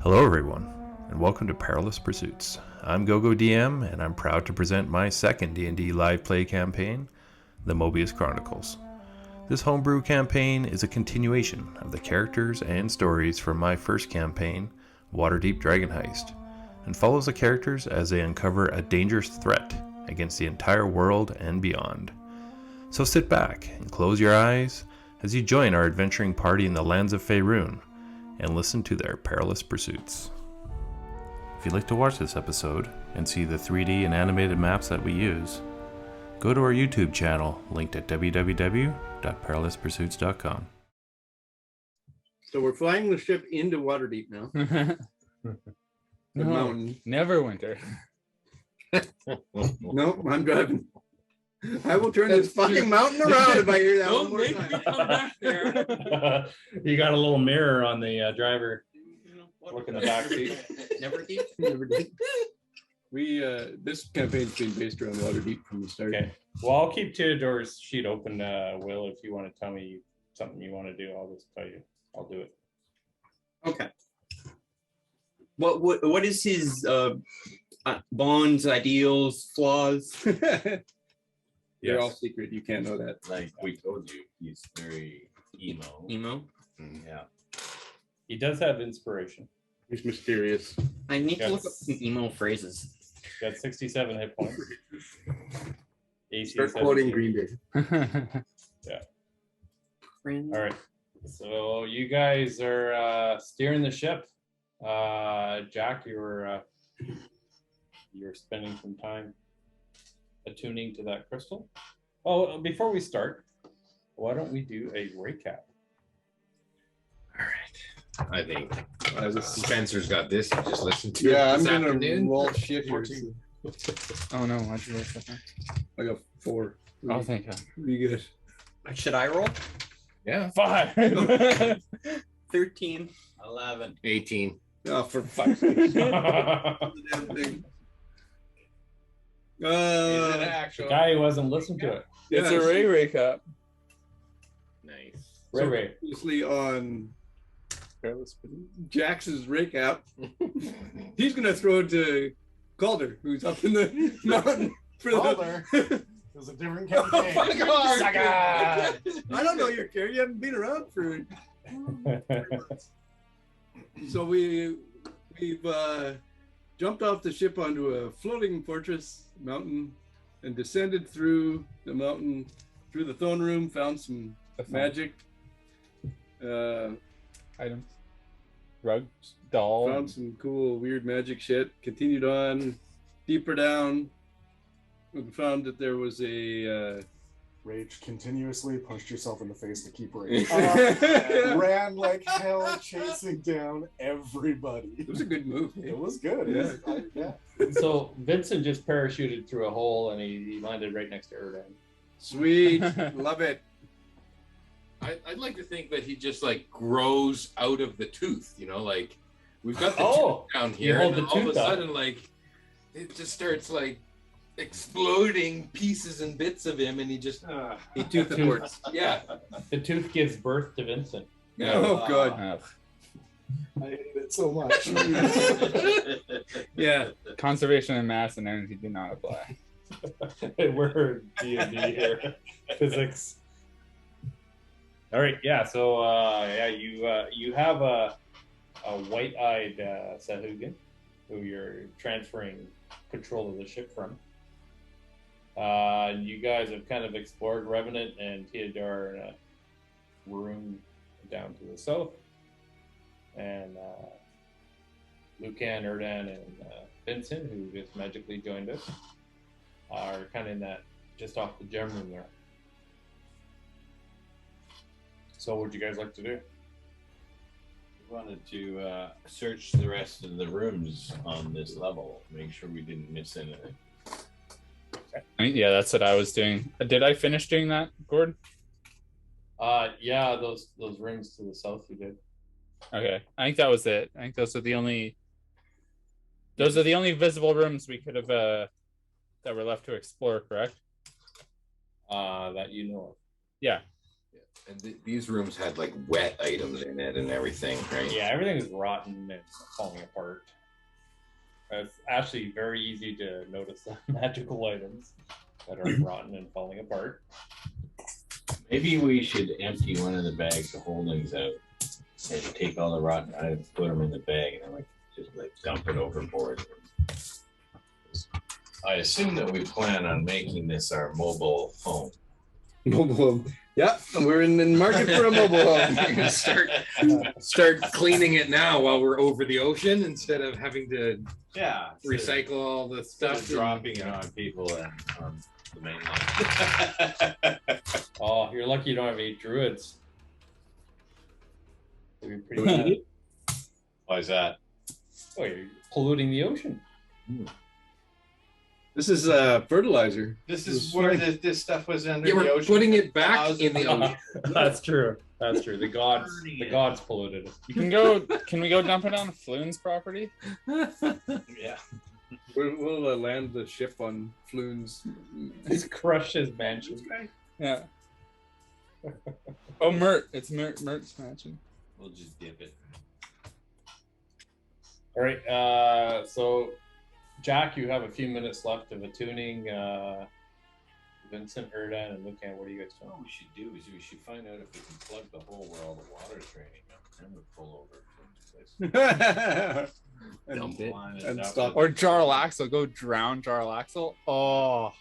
Hello everyone, and welcome to Perilous Pursuits. I'm GoGo DM, and I'm proud to present my second D&D live play campaign, the Mobius Chronicles. This homebrew campaign is a continuation of the characters and stories from my first campaign, Waterdeep Dragon Heist, and follows the characters as they uncover a dangerous threat against the entire world and beyond. So sit back and close your eyes as you join our adventuring party in the lands of Faerun, and listen to their perilous pursuits. If you'd like to watch this episode and see the 3D and animated maps that we use, go to our YouTube channel linked at www.perilouspursuits.com. So we're flying the ship into Waterdeep now. The mountain. Never winter. Nope, I'm driving. I will turn this fucking mountain around if I hear that one Don't more make time. me come back there. You got a little mirror on the driver. Look in the back seat. Never keep. Never did. We this campaign's been based around Waterdeep from the start. Okay. Well, I'll keep Theodore's sheet open, Will. If you want to tell me something you want to do, I'll just tell you. I'll do it. Okay. What is his bonds, ideals, flaws? They're all secret. You can't know that. Like we told you, he's very emo. Emo. Yeah. He does have inspiration. He's mysterious. I need to look up some emo phrases. Got 67 hit points. AC Start quoting 17. Green Day. All right. So you guys are steering the ship. Jack, you're spending some time attuning to that crystal. Oh, before we start, why don't we do a recap? All right. I think Spencer's got this. You just listened to Yeah, it I'm this gonna afternoon. roll shit here. Oh no, why'd you roll something? I got 4. Oh, thank God. Pretty good. Should I roll? Yeah. 5. 13. 11. 18. Oh, for fuck's sake. Damn thing. The guy who hasn't listened to it. It's a Ray recap. Nice. Ray. Obviously on Jax's recap, he's gonna throw it to Calder, who's up in the mountain for Calder? It was a different campaign. Oh, fuck off. Suck it. I don't know your character. You haven't been around for. So we've jumped off the ship onto a floating fortress mountain and descended through the mountain, through the throne room, found some magic. Items. Rugs. Doll. Found some cool, weird magic shit. Continued on, deeper down. We found that there was a. Rage continuously, punched yourself in the face to keep rage. Ran like hell, chasing down everybody. It was a good move. It was good. Yeah. Yeah. So Vincent just parachuted through a hole and he landed right next to Erdan. Sweet, love it. I'd like to think that he just like grows out of the tooth, like we've got the Oh, tooth down here, hold and the all of a tooth up. sudden, like it just starts like exploding pieces and bits of him, and he just He tooth the ports. yeah. The tooth gives birth to Vincent. Oh, God. I hate it so much. Yeah. Conservation and mass and energy do not apply. We're D&D here. Physics. All right, yeah. So you have a white-eyed Sahuagin who you're transferring control of the ship from. You guys have kind of explored Revenant and Theodore in a room down to the south, and Lucan, Erdan, and Vincent, who just magically joined us, are kind of in that just off the gem room there. So, what would you guys like to do? We wanted to search the rest of the rooms on this level, make sure we didn't miss anything. Yeah, that's what I was doing. Did I finish doing that, Gordon? Yeah, those rooms to the south you did. Okay, I think that was it. I think those are the only visible rooms we could have that were left to explore. Correct? That you know of. Yeah. And these rooms had like wet items in it and everything, right? Yeah, everything is rotten and falling apart. It's actually very easy to notice the magical items that are rotten and falling apart. Maybe we should empty one of the bags of holdings out and take all the rotten items, put them in the bag, and then like just like dump it overboard. I assume that we plan on making this our mobile home. Mobile home. Yeah, we're in the market for a mobile home. We're gonna start cleaning it now while we're over the ocean instead of having to recycle all the stuff, dropping it on people and on the mainland. Oh, you're lucky you don't have 8 druids. It'd be pretty bad. Why is that? Oh, you're polluting the ocean. This is fertilizer. This is where this stuff was under the we're ocean. putting it back in the ocean. That's true. That's true. The gods polluted it. You can go. Can we go dump it on Floon's property? Yeah. We'll land the ship on Floon's. He's crushed his mansion. Yeah. Oh, Mert. It's Mert's mansion. We'll just dip it. All right. So, Jack, you have a few minutes left of attuning Vincent, Erdan, and Lucan. What are you guys doing? What we should do is we should find out if we can plug the hole where all the water's draining up, and we'll pull over from this place. Dump it. And stop. Or Jarlaxle. Go drown Jarlaxle. Oh.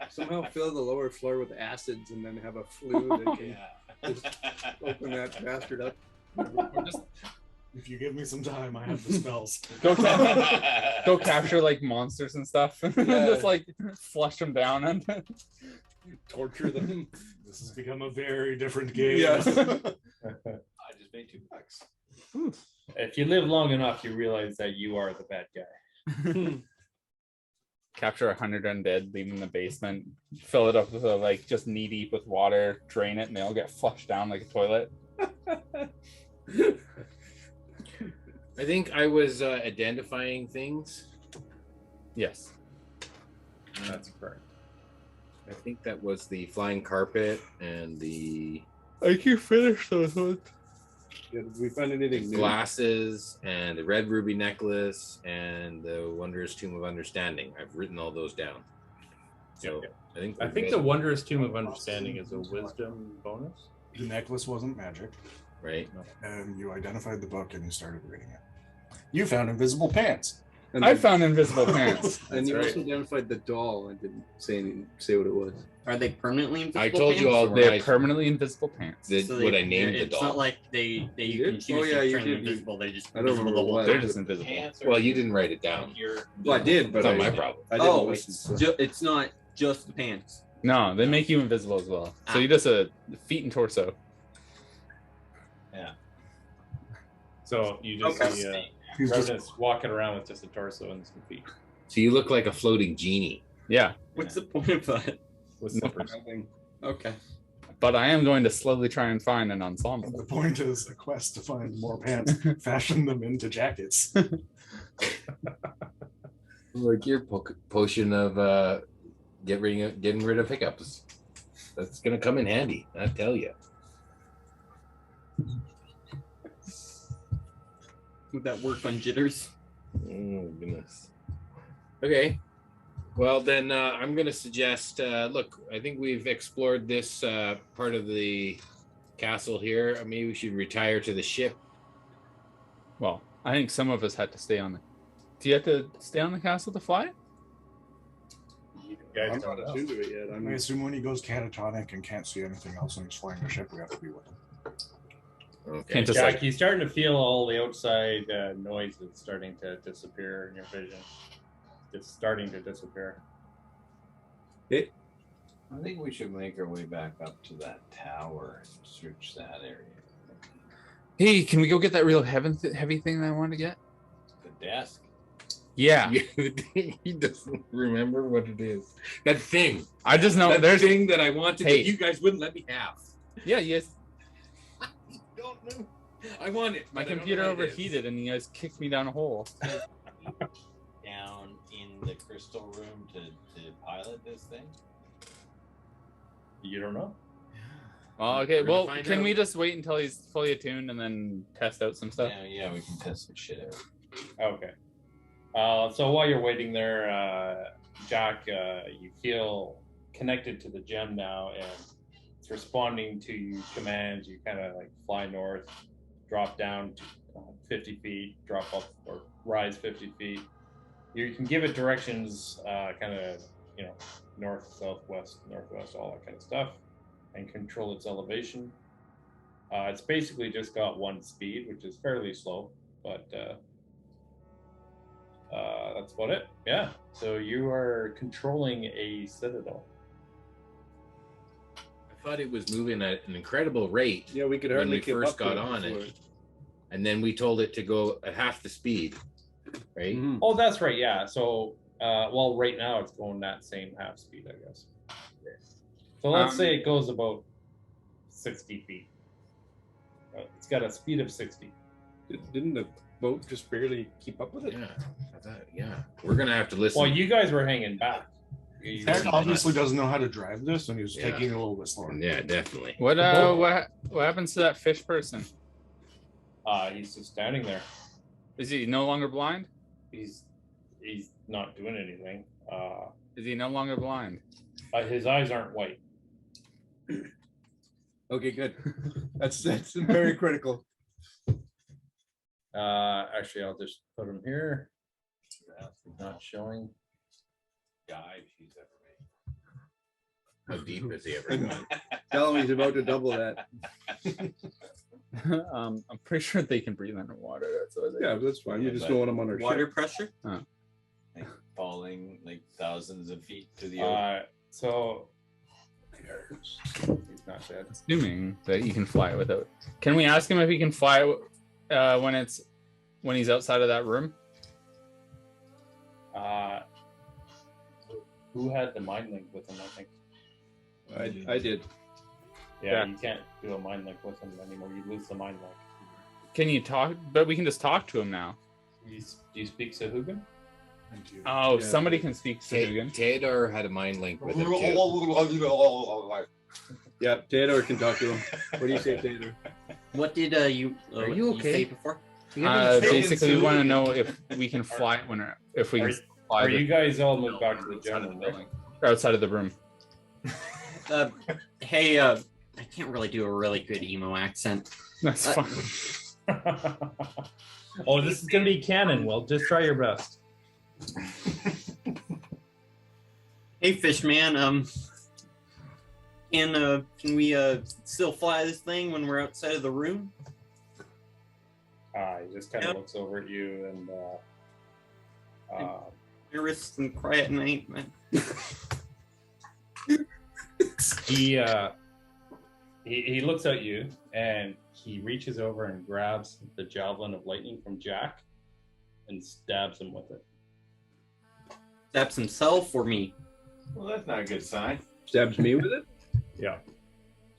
Somehow fill the lower floor with acids and then have a flue that can just open that bastard up. If you give me some time, I have the spells. Go capture like monsters and stuff. And just like flush them down and Torture them. This has become a very different game. Yeah. I just made $2. If you live long enough, you realize that you are the bad guy. capture 100 undead, leave them in the basement, fill it up with like just knee deep with water, drain it, and they all get flushed down like a toilet. I think I was identifying things. Yes. That's correct. I think that was the flying carpet and the I can finish those ones. Yeah, did we find anything new? glasses and the red ruby necklace and the wondrous tomb of understanding. I've written all those down. So I think the Wondrous Tomb of Understanding is a wisdom bonus. The necklace wasn't magic, right. and you identified the book and you started reading it. You found invisible pants. And I then- found invisible pants. And you That's also identified the doll and didn't say what it was. Are they permanently invisible? I told you pants, all or- They're permanently invisible pants. So what I named the it's doll. not like they You you can did? choose Oh, yeah, to you turn them did. invisible. They just I don't invisible remember the whole what. time. They're just invisible. Pants are Well, you didn't write it down. Well, I did, but It's not I- my problem. I didn't Oh, listen, so- it's not just the pants. No, they make you invisible as well. So Ah. you just feet and torso. So you just Okay. see He's just Revenant's walking around with just a torso and some feet So you look like a floating genie. Yeah, What's the point of that? with slippers. Nothing. Okay. but I am going to slowly try and find an ensemble. the point is a quest to find more pants, fashion them into jackets. Like your potion of getting rid of hiccups. That's gonna come in handy, I tell you. Would that work on jitters? Oh goodness. Okay. Well then, I'm gonna suggest. Look, I think we've explored this part of the castle here. Maybe we should retire to the ship. Well, I think some of us had to stay on the. Do you have to stay on the castle to fly? You guys I'm don't not know. attuned to it yet. I assume when he goes catatonic and can't see anything else and he's flying the ship, we have to be with him. Okay. Can't just Jack, like you're starting to feel all the outside noises starting to disappear in your vision. It's starting to disappear. I think we should make our way back up to that tower and search that area. Hey, can we go get that real heavy thing that I wanted to get? The desk. Yeah, He doesn't remember what it is. That thing. I just know that there's. thing that I wanted Hey. that you guys wouldn't let me have. Yeah, yes. Don't know. I want it. My but I don't computer know what it is. overheated and you guys kicked me down a hole. Down in the crystal room to pilot this thing. You don't know. Oh, okay. We're gonna Well, find can out. we just wait until he's fully attuned and then test out some stuff? Yeah, we can test some shit out. Okay. So while you're waiting there, Jack, you feel connected to the gem now, and it's responding to commands. You kind of like fly north, drop down to 50 feet, drop up or rise 50 feet. You can give it directions, kind of, north, southwest, northwest, all that kind of stuff, and control its elevation. It's basically just got one speed, which is fairly slow, but that's about it. Yeah. So you are controlling a citadel. I thought it was moving at an incredible rate, Yeah, we could When hardly we keep first up to got on before. it. and then we told it to go at half the speed, right? Mhm. Oh, that's right. Yeah. So, well, right now it's going that same half speed, I guess. So let's say it goes about 60 feet. It's got a speed of 60. Didn't the boat just barely keep up with it? Yeah. We're gonna have to listen. Well, you guys were hanging back. You Tech were obviously doesn't know how to drive this, and he's Yeah. taking it a little bit slower. Yeah, definitely. What happens to that fish person? he's just standing there. Is he no longer blind? He's not doing anything. Is he no longer blind? His eyes aren't white. Okay, good. That's very critical. Actually, I'll just put him here. Not showing. Dive he's ever How deep has he ever gone? Tell him he's about to double that. I'm pretty sure they can breathe underwater. That's what they Yeah, that's fine. We Yeah, just but don't want him on our Water ship. pressure? like falling like thousands of feet to the ocean. So he's not dead. assuming that he can fly without. Can we ask him if he can fly when he's outside of that room? Who had the mind link with him? I think. I did. Yeah, Yeah. you can't do a mind link with him anymore. You lose the mind link. Can you talk? But we can just talk to him now. Do you speak Sahugan? Thank you. Oh, Yeah. somebody can speak Sahugan. Theodore had a mind link with him too. Yeah, Theodore can talk to him. What do you say, Theodore? What did you Are you okay? say before? Basically, we want to know if we can fly if we can fly Are you guys all moved back to the general? or outside of the room. Hey, I can't really do a really good emo accent. That's Uh, fine. Oh, this is gonna be canon. Well, just try your best. Hey, Fishman. Can we still fly this thing when we're outside of the room? He just kind of looks over at you and Nervous and quiet at night, man. he looks at you and he reaches over and grabs the javelin of lightning from Jack and stabs him with it. Stabs himself or me? Well, that's not a good sign. Stabs me with it? Yeah,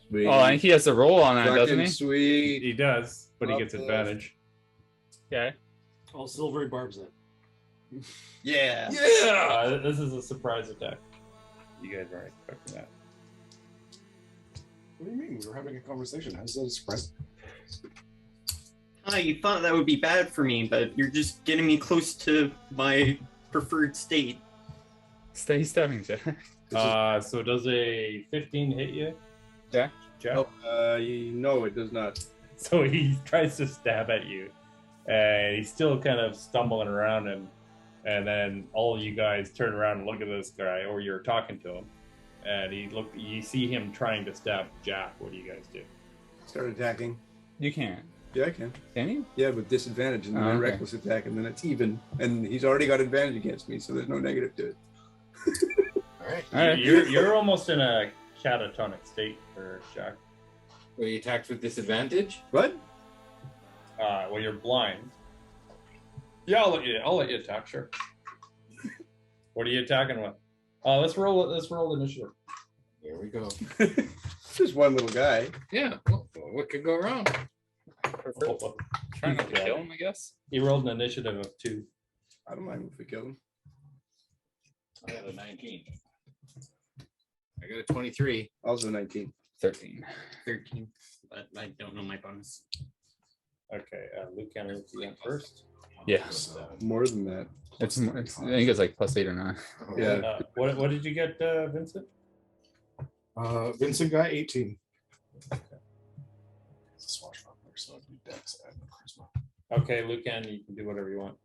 Sweet. Oh, I think he has a roll on that, doesn't Fucking he? sweet. he does, but he Love gets this. advantage. Okay. All silvery barbs then. Yeah. This is a surprise attack. You guys aren't expecting that. What do you mean? We were having a conversation. How's that a surprise? You thought that would be bad for me, but you're just getting me close to my preferred state. Stay stabbing, Jack. So does a 15 hit you? Yeah. Jack? No, it does not. So he tries to stab at you, and he's still kind of stumbling around him. And then all you guys turn around and look at this guy, or you're talking to him, and you see him trying to stab Jack. What do you guys do? Start attacking. You can't. Yeah, I can. Can you? Yeah, with disadvantage and then Oh, a okay. reckless attack, and then it's even. And he's already got advantage against me, so there's no negative to it. All right. All right. You're almost in a catatonic state for Jack. Were you attacked with disadvantage? What? Well, you're blind. Yeah, I'll let you attack. Sure. What are you attacking with? Let's roll initiative. Here we go. Just one little guy. Yeah. Well, what could go wrong? Trying not to kill him, I guess. He rolled an initiative of 2. I don't mind if we kill him. I got a 19. I got a 23. Also 19. 13. 13, but I don't know my bonus. Okay, Luke and you went first. Yeah. More than that. It's I think it's like +8 or 9. Yeah. What did you get, Vincent? Vincent got 18. Swashbuckler, so it'd be Dex and Charisma. Okay, Luke, and you can do whatever you want.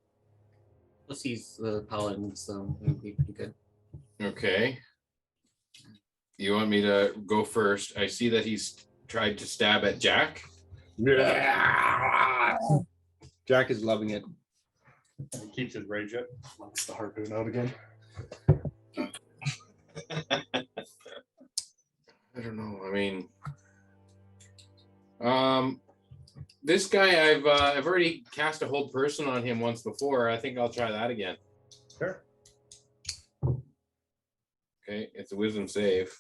Plus he's the paladin, so it'll be pretty good. Okay. You want me to go first? I see that he's tried to stab at Jack. Jack is loving it. He keeps his rage up. Let's the harpoon out again. I don't know. I mean, this guy I've already cast a hold person on him once before. I think I'll try that again. Sure. Okay, it's a wisdom save.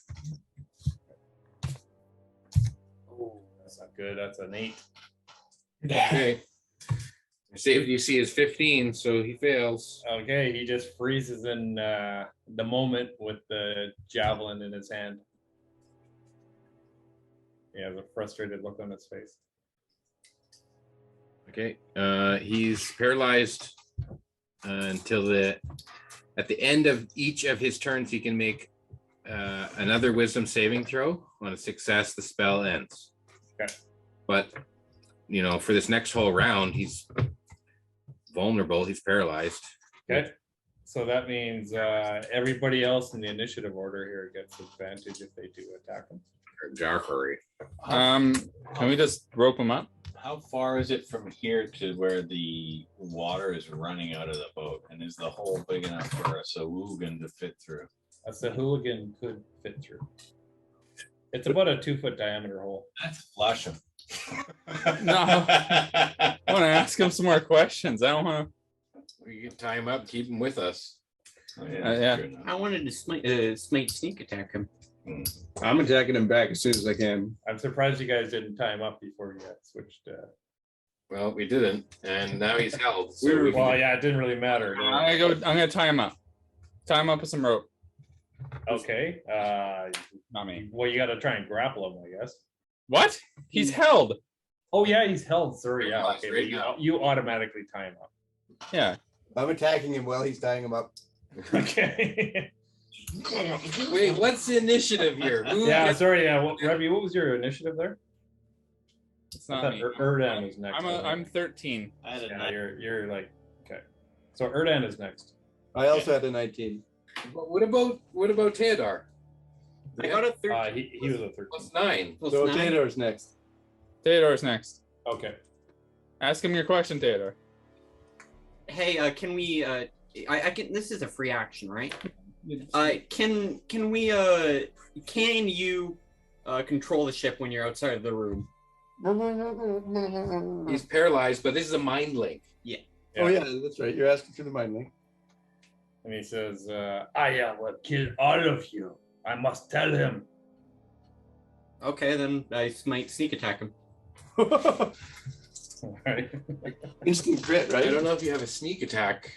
Oh, that's not good. That's an 8. Okay. The save DC is 15, so he fails. Okay, he just freezes in the moment with the javelin in his hand. He has a frustrated look on his face. Okay, he's paralyzed until at the end of each of his turns, he can make another wisdom saving throw. On a success, the spell ends. Okay. But, for this next whole round, he's vulnerable. He's paralyzed. Okay. So that means everybody else in the initiative order here gets advantage if they do attack him. Jackery. Can we just rope him up? How far is it from here to where the water is running out of the boat? And is the hole big enough for a Sawoogan to fit through? That's the hooligan could fit through. It's about a 2-foot diameter hole. Let's flush him. No. I want to ask him some more questions. I don't want We can tie him up, keep him with us. Oh, yeah. true enough. I wanted to smite sneak attack him. I'm attacking him back as soon as I can. I'm surprised you guys didn't tie him up before you got switched. Well, we didn't, and now he's held. So Well, we can- yeah, it didn't really matter. I'm gonna tie him up. Tie him up with some rope. Okay. Not me. Well, you got to try and grapple him, I guess. What? He's held. Oh yeah, he's held. Sorry, yeah. Right Okay, right but now. you automatically tie him up. Yeah. I'm attacking him while he's tying him up. Okay. Wait, what's the initiative here? Who Yeah, gets- sorry. Yeah, Revy, what was your initiative there? It's I not thought me. Erdan was next. I'm 13. I had a Yeah, nine. you're like okay. So Erdan is next. I also had a 19. But what about Teodor? I got a 13 He was a 13. Plus 9. plus So 9. Theodore's next. Theodore's next. Okay. Ask him your question, Theodore. Hey, can we? I can. This is a free action, right? Can we? Can you control the ship when you're outside of the room? He's paralyzed, but this is a mind link. Oh yeah, that's right. You're asking through the mind link. And he says, I will kill all of you. I must tell him. Okay, then I might sneak attack him. Right. Instant crit, I right? don't know if you have a sneak attack.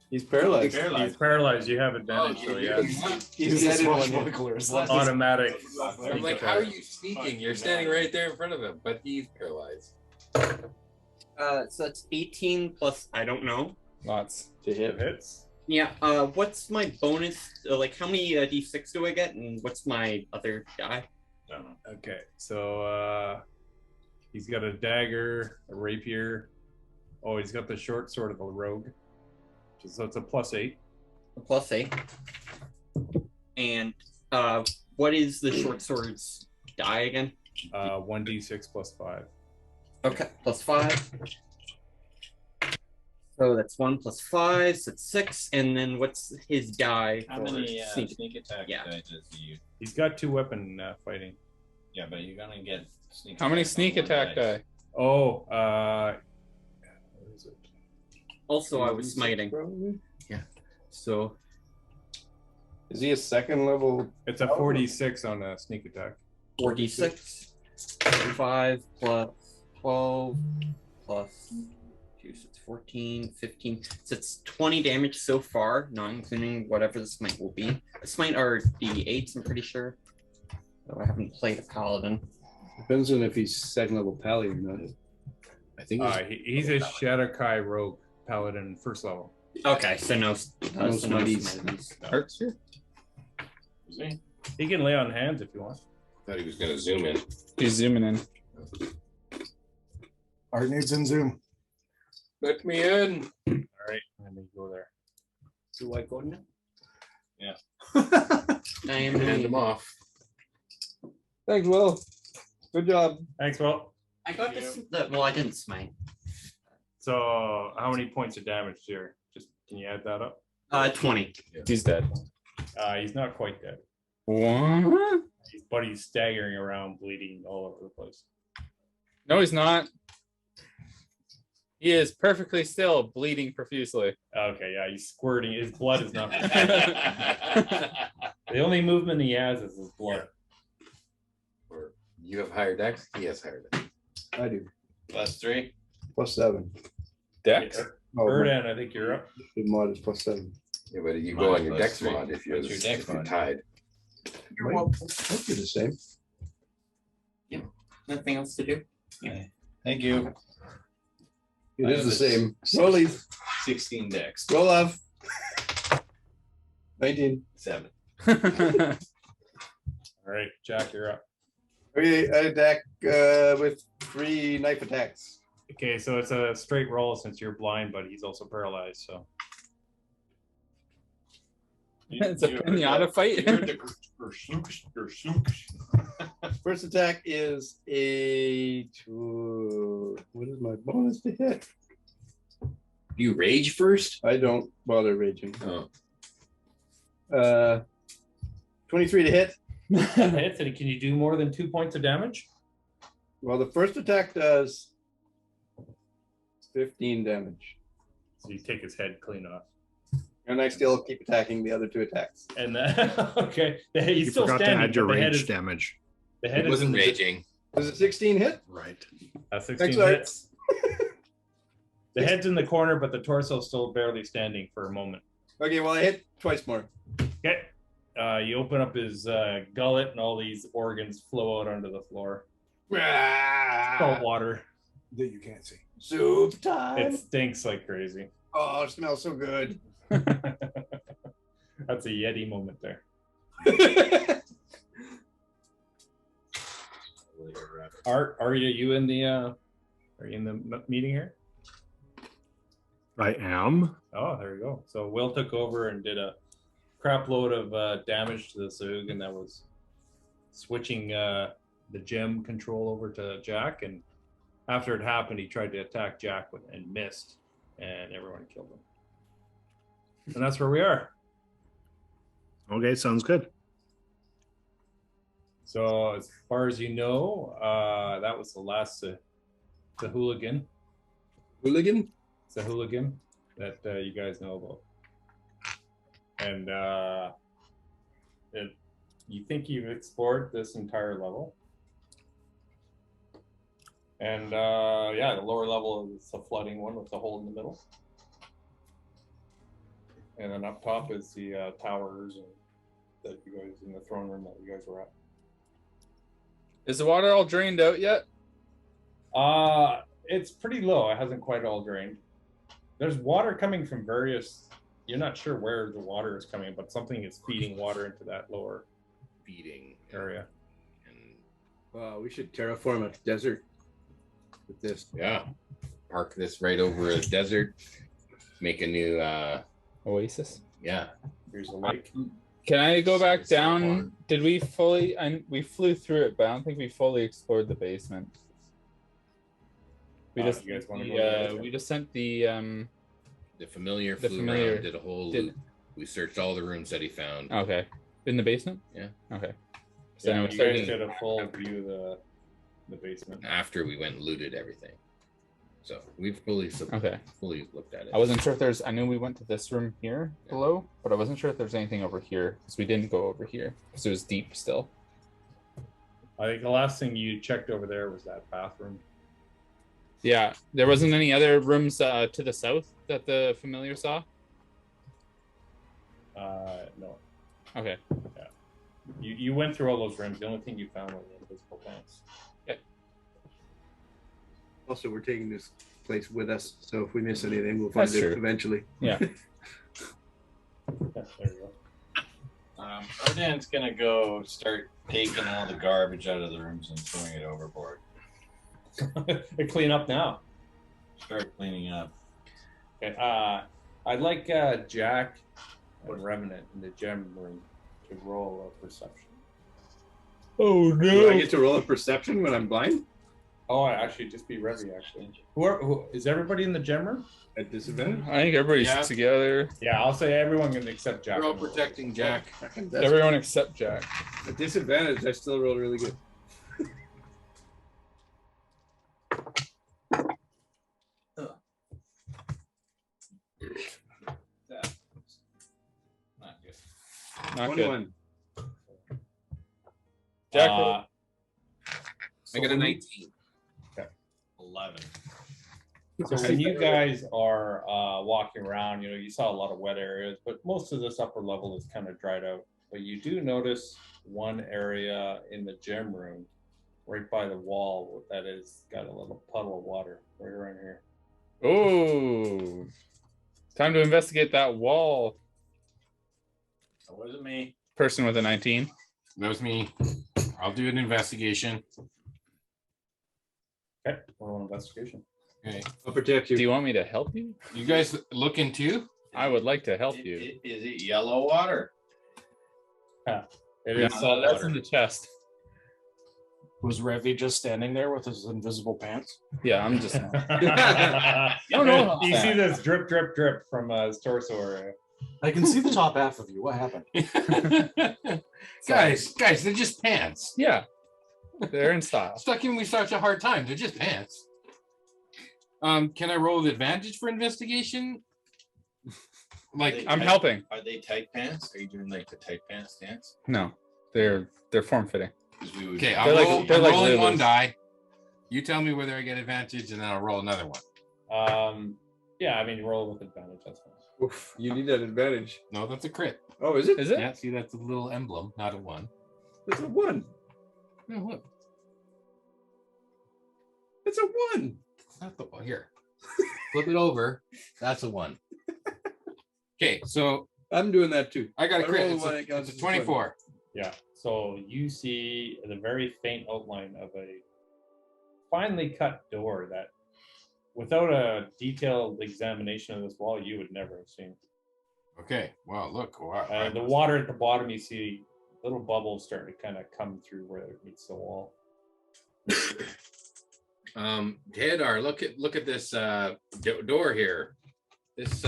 He's paralyzed. He's paralyzed. You have advantage, so yeah. He's a headed one in. swashbuckler is less. Automatic. I'm like, how are you sneaking? You're standing right there in front of him, but he's paralyzed. So that's 18 plus I don't know. Lots. To hit. Hits. Yeah. What's my bonus? Like, how many d6 do I get, and what's my other die? Okay, so he's got a dagger, a rapier. Oh, he's got the short sword of the rogue. So it's a +8. A plus 8. And what is the short sword's die again? 1d6 +5. Okay, plus 5. So that's 1 plus 5, so it's 6. And then what's his die How for many sneak? sneak attack Yeah. dice does he use? He's got 2 weapon fighting. Yeah, but you're gonna get sneak. How many attack on sneak one attack dice. die? Oh, where is it? Also, I was smiting. Probably. So Is he a second level? It's a 46 on a sneak attack. 4d6, 5 plus 12 plus 2, so it's 14, 15. So it's 20 damage so far, not including whatever the smite will be. The smite are D8s, I'm pretty sure. Though I haven't played a paladin. Depends on if he's second level pally or not. I think He's a Shadowkai rogue paladin first level. Okay, so no smites. Arts here. He can lay on hands if you want. Thought he was going to zoom in. He's zooming in. Art needs in Zoom. Let me in. All right, let me go there. Do I go now? Yeah. I am Hand him off. Thanks, Will. Good job. Thanks, Will. I got this. Well, I didn't smite. So, how many points of damage here? Just can you add that up? 20. He's dead. He's not quite dead, What? but he's staggering around, bleeding all over the place. No, he's not. He is perfectly still, bleeding profusely. Okay, yeah, he's squirting. His blood is not. The only movement he has is his blood. Or you have higher dex. He has higher dex. I do. +3. +7. Dex. Erdan, I think you're up. The mod is +7. Yeah, but you go on your dex +3. mod if you're, What's your dex if you're mod? tied. You're welcome. Might be the same. Nothing else to do. Thank you. It is the same. Slowly. 16 dex. Roll off. 19. 7. All right, Jack, you're up. Okay, I attack with 3 knife attacks. Okay, so it's a straight roll since you're blind, but he's also paralyzed. So It's a pinata fight. First attack is a 2. What is my bonus to hit? You rage first? I don't bother raging. Oh. 23 to hit. that hits, and can you do more than 2 points of damage? Well, the first attack does 15 damage. So you take his head clean off. And I still keep attacking the other 2 attacks. And then, okay, he's You still forgot to standing. add your but the head rage is, damage. the head It wasn't is, raging. Does a 16 hit? Right. 16 Excellent. hits. The head's in the corner, but the torso's still barely standing for a moment. Okay, well, I hit twice more. Okay. You open up his gullet, and all these organs flow out onto the floor. Salt water. That you can't see. Soup time. It stinks like crazy. Oh, it smells so good. That's a Yeti moment there. Art, are you in the meeting here? I am. Oh, there you go. So Will took over and did a crap load of damage to the Zug, and that was switching the gem control over to Jack. And after it happened, he tried to attack Jack and missed, and everyone killed him. And that's where we are. Okay, sounds good. So as far as you know, that was the last the hooligan. Hooligan? It's a hooligan that you guys know about. And you think you've explored this entire level. And yeah, the lower level is the flooding one with the hole in the middle. And then up top is the towers and that you guys in the throne room that you guys were at. Is the water all drained out yet? It's pretty low. It hasn't quite all drained. There's water coming from various. You're not sure where the water is coming, but something is feeding water into that lower Feeding area. and Wow, we should terraform a desert with this. yeah, park this right over a desert. Make a new Oasis. yeah. Here's a lake. Can I go back It's not down? water. Did we fully? We flew through it, but I don't think we fully explored the basement. We just You guys want to go to the basement? we just sent the familiar The flew familiar around, did a whole did- loop. We searched all the rooms that he found. okay in the basement. Yeah. Okay. So Yeah, now you we're guys starting. get a full view of the basement. After we went and looted everything. So we've fully Okay. fully looked at it. I wasn't sure if there's. I knew we went to this room here below, but I wasn't sure if there's anything over here because we didn't go over here because it was deep still. I think the last thing you checked over there was that bathroom. Yeah, there wasn't any other rooms to the south that the familiar saw. No. Okay. You went through all those rooms. The only thing you found were the invisible pants. Also, we're taking this place with us, so if we miss anything, we'll find That's it true. eventually. Yeah. Yeah, there you go. Arden's gonna go start taking all the garbage out of the rooms and throwing it overboard. Clean up now. Start cleaning up. Okay. I'd like Jack and Revenant in the gem room to roll a perception. Oh Do I get to roll a perception when I'm blind? Oh, actually, just be Revy. Actually, who is everybody in the gem room? At disadvantage? I think everybody's Yeah. together. Yeah, I'll say everyone can except Jack. We're all protecting Jack. Everyone except Jack. At disadvantage, I still roll really good. Not good. Not good. 21. Jack, I got a 19. 11. So when you guys are walking around, you saw a lot of wet areas, but most of this upper level is kind of dried out. But you do notice one area in the gym room, right by the wall, that is got a little puddle of water right around here. oh, time to investigate that wall. That wasn't me. Person with a 19. That was me. I'll do an investigation. Okay, roll an investigation. Okay. I'll protect Do you. you want me to help you? You guys looking too? I would like to help you. Is it yellow water? It Yeah, is that's in the chest. Was Revy just standing there with his invisible pants? Yeah, I'm just. no, no. You see this drip, drip, drip from his torso area. I can see the top half of you. What happened? guys, they're just pants. Yeah, they're in style. Stop giving me such a hard time. They're just pants. Can I roll with advantage for investigation? Like I'm helping. Are they tight pants? Are you doing like the tight pants dance? No, they're form fitting. okay, They're I'm like rolling Lulu's. one die. You tell me whether I get advantage, and then I'll roll another one. Yeah, I mean, roll with advantage. That's fine. Oof, you need that advantage. No, that's a crit. Oh, is it? Is it? Yeah, see, that's a little emblem, not a one. It's a 1. No, look, It's a 1. it's not the one. Here, flip it over. That's a one. Okay, so I'm doing that too. I got a I crit. rolled It's one a, that counts it's as a a 24. Yeah. So you see the very faint outline of a finely cut door that, without a detailed examination of this wall, you would never have seen. Okay, well, look. Wow, The water at the bottom, you see little bubbles starting to kind of come through where it meets the wall. Tedar, look at this door here. This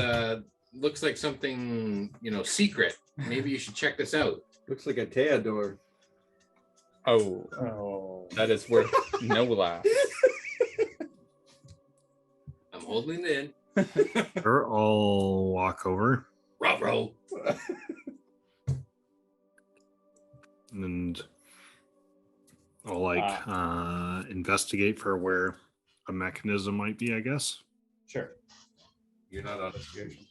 looks like something secret. Maybe you should check this out. Looks like a Tea door. Oh, Oh. that is worth no laugh. I'm holding it in. Sure, I'll walk over Ruh-roh. and I'll investigate for where a mechanism might be, I guess. Sure. You're not on investigation.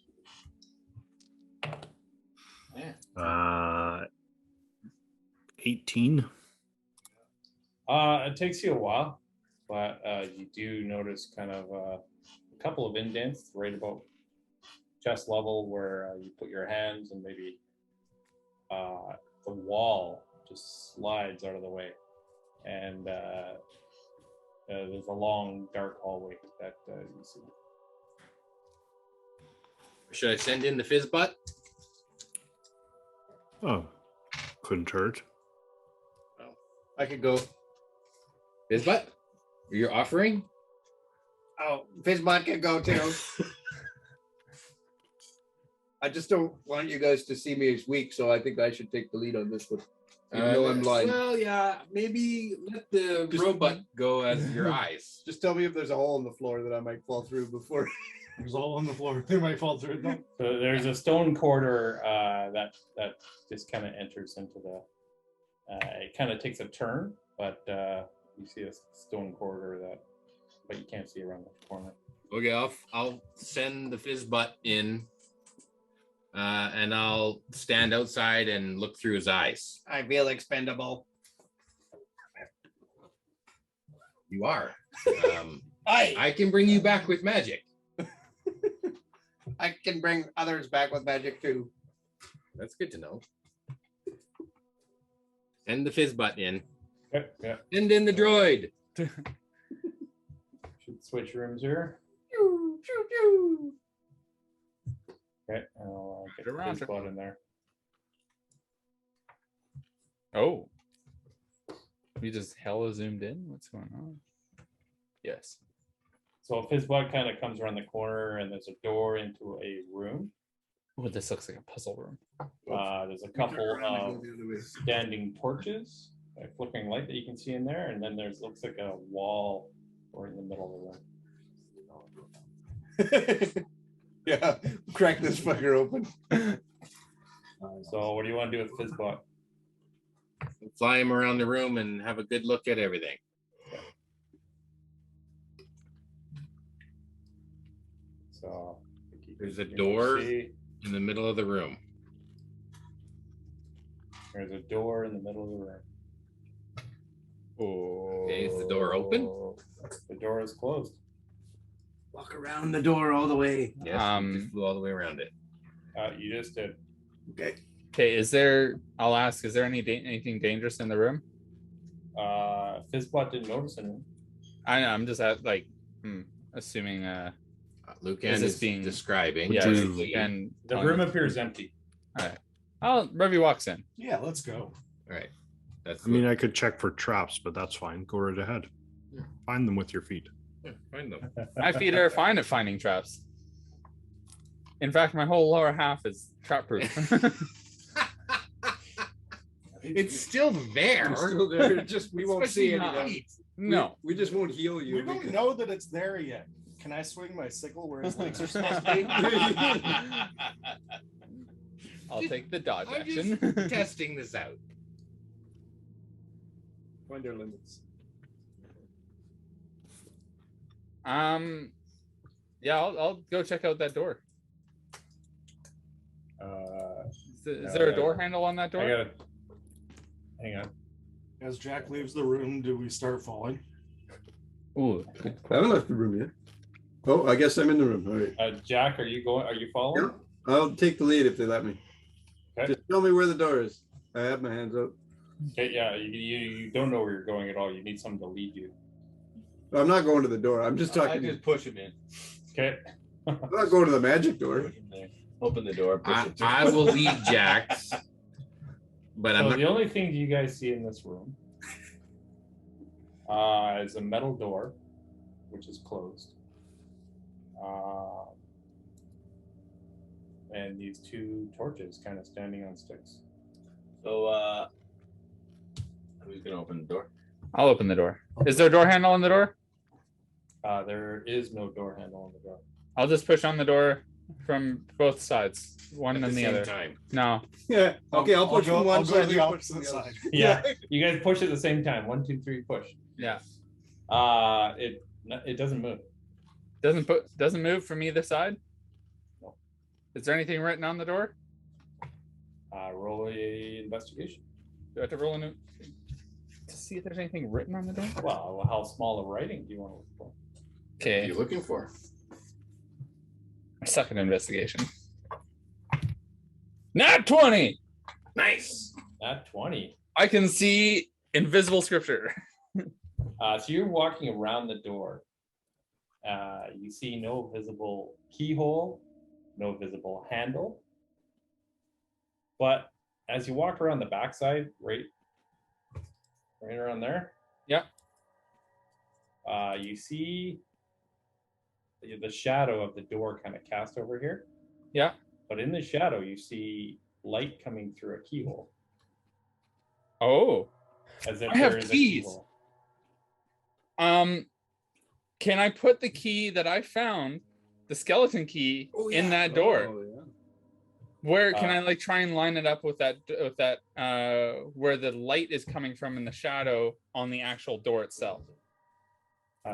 Yeah. 18. It takes you a while, but you do notice kind of a couple of indents right about chest level where you put your hands, and maybe the wall just slides out of the way, and there's a long dark hallway that you see. Should I send in the fizz butt? Oh, couldn't hurt. I could go. Fizz butt? You're offering? Oh, Fizzbot can go too. I just don't want you guys to see me as weak, so I think I should take the lead on this one. Even though I'm blind. Well, yeah, maybe let the robot go as your eyes. Just tell me if there's a hole in the floor that I might fall through before. There's all on the floor. They might fall through it. So there's a stone corridor that just kind of enters into the. It kind of takes a turn, but you see a stone corridor that but you can't see around the corner. Okay, I'll send the Fizzbutt in, and I'll stand outside and look through his eyes. I feel expendable. You are. I can bring you back with magic. I can bring others back with magic too. That's good to know. Send the Fizzbutt in. Okay, yeah. Send in the droid. Should switch rooms here. Okay, I'll get the Around. spot in there. Oh. We just hella zoomed in? What's going on? Yes. So Fizzbot kind of comes around the corner, and there's a door into a room. Oh, this looks like a puzzle room. There's a couple of standing torches, a flickering light that you can see in there, and then there's looks like a wall right in the middle of the room. Yeah, crack this fucker open. So what do you want to do with Fizzbot? Fly him around the room and have a good look at everything. So There's a you can door see in the middle of the room. there's a door in the middle of the room. Oh. Okay, is the door open? The door is closed. Walk around the door all the way. Yes, you just flew all the way around it. You just did. Okay. Okay, is there, I'll ask, is there anything dangerous in the room? Fizzbot didn't notice anything. I know, I'm just assuming Lucan Is this is being- describing. yeah, briefly. and The room appears empty. Revy walks in. Yeah, let's go. All right. That's I mean, I could check for traps, but that's fine. Go right ahead. Yeah. Find them with your feet. find them. My feet are fine at finding traps. In fact, my whole lower half is trap proof. It's still there. It's still there. Just we won't see Especially anything. feet. No. We just won't heal you. We don't because- know that it's there yet. Can I swing my sickle where his legs are supposed to be? I'll take the dodge I'm action. just testing this out. Find our limits. Yeah, I'll go check out that door. Is there a door handle on that door? I gotta hang on. As Jack leaves the room, do we start falling? Ooh, I haven't left the room yet. Oh, I guess I'm in the room. All right. Jack, are you following? Yeah. I'll take the lead if they let me. Okay. Just tell me where the door is. I have my hands up. Okay, yeah, you don't know where you're going at all. You need someone to lead you. I'm not going to the door. I'm just talking. I just push him in. Okay. I'm not going to the magic door. Open the door. Push it through. I will lead Jax, but I'm So not. the only thing you guys see in this room is a metal door, which is closed. And these two torches kind of standing on sticks. So, who's gonna open the door? I'll open the door. Is there a door handle on the door? There is no door handle on the door. I'll just push on the door from both sides, one At and the same other. time. No. Yeah. Okay, I'll push from one I'll go side. to the you push opposite from the other. side. Yeah, you guys push at the same time. 1, 2, 3, push. Yeah. It doesn't move. Doesn't move from either side? No. Is there anything written on the door? Roll a investigation. Do I have to roll a new to see if there's anything written on the door? Well, how small of writing do you want to look for? What are Okay. you looking for? I suck at investigation. Nat 20! Nice. Not 20. I can see invisible scripture. So you're walking around the door. You see no visible keyhole, no visible handle. But as you walk around the backside, right around there, Yeah. you see the shadow of the door kind of cast over here. Yeah. But in the shadow, you see light coming through a keyhole, Oh. as if I have there is keys. a keyhole. Can I put the key that I found, the skeleton key, in that door? Oh, yeah. Where can I like try and line it up with that where the light is coming from in the shadow on the actual door itself?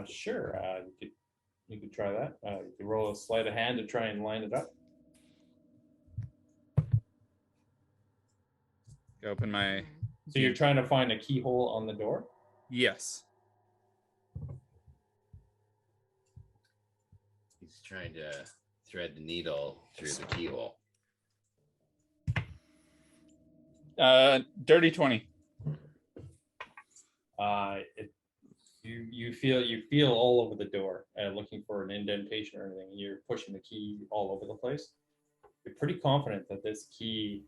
Sure. You could try that. You could roll a sleight of hand to try and line it up. Open my. So you're trying to find a keyhole on the door? Yes. He's trying to thread the needle through the keyhole. Dirty 20. You feel all over the door, looking for an indentation or anything. You're pushing the key all over the place. You're pretty confident that this key,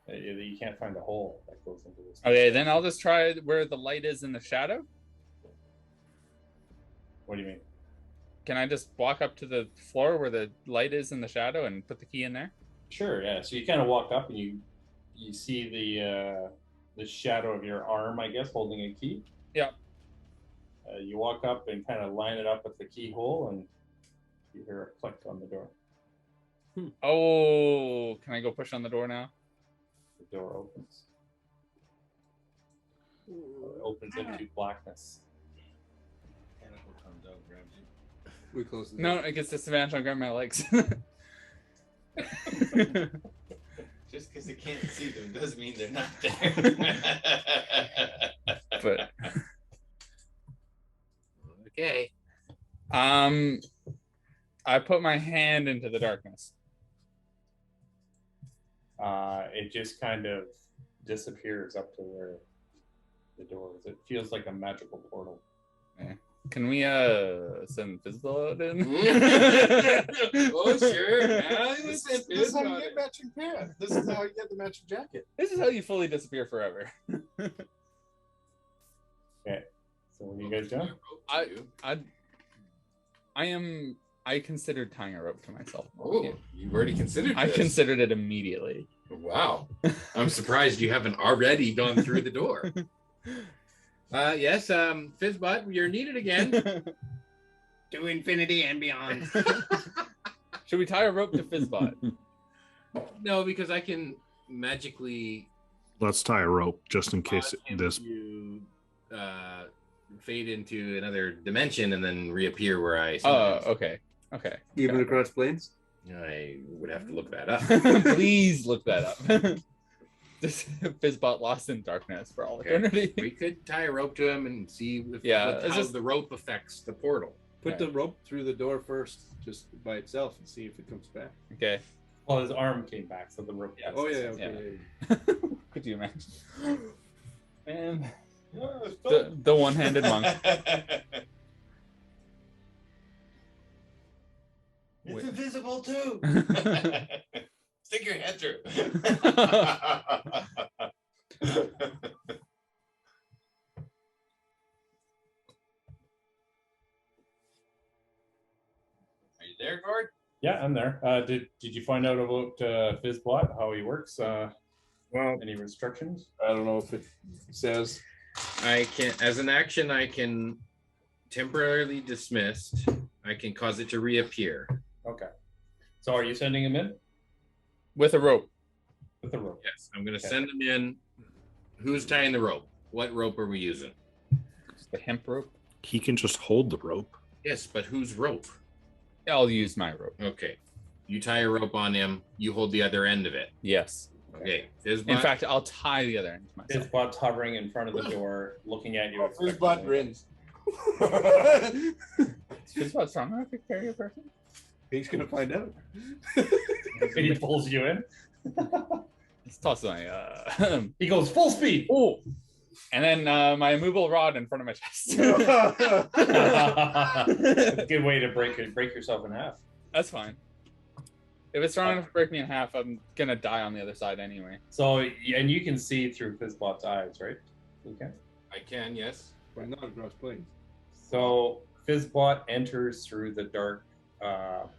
that you can't find a hole that goes into this. Okay, then I'll just try where the light is in the shadow. What do you mean? Can I just walk up to the floor where the light is in the shadow and put the key in there? Sure, yeah. So you kind of walk up and you see the shadow of your arm, I guess, holding a key. Yeah. You walk up and kind of line it up with the keyhole, and you hear a click on the door. Oh, can I go push on the door now? The door opens. It opens into blackness. Mechanical comes out, grabs you. We close the No, it gets disadvantage on grabbing my legs. Just because you can't see them doesn't mean they're not there. But Okay. I put my hand into the darkness. It just kind of disappears up to where the door is. It feels like a magical portal. Can we send Fizzle out in? Oh, sure. Yeah, This is how you get matching pants. This is how you get the matching jacket. This is how you fully disappear forever. Okay. So what are you guys doing? I considered tying a rope to myself. Oh, Yeah. you've already considered I this. considered it immediately. Wow. I'm surprised you haven't already gone through the door. Yes, Fizzbot, you're needed again. To infinity and beyond. Should we tie a rope to Fizzbot? No, because I can magically Let's tie a rope just in case this. you fade into another dimension and then reappear where I. Oh, okay. Okay. Even across planes? I would have to look that up. Please look that up. This Fizzbot lost in darkness for all eternity. We could tie a rope to him and see if it's how just the rope affects the portal. Put the rope through the door first, just by itself, and see if it comes back. Okay. Well, his arm came back, so the rope. Yeah. Oh, yeah, okay. Could you imagine? And the one-handed monk. It's invisible too. Stick your head through. Are you there, Gord? Yeah, I'm there. Did you find out about Fizzbot, how he works? Well, any restrictions? I don't know if it says. I can, as an action, I can temporarily dismissed. I can cause it to reappear. Okay. So are you sending him in? With a rope. With a rope. Yes, I'm going to send him in. Who's tying the rope? What rope are we using? The hemp rope. He can just hold the rope. Yes, but whose rope? I'll use my rope. Okay. You tie a rope on him. You hold the other end of it. Yes. Okay. Fizzbot? In fact, I'll tie the other end to myself. Fizzbot's hovering in front of the door, looking at you. Fizzbot grins. Is Fizzbot strong enough to carry a person? He's gonna find out. He pulls you in. Let's toss my. He goes full speed. Oh, and then my immovable rod in front of my chest. That's a good way to break yourself in half. That's fine. If it's strong enough to break me in half, I'm gonna die on the other side anyway. So, and you can see through Fizzbot's eyes, right? You can. I can, yes. But not across planes. So Fizzbot enters through the dark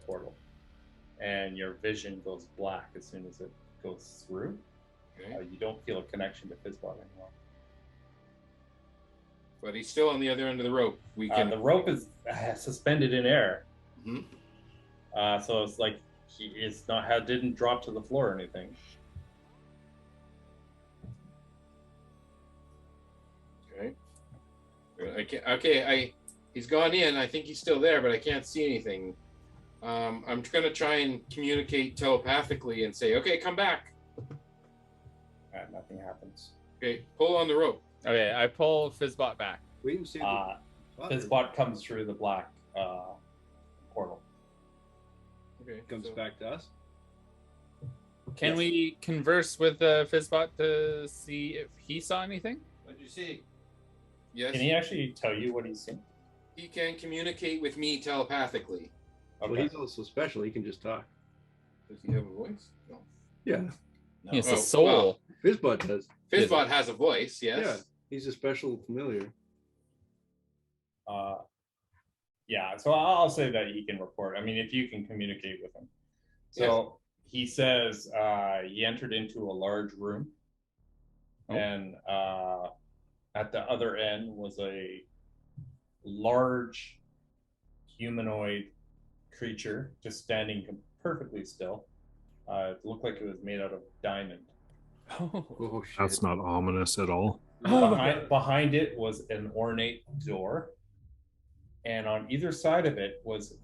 portal, and your vision goes black as soon as it goes through. Okay. You don't feel a connection to Fizzbot anymore. But he's still on the other end of the rope. We can. The rope is suspended in air. Mhm. So it's like didn't drop to the floor or anything. Okay. I can, okay. He's gone in. I think he's still there, but I can't see anything. I'm going to try and communicate telepathically and say, okay, come back. Nothing happens. Okay, pull on the rope. Okay, I pull Fizzbot back. Wait and see. Fizzbot comes through the black portal. Okay, Comes back to us. Can we converse with Fizzbot to see if he saw anything? What'd you see? Yes. Can he actually tell you what he's seen? He can communicate with me telepathically. Well, Okay. he's also special. He can just talk. Does he have a voice? No. Yeah. No. He has Oh, a soul. well. Fizzbot does. Fizzbot has a voice, yes. Yeah. He's a special familiar. Yeah, so I'll say that he can report. I mean, if you can communicate with him. So he says he entered into a large room, and at the other end was a large humanoid creature just standing perfectly still. It looked like it was made out of diamond. Oh shit. That's not ominous at all. Behind it was an ornate door, and on either side of it was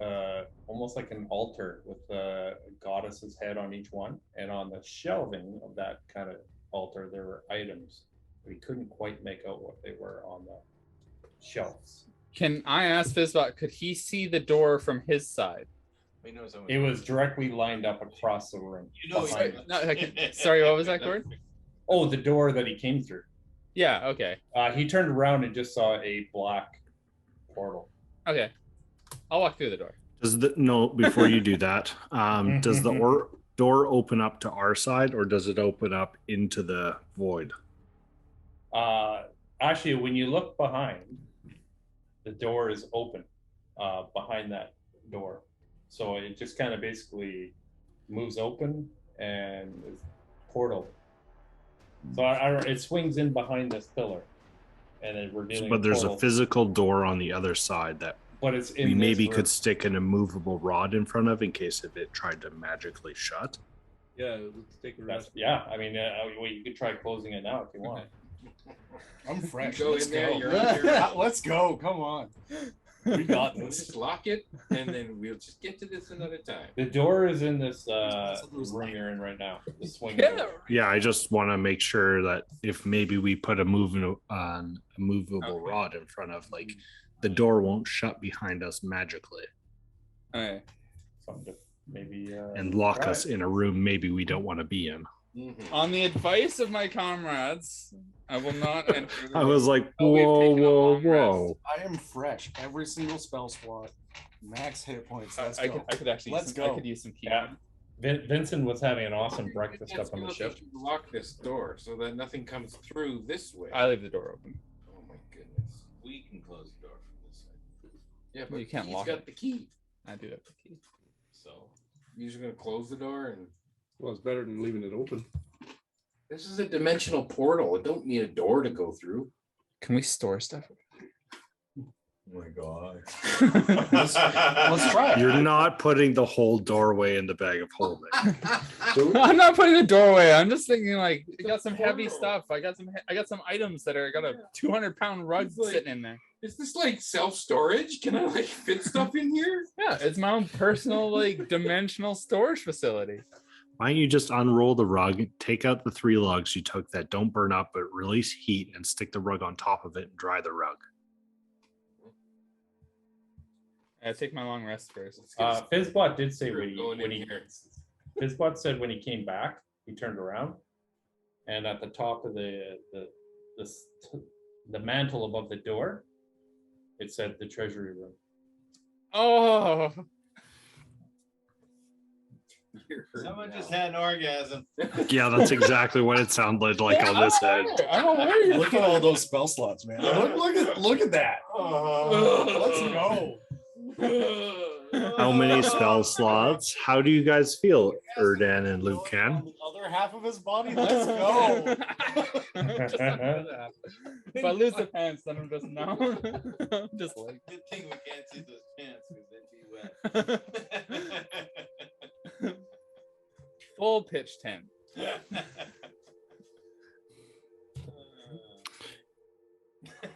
almost like an altar with a goddess's head on each one. And on the shelving of that kind of altar, there were items. We couldn't quite make out what they were on the shelves. Can I ask Fizzbot, could he see the door from his side? We know someone. It was directly lined up across the room. You know, behind Sorry, sorry, what was that, Gord? Oh, the door that he came through. Yeah, okay. He turned around and just saw a black portal. Okay. I'll walk through the door. Before you do that, does the door open up to our side, or does it open up into the void? Actually, when you look behind, the door is open behind that door. So it just kind of basically moves open and is portal. So it swings in behind this pillar, and then revealing. But there's portal. a physical door on the other side that But it's in we this maybe room. could stick an immovable rod in front of in case if it tried to magically shut. Yeah, let's take a rest. I mean, you could try closing it now if you want. I'm fresh. Go Let's in there, go. you're on your- Let's go. Come on. We got We'll this. just lock it, and then we'll just get to this another time. The door is in this room you're in right now. The swing door. Yeah, I just want to make sure that if maybe we put a movable rod in front of, like, the door won't shut behind us magically Okay. Something to maybe and lock try us it. in a room maybe we don't want to be in. On the advice of my comrades, I will not enter. the I was like, Oh, we've whoa, taken a whoa, long whoa. I am fresh. Every single spell slot. Max hit points. Let's I go. could actually. Let's I go. could use some key. Yeah. Vincent was having an awesome breakfast up on the ship. Lock this door so that nothing comes through this way. I leave the door open. Oh my goodness. We can close the door from this side. Yeah, but You can't he's lock got it. the key. I do have the key. So You're just gonna close the door, and Well, it's better than leaving it open. this is a dimensional portal. It don't need a door to go through. Can we store stuff? oh my god. Let's try it. You're not putting the whole doorway in the bag of holding. I'm not putting a doorway. I'm just thinking like I got some heavy stuff. I got some items that are got a 200-pound rug It's like- sitting in there. Is this like self-storage? Can I like fit stuff in here? Yeah, it's my own personal like dimensional storage facility. Why don't you just unroll the rug, take out the 3 logs you took that don't burn up but release heat, and stick the rug on top of it and dry the rug? I take my long rest first. Fizzbot did say We're when going in he here. Fizzbot said when he came back, he turned around, and at the top of the mantle above the door, it said the treasury room. Oh, Someone just had an orgasm. Yeah, that's exactly what it sounded like on this head. I'm aware. Look at all those spell slots, man. Look at that. Let's go. How many spell slots? How do you guys feel, Erdan and On Lucan? the other half of his body. Let's go. If I lose the pants, then I'm just no. I'm just like Good thing we can't see those pants because they'd be wet. full pitch tent.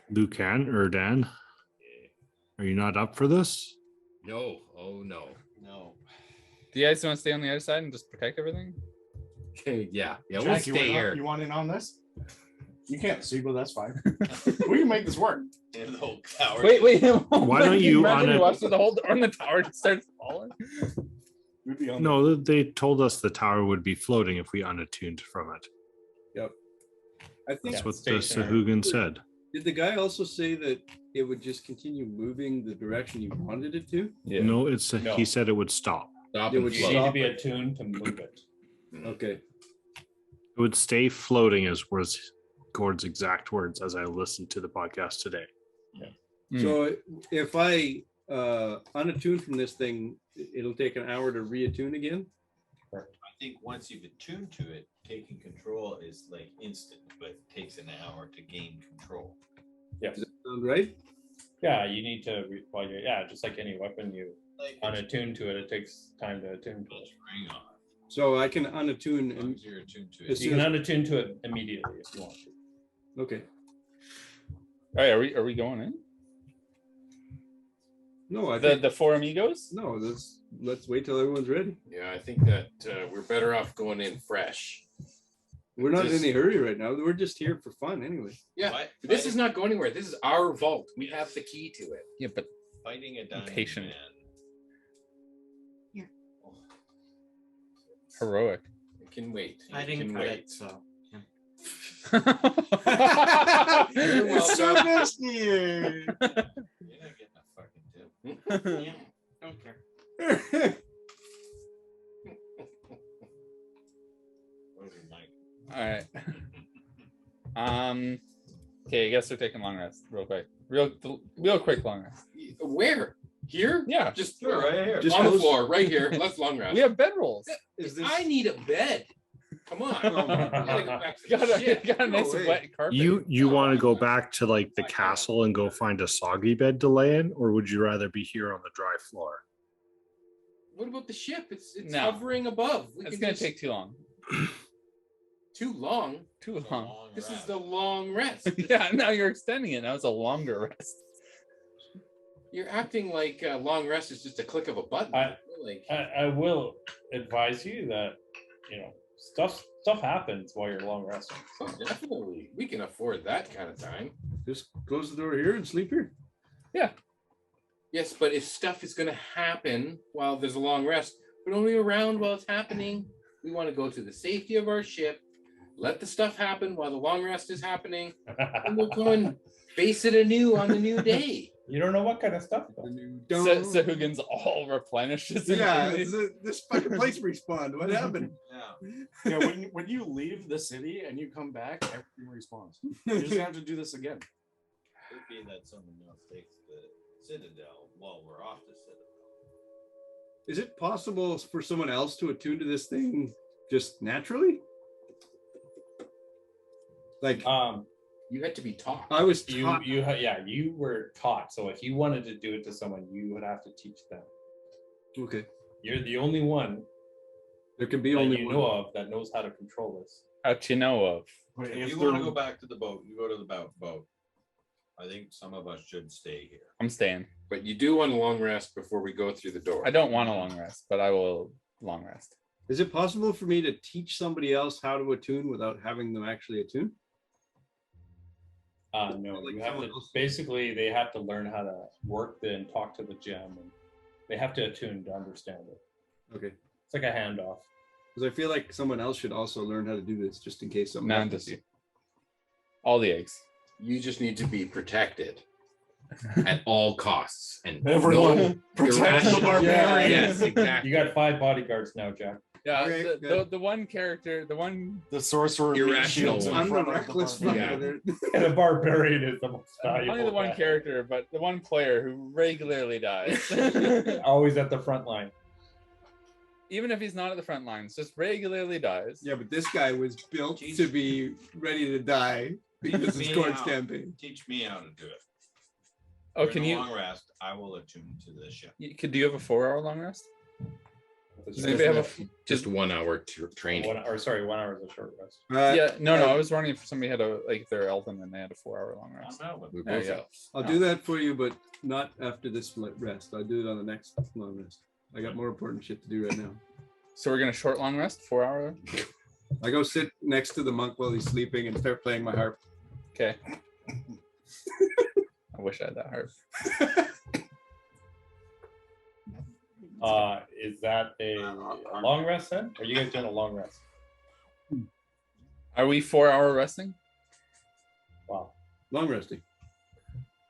Lucan, Erdan. Are you not up for this? No. Oh no. No. Do you guys want to stay on the other side and just protect everything? Okay, yeah. We'll Jack, you stay want here. You want in on this? You can't see, but that's fine. We can make this work. Yeah, the whole tower. Wait. Why don't you imagine on you it? watch the whole door and the tower just starts falling? We'd be on No, they told us the tower would be floating if we unattuned from it. Yep. I think. That's what the stationary. Sahugan said. Did the guy also say that it would just continue moving the direction you wanted it to? Yeah. No, it's No. he said it would stop. Stop It and would You float. need to stop. be attuned to move it. Okay. It would stay floating, as was Gord's exact words as I listened to the podcast today. So if I unattune from this thing, it'll take an hour to reattune again. I think once you've attuned to it, taking control is like instant, but it takes an hour to gain control. Yes. Sound right? Yeah, you need to. Just like any weapon, you Like unattune to it. It takes time to attune to it. ring on. So I can unattune As long and as you're attuned to As it. You soon can as- unattune to it immediately if you want to. okay. All right, are we going in? No, I The think the four amigos? no. Let's wait till everyone's ready. Yeah, I think that we're better off going in fresh. We're not in Just- any hurry right now. We're just here for fun anyway. Yeah, Fight- this fighting- is not going anywhere. This is our vault. We have the key to it. Yeah, but fighting a diamond patient. man. heroic. It can wait. It I didn't can cut wait. it, so. It's so nice here. You're not getting a fucking tip. Don't care. Where's your mic? All right. Okay, I guess we're taking long rest real quick. Real quick long rest. Where? Here? Yeah. Just Sure, right here. Just on the close- floor, right here. Let's long rest. We have bedrolls. Is this? I need a bed. Come on. Oh my I gotta go back to Got the a, ship. got a nice No way. wet carpet. You want to go back to like the castle and go find a soggy bed to lay in, or would you rather be here on the dry floor? What about the ship? It's No. hovering above. We It's can gonna just- take too long. too long. Too It's a long. long This is rest. the long rest. Yeah, now you're extending it. Now it's a longer rest. You're acting like a long rest is just a click of a button. Like I will advise you that stuff happens while you're long resting. oh, definitely, we can afford that kind of time. Just close the door here and sleep here. Yes, but if stuff is going to happen while there's a long rest, but only around while it's happening, we want to go to the safety of our ship, let the stuff happen while the long rest is happening, and we'll go and face it anew on the new day. You don't know what kind of stuff. The though. new So dome. Sahugin's all replenished. Yeah, this fucking place respawned. What happened? Yeah. Yeah, when you leave the city and you come back, everything respawns. You just have to do this again. Could be that someone else takes the Citadel while we're off the Citadel. Is it possible for someone else to attune to this thing just naturally? Like You had to be taught. I was You taught. you were taught. So if you wanted to do it to someone, you would have to teach them. Okay, You're the only one there can be that only you one. know of that knows how to control this. How'd you know of? But If you they're- want to go back to the boat, you go to the boat. I think some of us should stay here. I'm staying. But you do want a long rest before we go through the door. I don't want a long rest, but I will long rest. Is it possible for me to teach somebody else how to attune without having them actually attune? No, Like you have someone to else. basically they have to learn how to work and talk to the gem, and they have to attune to understand it. Okay, It's like a handoff. because I feel like someone else should also learn how to do this, just in case something None happens. does. All the eggs. You just need to be protected at all costs. And Everyone no protect the irrational- barbarian. Yes, exactly. You got 5 bodyguards now, Jack. Yeah, Okay, the good. one character, the one The sorcerer Irrational shields in one. I'm the front of reckless barbarian. fucker. And a barbarian is the most valuable. only the one guy. character, but the one player who regularly dies. Always at the front line. Even if he's not at the front lines, just regularly dies. Yeah, but this guy was built to be ready to die because it's Me Gord's out. campaign. Teach me how to do it. Oh, During can the you? long rest? I will attune to the ship. Do you have a 4-hour long rest? Does Does anybody have a? Just 1 hour training. 1 hour is a short rest. Yeah, no. I was wondering if somebody had a like they're elven and they had a 4-hour long rest. I'm out with We it. both yeah. have. I'll do that for you, but not after this rest. I'll do it on the next long rest. I got more important shit to do right now. So we're gonna short long rest, 4 hour. I go sit next to the monk while he's sleeping and start playing my harp. Okay. I wish I had that harp. Is that a long rest then? Are you guys doing a long rest? Are we 4 hour resting? Wow. Long resting.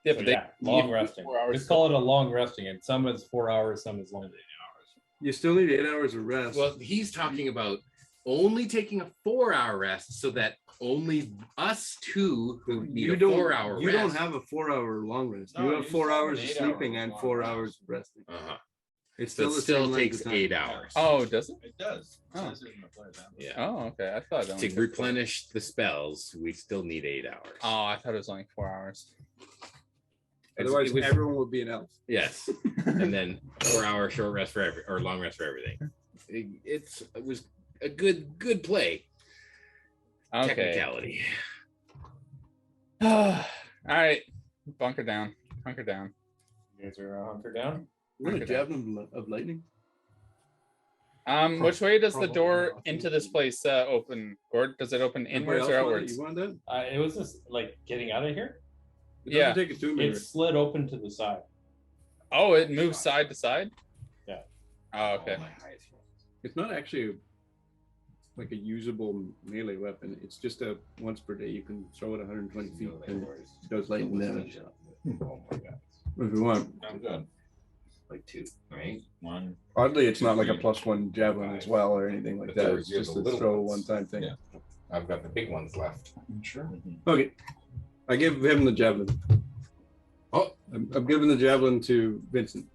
Yeah, So but yeah, long resting. 4 hours. Just call it a long resting, and some is 4 hours, some is longer. You still need 8 hours of rest. Well, he's talking about only taking a 4-hour rest so that only us two who need a 4-hour rest. You don't have a 4-hour long rest. No, you have you 4 still have hours an of 8 sleeping hour and long 4 rest. hours of resting. Uh-huh. It's So still it the still same takes length of time. 8 hours. Oh, does it? It does. It Oh. says it in the player's handbook. Yeah. Oh, okay. I thought it only To took- replenish the spells, we still need 8 hours. Oh, I thought it was only 4 hours. Otherwise, it was- everyone would be an elf. Yes, and then 4-hour short rest for or long rest for everything. It was a good play. Okay. Technicality. All right. Bunker down. Hunker down. You guys are hunkered down. You want a Okay. javelin of lightning? Which way does the Probably door not. into this place open? Gord, does it open Anybody inwards else or want it? outwards? You want that? It was just like getting out of here. It doesn't Yeah. take a 2 It minutes. slid open to the side. Oh, it moves side to side? Yeah. Oh, okay. It's not actually like a usable melee weapon. It's just a once per day you can throw it 120 feet and it does lightning damage. Oh my god. If you want. I'm good. Like 2, right? One. Oddly, it's not like a +1 javelin as well or anything like But that. they're- It's you're just the a little throw ones. one-time thing. Yeah. I've got the big ones left. Sure. Okay. I give him the javelin. Oh, I'm giving the javelin to Vincent.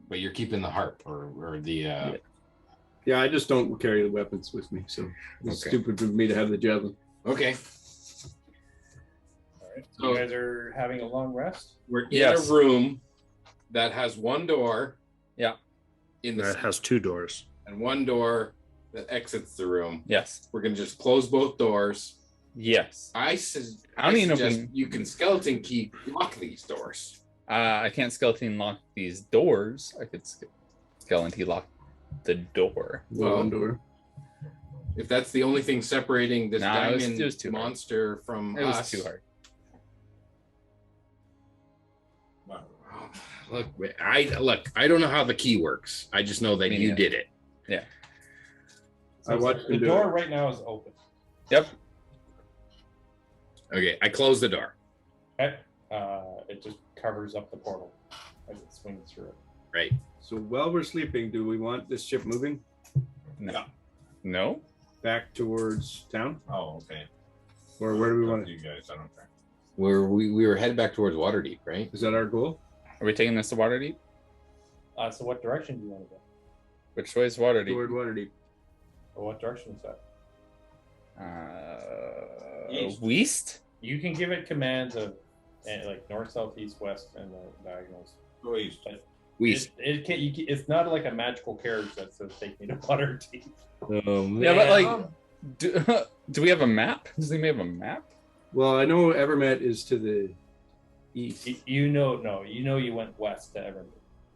but you're keeping the harp or the Yeah, I just don't carry the weapons with me, so it's Okay. stupid of me to have the javelin. okay. All right. So you guys are having a long rest. We're in Yes. a room that has one door. Yeah. In the That has 2 doors. and one door that exits the room. Yes. We're gonna just close both doors. Yes. I don't even know if we suggest can- you can skeleton key lock these doors. I can't skeleton lock these doors. I could skeleton lock the door. Well, One door. If that's the only thing separating this Nah, it was diamond too hard. monster from It was us, too hard. Look, I don't know how the key works. I just know that Me you neither. did it. I watched the him do door it. right now is open. Yep. Okay, I closed the door. Okay. It just covers up the portal as it swings through it. Right. So while we're sleeping, do we want this ship moving No. Yeah. No? back towards town? Oh, okay. Or where do we want to? it? You guys, I don't care. We were headed back towards Waterdeep, right? Is that our goal? Are we taking this to Waterdeep? So what direction do you want to go? Which way is Waterdeep? Toward Waterdeep. Or what direction is that? East. West? You can give it commands of like north, south, east, west, and the diagonals. Go east. But We it can't, it's not like a magical carriage that says take me to Waterdeep. Yeah, but like, do we have a map? Does anybody have a map? Well, I know Evermet is to the east. You went west to Evermore,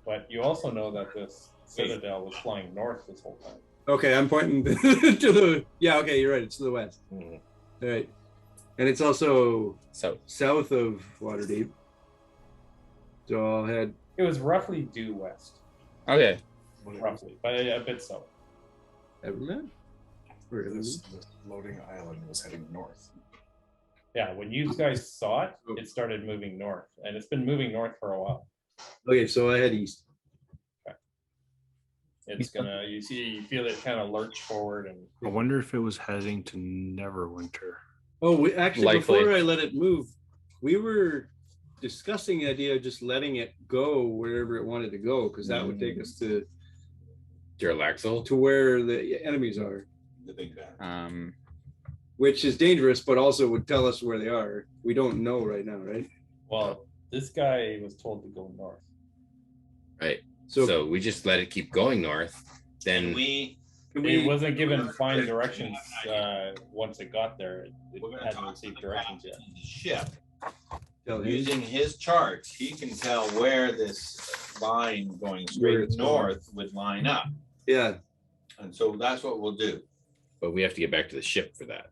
but you also know that this citadel was flying north this whole time. Okay, I'm pointing to the. Yeah, okay, you're right. It's to the west. Mhm. All right, and it's also So south of Waterdeep. So I'll head. It was roughly due west, okay. roughly, but a bit south. Evermet. Or This, Evermet? this floating island was heading north. Yeah, when you guys saw it, it started moving north, and it's been moving north for a while. Okay, so I head east. It's gonna, you feel it kind of lurch forward, and I wonder if it was heading to Neverwinter. Oh, we actually Likely. before I let it move, we were discussing the idea of just letting it go wherever it wanted to go, because that would take us to Duralaxle. where the enemies are, The big bad. which is dangerous, but also would tell us where they are. We don't know right now, right? well, this guy was told to go north. Right. So, So we just let it keep going north. Then We can It we? wasn't given fine directions once it got there. It we're gonna hadn't talk received to the directions yet. captain of the ship using his charts, he can tell where this line going straight north would line up. Yeah. And so that's what we'll do. But we have to get back to the ship for that.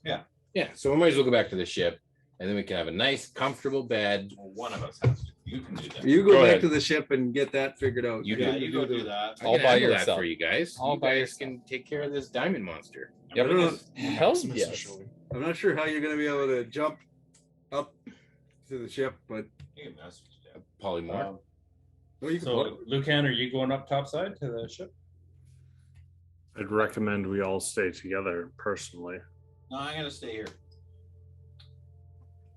Yeah. Yeah. So we might as well go back to the ship, and then we can have a nice, comfortable bed. Well, one of us has to. You can do that. You go back ahead. to the ship and get that figured out. You Yeah, do- you go do that. I All can by handle that yourself. for you guys. All You by guys yourself. can take care of this diamond monster. Yep. I don't know. Hell Maximus is yes. showing. I'm not sure how you're going to be able to jump up to the ship, but You can message them. Polymorph. well, you can So, Lucan, are you going up topside to the ship? I'd recommend we all stay together personally. No, I'm gonna stay here.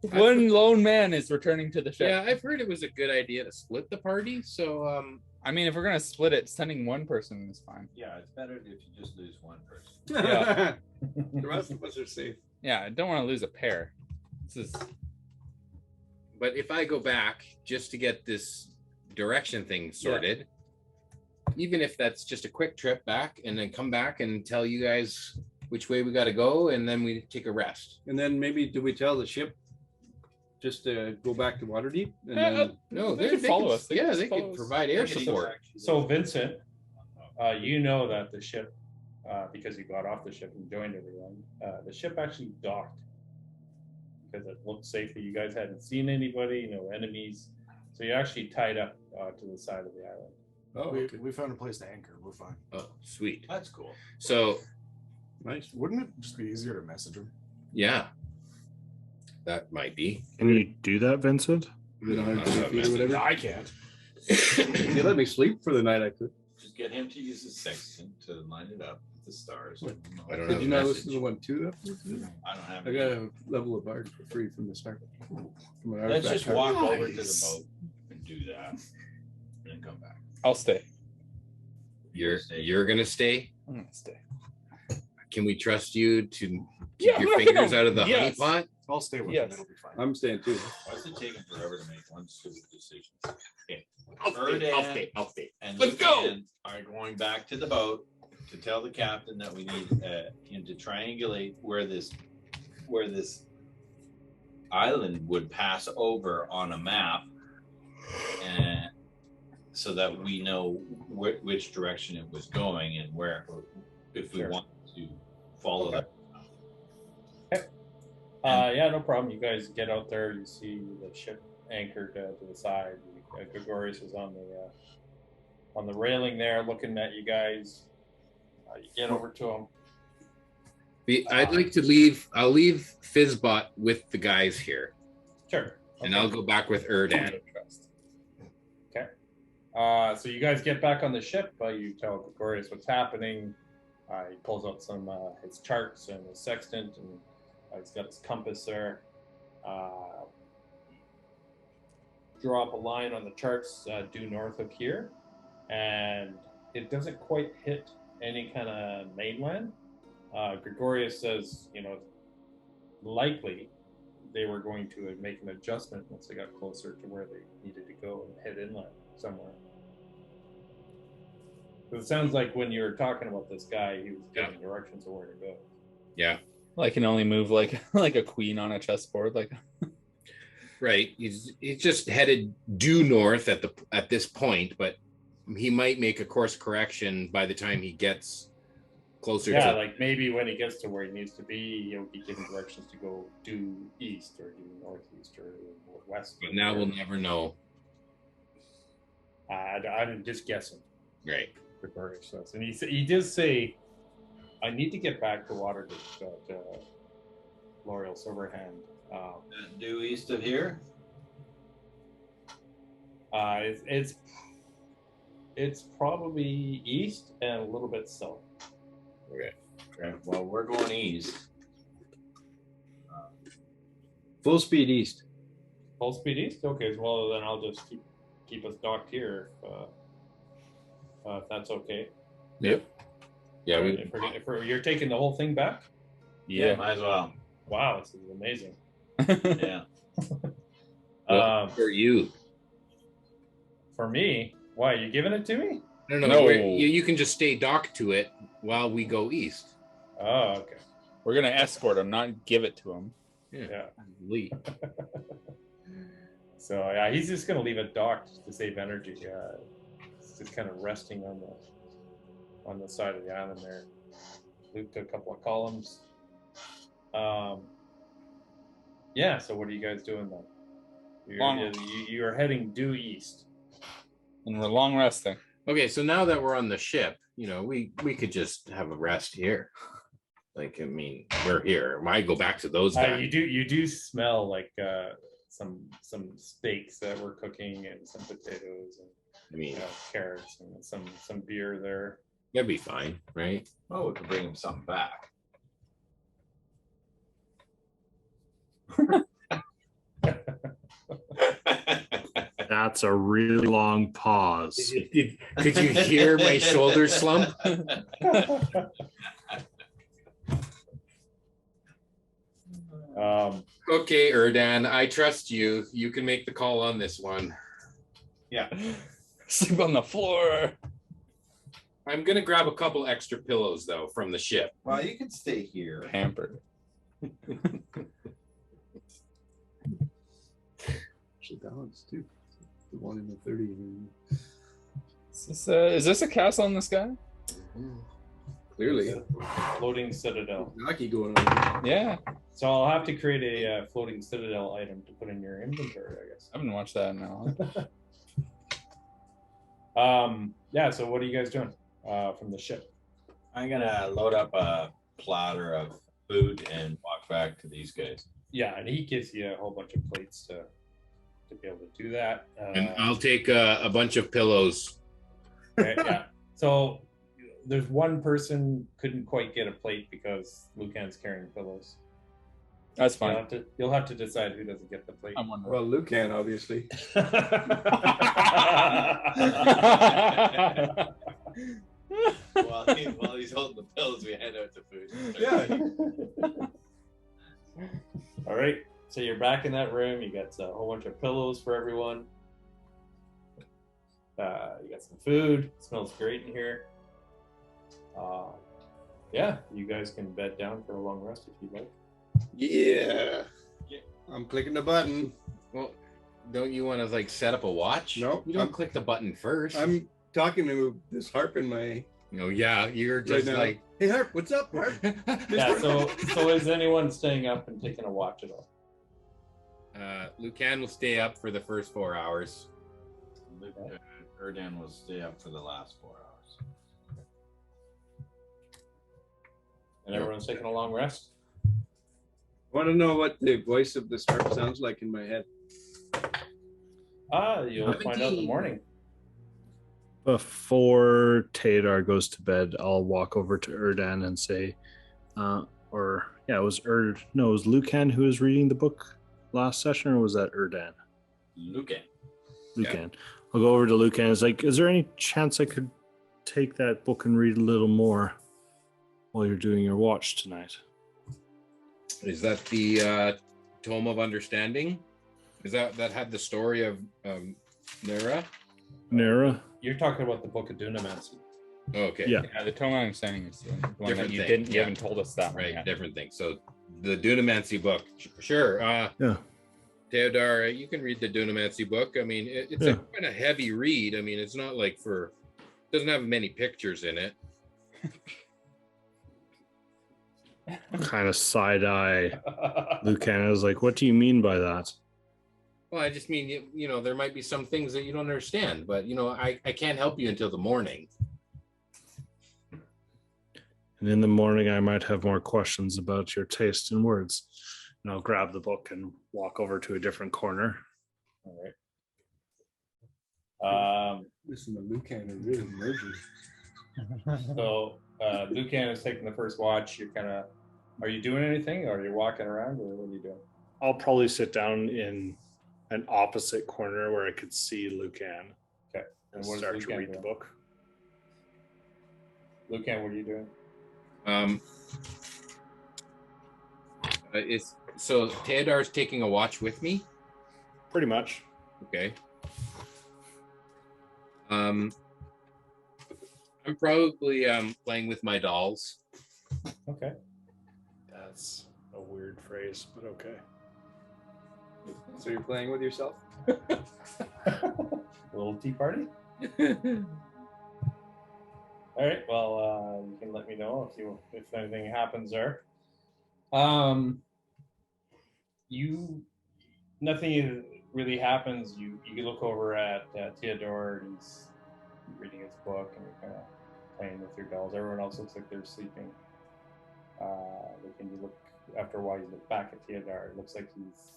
One lone man is returning to the ship. Yeah, I've heard it was a good idea to split the party. So I mean, if we're gonna split it, sending one person is fine. Yeah, it's better if you just lose one person. Yeah. The rest of us are safe. Yeah, I don't want to lose a pair. This is but if I go back just to get this direction thing sorted, even if that's just a quick trip back and then come back and tell you guys which way we got to go, and then we take a rest. And then maybe do we tell the ship just to go back to Waterdeep? And then, No, They could follow us. They Yeah, could they follow could us. provide air support. So, Vincent, you know that the ship, because you got off the ship and joined everyone, the ship actually docked because it looked safe that you guys hadn't seen anybody, no enemies. So you're actually tied up to the side of the island. oh, We found a place to anchor. We're fine. Oh, sweet. That's cool. So nice. Wouldn't it just be easier to message him? yeah, that might be. Can you do that, Vincent? Within 120 feet or whatever. I can't. If you let me sleep for the night, I could. Just get him to use his sextant to line it up with the stars. I don't Did have you a not message. listen to the one too? I don't have I any. got a level of art for free from the start. From an Let's artifact just card. walk over to the Nice. boat and do that, and then come back. I'll stay. You're gonna stay. I'm gonna stay. Can we trust you to keep Yeah, your fingers out of the yes. honey pot? I'll stay with Yes. him. It'll be fine. I'm staying too. Why is it taking forever to make one stupid decision? Okay. I'll Erdan stay. and Let's go! Lucan are going back to the boat to tell the captain that we need him to triangulate where this island would pass over on a map, and so that we know which direction it was going and where, if we Sure. want to follow Okay. that. Yeah, no problem. You guys get out there. You see the ship anchored to the side. Gregorius is on the railing there, looking at you guys. You get over to him. I'd like to leave. I'll leave Fizzbot with the guys here, Sure. and I'll go back with Erdan. Okay. So you guys get back on the ship. You tell Gregorius what's happening. He pulls out some his charts and his sextant, and he's got his compass there. Drop a line on the charts due north of here, and it doesn't quite hit any kind of mainland. Gregorius says, likely they were going to make an adjustment once they got closer to where they needed to go and head inland somewhere. So it sounds like when you were talking about this guy, he was giving directions of where to go. Yeah, Well, I can only move like like a queen on a chessboard. Like right. He's just headed due north at this point, but he might make a course correction by the time he gets closer Yeah, to. like maybe when he gets to where he needs to be, he'll be giving directions to go due east or due northeast or west. But now we'll never know. I'm just guessing. Right. Gregorius says. And he does say, I need to get back to Waterdeep, but L'Oreal Silverhand. Due east of here? It's probably east and a little bit south. Okay. Well, we're going east. Full speed east. Full speed east? Okay, well then I'll just keep us docked here if that's okay. Yep. Yeah. If you're taking the whole thing back? Yeah. Might as well. Wow, this is amazing. Yeah. For you. For me, why, you giving it to me? No. You can just stay docked to it while we go east. Oh, okay. we're gonna escort him, not give it to him. Yeah. Lee. So yeah, he's just gonna leave it docked to save energy. It's just kind of resting on the side of the island there. Looped a couple of columns. Yeah. So what are you guys doing then? You're heading due east, And we're long resting. Okay, so now that we're on the ship, we could just have a rest here. Like, I mean, we're here. Why go back to those guys? You do smell like some steaks that we're cooking and some potatoes and carrots and some beer there. That'd be fine, right? Oh, we could bring him something back. That's a really long pause. Could you hear my shoulder slump? Okay, Erdan, I trust you. You can make the call on this one. Yeah. Sleep on the floor. I'm gonna grab a couple extra pillows though from the ship. Well, you can stay here. Pampered. Actually, that one's too. The one in the 30 room. Is this a castle in the sky? Clearly. Floating citadel. Hockey going on. Yeah. So I'll have to create a floating citadel item to put in your inventory, I guess. I haven't watched that now. Yeah. So what are you guys doing from the ship? I'm gonna load up a platter of food and walk back to these guys. Yeah, and he gives you a whole bunch of plates to be able to do that. And I'll take a bunch of pillows. Okay, yeah. So there's one person couldn't quite get a plate because Lucan's carrying pillows. That's fine. You'll have to decide who doesn't get the plate. I'm wondering. Well, Lucan, obviously. While he's holding the pills, we head out to food. Yeah. All right. So you're back in that room. You got a whole bunch of pillows for everyone. You got some food. It smells great in here. Yeah, you guys can bed down for a long rest if you'd like. Yeah. I'm clicking the button. Well, don't you want to like set up a watch? No, you don't click the button first. I'm talking to this harp in my. Yeah, you're just right like, hey harp, what's up, harp? Yeah. So is anyone staying up and taking a watch at all? Lucan will stay up for the first 4 hours. Erdan will stay up for the last 4 hours. And everyone's taking a long rest? I want to know what the voice of this harp sounds like in my head. You'll find out in the morning. Before Tadar goes to bed, I'll walk over to Erdan and say, it was Lucan who was reading the book last session, or was that Erdan? Lucan. Lucan. Yeah. I'll go over to Lucan. It's like, is there any chance I could take that book and read a little more while you're doing your watch tonight? Is that the Tome of Understanding? Is that had the story of Nera? Nera? You're talking about the Book of Dunamancy. Oh, okay. Yeah. The Tome of Understanding is the one Different that you thing. didn't. You haven't told us that one Right, yet. different thing. So the Dunamancy book, sure. Yeah. Theodore, you can read the Dunamancy book. I mean, it's a kind of heavy read. I mean, it's not like doesn't have many pictures in it. Kind of side eye. Lucan is like, what do you mean by that? Well, I just mean, there might be some things that you don't understand, but, I can't help you until the morning. And in the morning, I might have more questions about your taste in words. And I'll grab the book and walk over to a different corner. All right. Listen to Lucan and really merging. So Lucan is taking the first watch. Are you doing anything, or are you walking around, or what are you doing? I'll probably sit down in an opposite corner where I could see Lucan. Okay. And what start does to Lucan read do? the book. Lucan, what are you doing? So Theodore's taking a watch with me? Pretty much. Okay. I'm probably playing with my dolls. Okay. That's a weird phrase, but okay. So you're playing with yourself? Little tea party. All right. Well, you can let me know if anything happens there. Nothing really happens. You look over at Theodore, and he's reading his book, and you're kind of playing with your dolls. Everyone else looks like they're sleeping. When you look after a while, you look back at Theodore. It looks like he's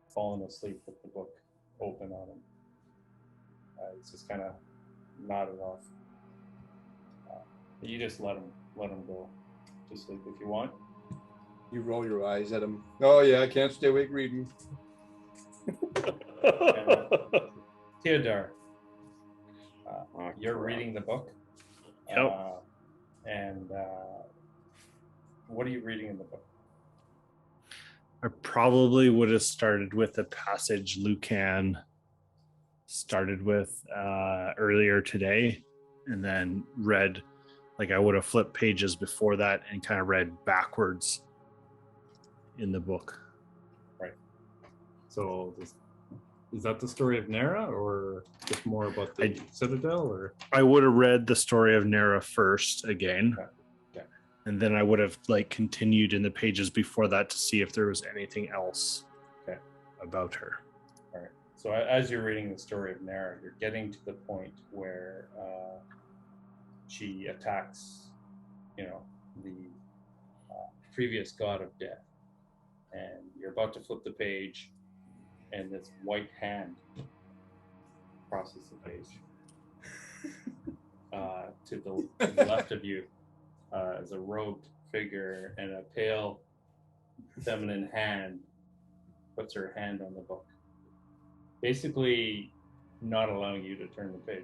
fallen asleep with the book open on him. He's just kind of nodded off. You just let him go to sleep if you want. You roll your eyes at him. Oh yeah, I can't stay awake reading. Theodore, you're reading the book. Yep. And what are you reading in the book? I probably would have started with the passage Lucan started with earlier today, and then read, like I would have flipped pages before that and kind of read backwards in the book. Right. So is that the story of Nera, or just more about the Citadel? Or I would have read the story of Nera first again. Okay. And then I would have continued in the pages before that to see if there was anything else about her. All right. So as you're reading the story of Nera, you're getting to the point where she attacks, the previous god of death, and you're about to flip the page, and this white hand crosses the page. To the left of you is a robed figure, and a pale feminine hand puts her hand on the book, basically not allowing you to turn the page.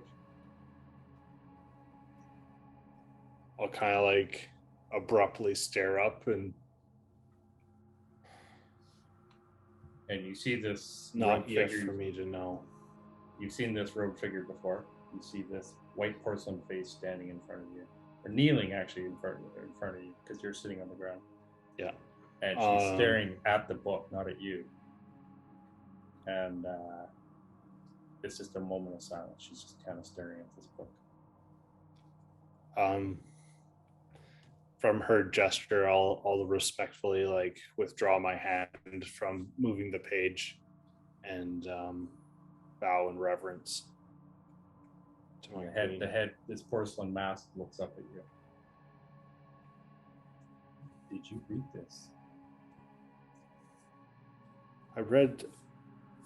I'll kind of abruptly stare up, and you see this not yet figure. For me to know. You've seen this robed figure before. You see this white porcelain face standing in front of you, or kneeling actually in front of you, because you're sitting on the ground. Yeah. And she's staring at the book, not at you. And it's just a moment of silence. She's just kind of staring at this book. From her gesture, I'll respectfully withdraw my hand from moving the page, and bow in reverence to my queen. The head, this porcelain mask looks up at you. Did you read this? I read.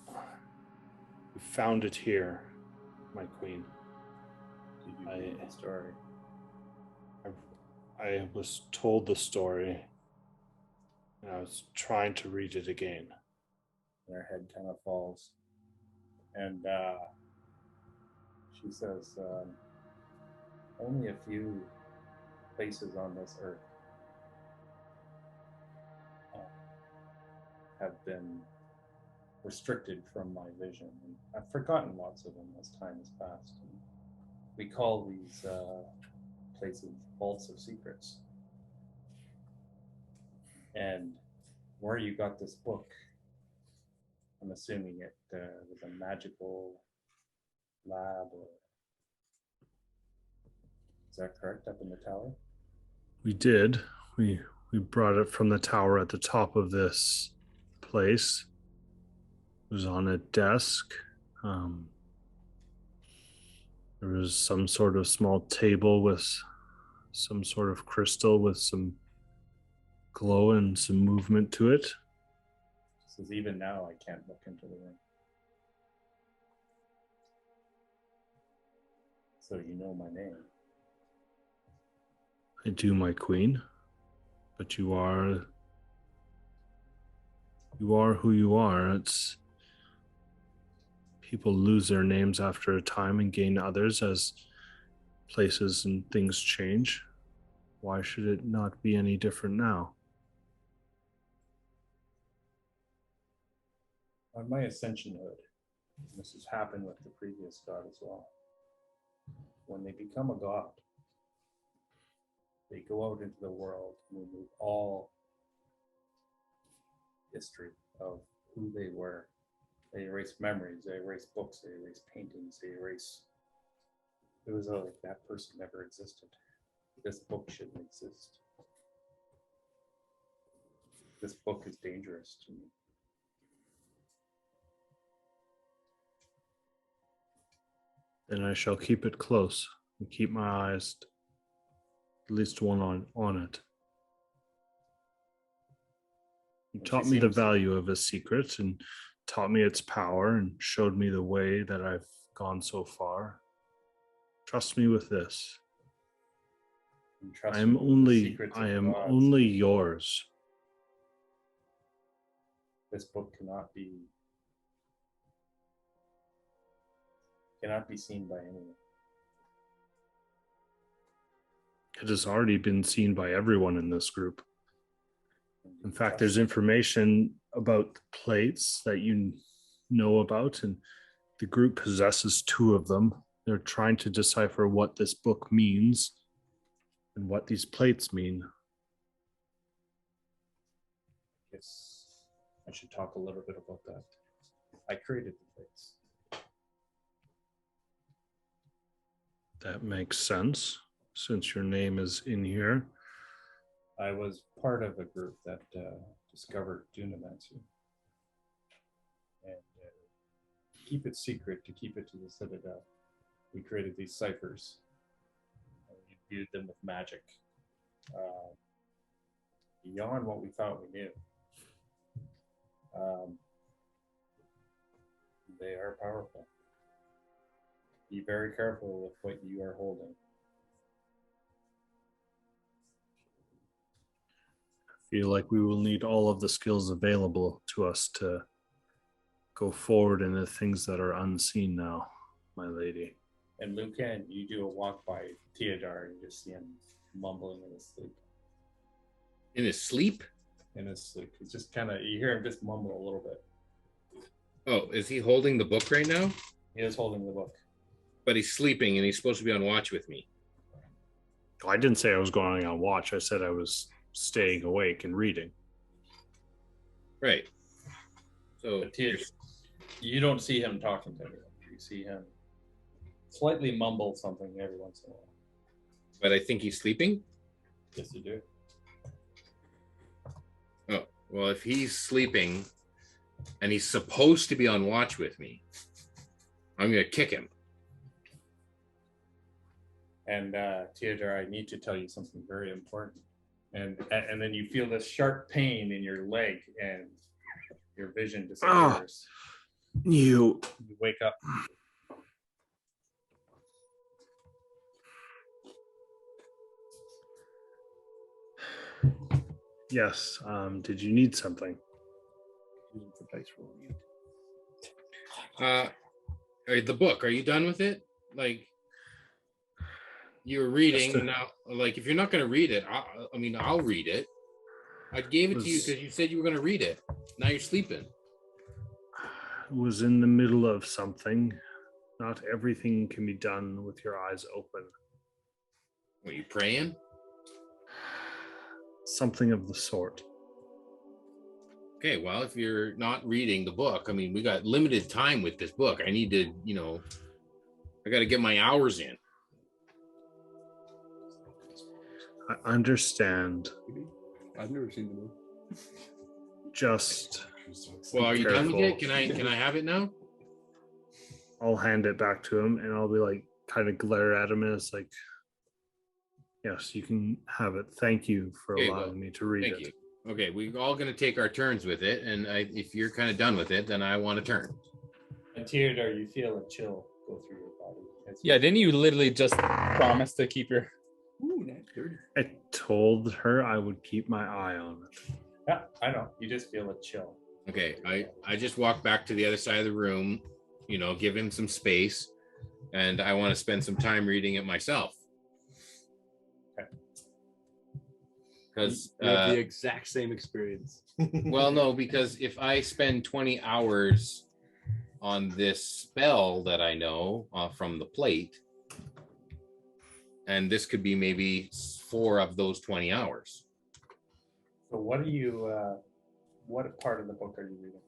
We found it here, my queen. Did you read the story? I was told the story, and I was trying to read it again. Her head kind of falls, and she says, only a few places on this earth have been restricted from my vision, and I've forgotten lots of them as time has passed. And we call these places vaults of secrets. And where you got this book, I'm assuming it was a magical lab, or is that correct, up in the tower? We did. We brought it from the tower at the top of this place. It was on a desk. There was some sort of small table with some sort of crystal with some glow and some movement to it. Says even now I can't look into the room. So you know my name. I do, my queen. But you are who you are. It's people lose their names after a time and gain others as places and things change. Why should it not be any different now? On my ascensionhood, this has happened with the previous god as well. When they become a god, they go out into the world and remove all history of who they were They erase memories. They erase books. They erase paintings. They erase. It was like that person never existed. This book shouldn't exist. This book is dangerous to me. Then I shall keep it close and keep my eyes, at least one on it. You taught me the value of a secret and taught me its power and showed me the way that I've gone so far. Trust me with this. I am only yours. This book cannot be seen by anyone. It has already been seen by everyone in this group. In fact, there's information about the plates that you know about, and the group possesses 2 of them. They're trying to decipher what this book means and what these plates mean. Yes, I should talk a little bit about that. I created the plates. That makes sense, since your name is in here. I was part of a group that discovered Dunamancy. And to keep it secret, to keep it to the Citadel, we created these ciphers. And we imbued them with magic. Beyond what we thought we knew. They are powerful. Be very careful with what you are holding. Feel like we will need all of the skills available to us to go forward in the things that are unseen now, my lady. And Lucan, you do a walk by Theodore and you just see him mumbling in his sleep. In his sleep? In his sleep. He's just kind of, you hear him just mumble a little bit. Oh, is he holding the book right now? He is holding the book. But he's sleeping and he's supposed to be on watch with me. I didn't say I was going on watch. I said I was staying awake and reading. Right. So you don't see him talking to anyone. You see him slightly mumble something every once in a while. But I think he's sleeping? Yes, you do. Oh, well, if he's sleeping and he's supposed to be on watch with me, I'm going to kick him. And Theodore, I need to tell you something very important. And then you feel this sharp pain in your leg and your vision disappears. You wake up. Yes. Did you need something? The book, are you done with it? Like, you're reading now. Like, if you're not going to read it, I'll read it. I gave it to you because you said you were going to read it. Now you're sleeping. Was in the middle of something. Not everything can be done with your eyes open. Are you praying? Something of the sort. Okay, well, if you're not reading the book, I mean, we got limited time with this book. I need to, I got to get my hours in. I understand. I've never seen the book. Just. Well, are you done with it? Can I have it now? I'll hand it back to him and I'll be like, kind of glare at him and it's like, yes, you can have it. Thank you for allowing me to read it. Thank you. Okay, we're all going to take our turns with it, and if you're kind of done with it, then I want a turn. And Theodore, you feel a chill go through your body. Yeah, didn't you literally just promise to keep your... Ooh, that's dirty. I told her I would keep my eye on it. Yeah, I know. You just feel a chill. Okay, I just walk back to the other side of the room, give him some space, and I want to spend some time reading it myself. Because the exact same experience. Well, no, because if I spend 20 hours on this spell that I know from the plate, and this could be maybe 4 of those 20 hours. So what are you? What part of the book are you reading?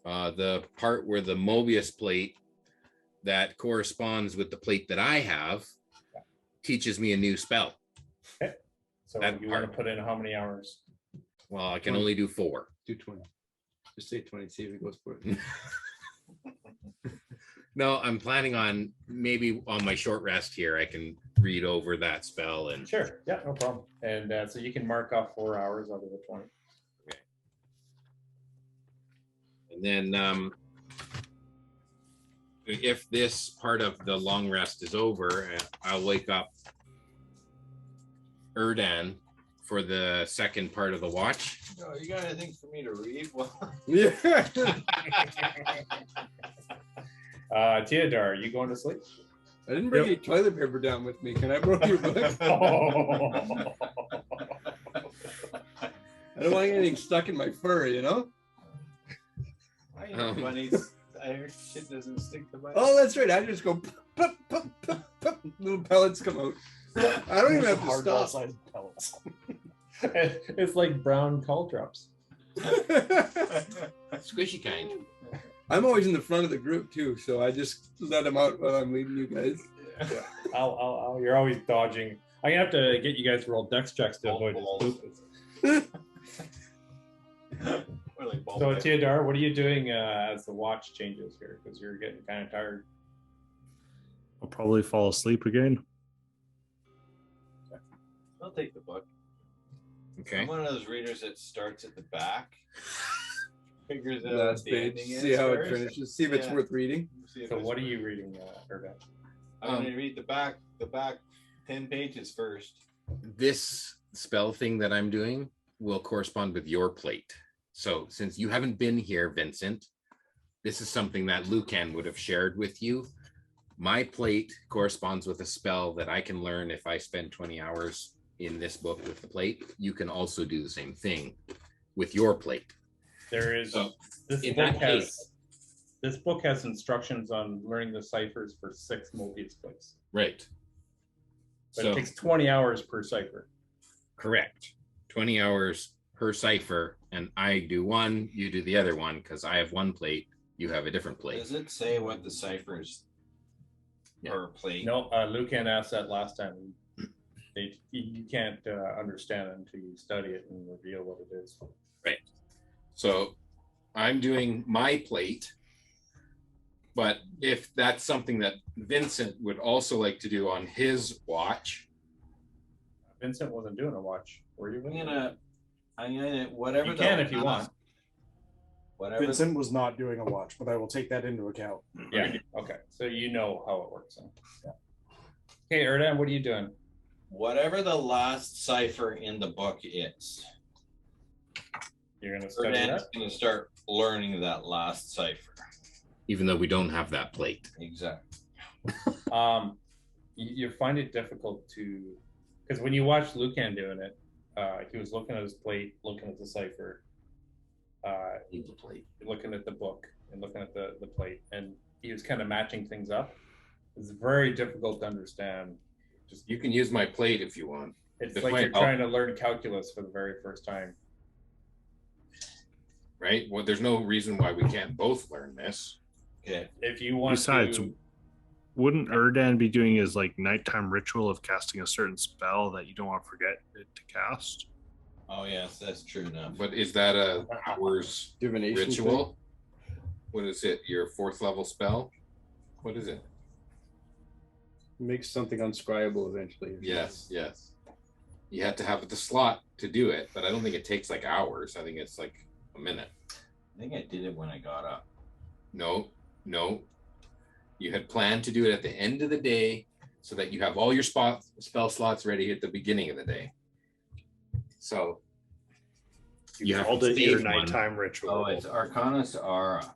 the part where the Mobius plate that corresponds with the plate that I have teaches me a new spell. Okay. So That you want to part. put in how many hours? Well, I can only do 4. Do 20. Just say 20. See if it goes for it. No, I'm planning on maybe on my short rest here, I can read over that spell and Sure. Yeah, no problem. And so you can mark off 4 hours out of the 20. And then if this part of the long rest is over, I'll wake up Erdan for the second part of the watch. Oh, you got anything for me to read? Well, Yeah. Theodore, are you going to sleep? I didn't bring any toilet paper down with me. Can I borrow your book? I don't want anything stuck in my fur, you know? I know bunnies. Shit doesn't stick to my. Oh, that's right. I just go pop, pop, pop, pop. Little pellets come out. I don't even have to Hardball stop. sized pellets. It's like brown call drops. Squishy kind. I'm always in the front of the group too, so I just let them out while I'm leading you guys. You're always dodging. I'm gonna have to get you guys to roll dex checks to avoid this. So Theodore, what are you doing as the watch changes here? Because you're getting kind of tired. I'll probably fall asleep again. I'll take the book. Okay. I'm one of those readers that starts at the back, figures out Last what the page. ending See is how it first. finishes. See if it's Yeah. worth reading. See if So it's what are worth you it. reading, Erdan? I'm going to read the back 10 pages first. This spell thing that I'm doing will correspond with your plate. So since you haven't been here, Vincent, this is something that Lucan would have shared with you. My plate corresponds with a spell that I can learn if I spend 20 hours in this book with the plate. You can also do the same thing with your plate. There is So, this in book that has case- this book has instructions on learning the ciphers for 6 Mobius plates. Right. But So it takes 20 hours per cipher. correct. 20 hours per cipher, and I do one, you do the other one, because I have one plate, you have a different plate. Does it say what the ciphers per plate? No, Lucan asked that last time. You can't understand it until you study it and reveal what it is. Right. So I'm doing my plate, but if that's something that Vincent would also like to do on his watch, Vincent wasn't doing a watch. Were you? I'm gonna whatever. You can if you want. Whatever. Vincent was not doing a watch, but I will take that into account. Yeah. Okay. So you know how it works. Then. Yeah. Okay, Erdan, what are you doing? Whatever the last cipher in the book is, You're gonna study Erdan's that. gonna start learning that last cipher. even though we don't have that plate. Exactly. You find it difficult to, because when you watch Lucan doing it, he was looking at his plate, looking at the cipher, Need the plate. looking at the book, and looking at the plate, and he was kind of matching things up. It's very difficult to understand. Just You can use my plate if you want. it's the like point- you're trying to learn calculus for the very first time. Right? Well, there's no reason why we can't both learn this. Okay. If you want Besides, to, wouldn't Erdan be doing his like nighttime ritual of casting a certain spell that you don't want to forget it to cast? Oh yes, that's true enough. But is that a hours Divination ritual? What is it? Your 4th level spell? What is it? Makes something unscribable eventually. Yes, yes. You have to have the slot to do it, but I don't think it takes like hours. I think it's like a minute. I think I did it when I got up. No. You had planned to do it at the end of the day so that you have all your spell slots ready at the beginning of the day. So you have called to it your save one. nighttime ritual. Oh, it's Arcanus Aura.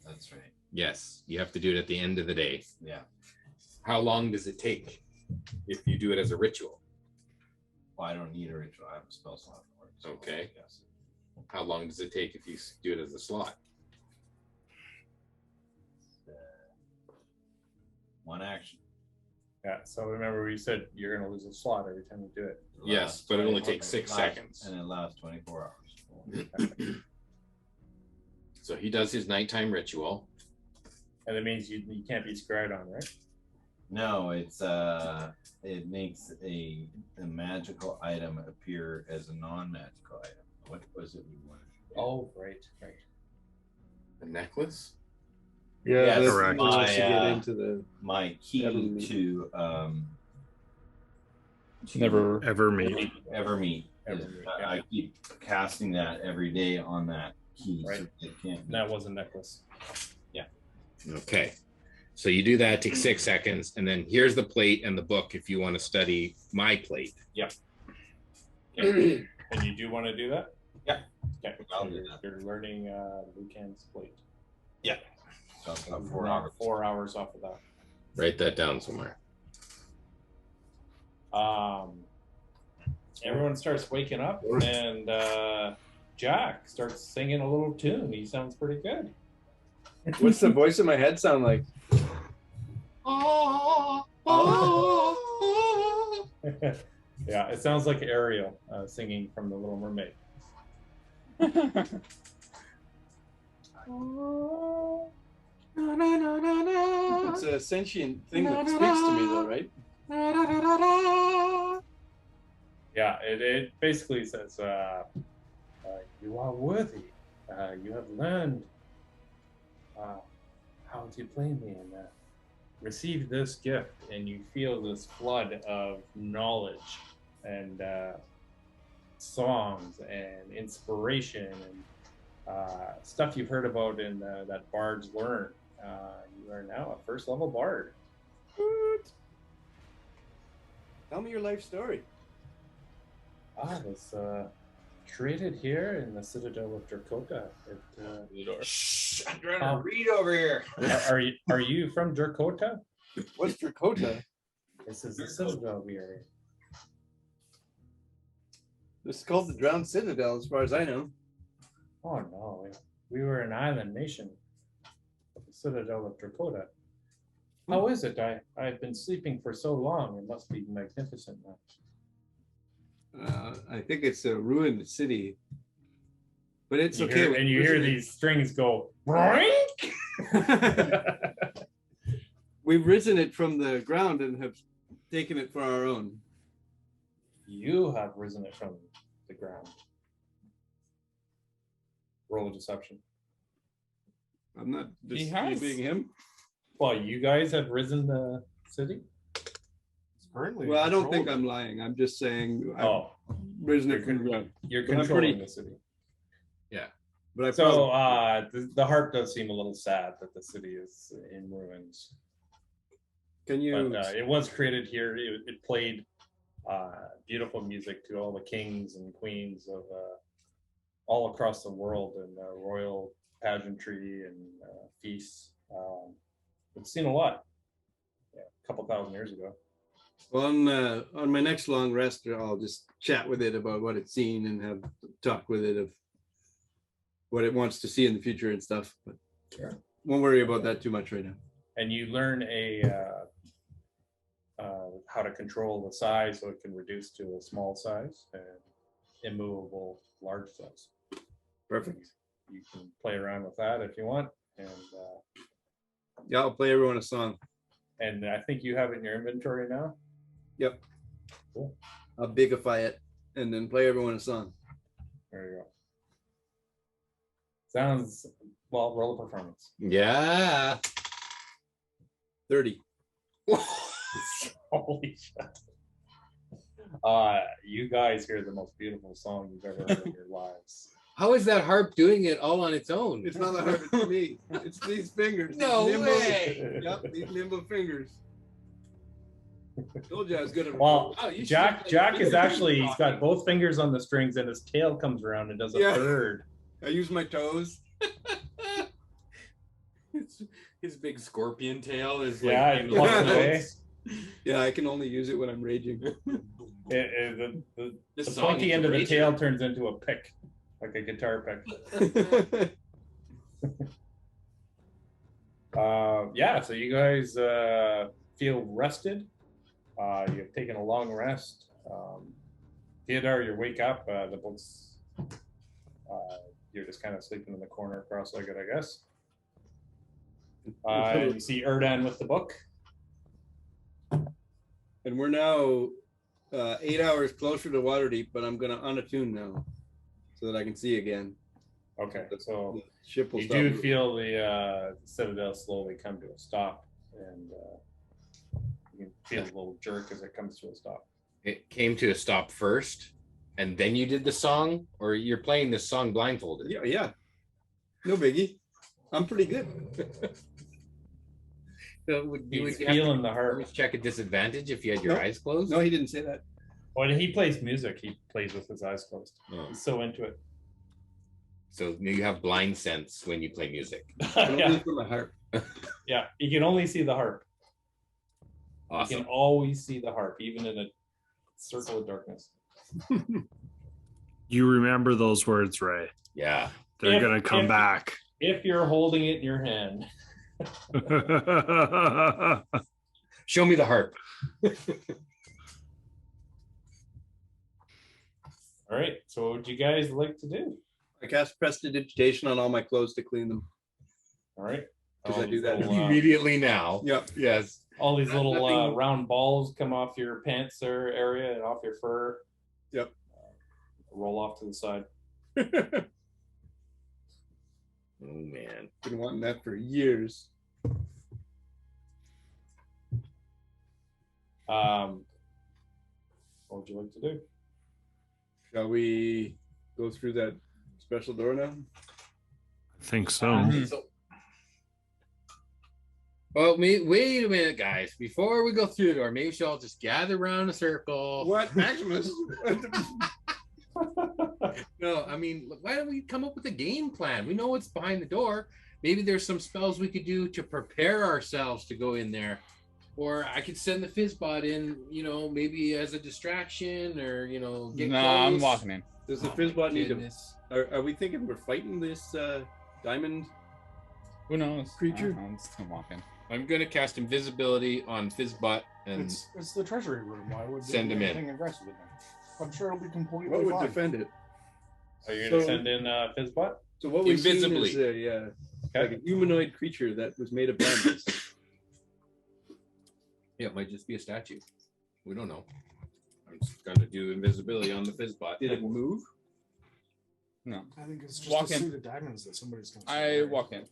That's right. Yes, you have to do it at the end of the day. Yeah. How long does it take if you do it as a ritual? Well, I don't need a ritual. I have a spell slot for it. So Okay. yes. How long does it take if you do it as a slot? One action. yeah. So remember, we said you're gonna lose a slot every time you do it. Yes, but it only takes 6 seconds. And it lasts 24 hours. So he does his nighttime ritual. And it means you can't be scryed on, right? No, it makes a magical item appear as a non-magical item. What was it we wanted? Oh, right. A necklace? Yeah, Yes, that's correct. my, to get into the. My key Evermeet. to Evermeet. Evermeet. Is, Evermeet, I keep casting that every day on that key, so Right. it can't. That was a necklace. Okay. So you do that, takes 6 seconds, and then here's the plate and the book if you want to study my plate. And you do want to do that? Yeah. Okay. I'll So do you're, that. you're learning Lucan's plate. So about 4 Knock hours. 4 hours off of that. Write that down somewhere. Everyone starts waking up, and Jack starts singing a little tune. He sounds pretty good. What's the voice in my head sound like? Yeah, it sounds like Ariel singing from The Little Mermaid. It's a sentient thing that speaks to me, though, right? Yeah, it basically says, you are worthy. You have learned how to play me and receive this gift. And you feel this flood of knowledge and songs and inspiration and stuff you've heard about in that Bards Learn. You are now a first level bard. What? Tell me your life story. It was created here in the Citadel of Drakota. Shh! I'm trying to read over here. Are you from Drakota? What's Drakota? This is the Citadel we are in. This is called the Drowned Citadel, as far as I know. Oh no, we were an island nation of the Citadel of Drakota. How is it? I've been sleeping for so long. It must be magnificent now. I think it's a ruined city, but it's You okay. hear, and you hear these strings go. Broink! We've risen it from the ground and have taken it for our own. You have risen it from the ground. Roll a deception. I'm not He has. deceiving him. Well, you guys have risen the city? Currently, Well, I don't think I'm lying. I'm just saying I've Oh, risen it from the ground. you're But I'm controlling pretty- the city. But I So probably, the harp does seem a little sad that the city is in ruins. can you? But it was created here. It played beautiful music to all the kings and queens of all across the world and royal pageantry and feasts. It's seen a lot. Yeah, a couple thousand years ago. Well, on my next long rest, I'll just chat with it about what it's seen and have talk with it of what it wants to see in the future and stuff. But Sure. won't worry about that too much right now. And you learn how to control the size so it can reduce to a small size and immovable large size. Perfect. You can play around with that if you want, and Yeah, I'll play everyone a song. I think you have it in your inventory now. Yep. Cool. I'll bigify it and then play everyone a song. There you go. Sounds well. Roll a performance. Yeah. 30. Holy shit! You guys hear the most beautiful song you've ever heard in your lives. How is that harp doing it all on its own? It's not that hard for me. It's these fingers. No these nimble, way. Yep, these nimble fingers. Told you I was good at Well, Oh, you Jack should play is actually, he's got both fingers on the strings, and his tail comes around and does a Yeah. third. I use my toes. His big scorpion tail is Yeah, like it plucks away. Yeah, I can only use it when I'm raging. The This song pointy is end of the raging. tail turns into a pick, like a guitar pick. Yeah, so you guys feel rested. You've taken a long rest. Theodore, you wake up. The book's you're just kind of sleeping in the corner, cross-legged, I guess. And you see Erdan with the book. And we're now 8 hours closer to Waterdeep, but I'm going to unattune now so that I can see again. Okay, so The ship will you stop do moving. feel the Citadel slowly come to a stop, and you can feel a little jerk as it comes to a stop. It came to a stop first, and then you did the song, or you're playing this song blindfolded? Yeah. No biggie. I'm pretty good. So would you He's have to feeling the harp. always check a disadvantage if you had your Nope. eyes closed? No, he didn't say that. When he plays music, he plays with his eyes closed. Oh. He's so into it. So you have blind sense when you play music. Only Yeah. for my harp. Yeah, you can only see the harp. You Awesome. can always see the harp, even in a circle of darkness. You remember those words, Ray. Yeah. They're If- going to come if- back. If you're holding it in your hand. Show me the harp. All right, so what would you guys like to do? I cast prestidigitation on all my clothes to clean them. All right. Because I All do these that little, Immediately now. Yep. Yes. all these little Nothing- round balls come off your pants area and off your fur. Yep. Roll off to the side. Oh man. Been wanting that for years. What would you like to do? Shall we go through that special door now? I think so. Well, wait a minute, guys. Before we go through the door, maybe we should all just gather around a circle. What, Maximus? No, I mean, why don't we come up with a game plan? We know what's behind the door. Maybe there's some spells we could do to prepare ourselves to go in there. Or I could send the Fizzbot in, maybe as a distraction or, get No, close. I'm walking in. Does the Fizzbot need to? Goodness. Are we thinking we're fighting this diamond? Who knows? Creature? I don't know, I'm just gonna walk in. I'm going to cast invisibility on Fizzbot and It's the treasury room. Why would Send there him be in. anything aggressive in there? I'm sure it'll be completely What would fine. defend it? Are you going to So- send in Fizzbot? So what we've seen Invisibly. is like a humanoid creature that was made of diamonds. yeah, it might just be a statue. We don't know. I'm just going to do invisibility on the Fizzbot. Did it move? No. I think it's just Walk a in. suit of diamonds that somebody's going to I walk in.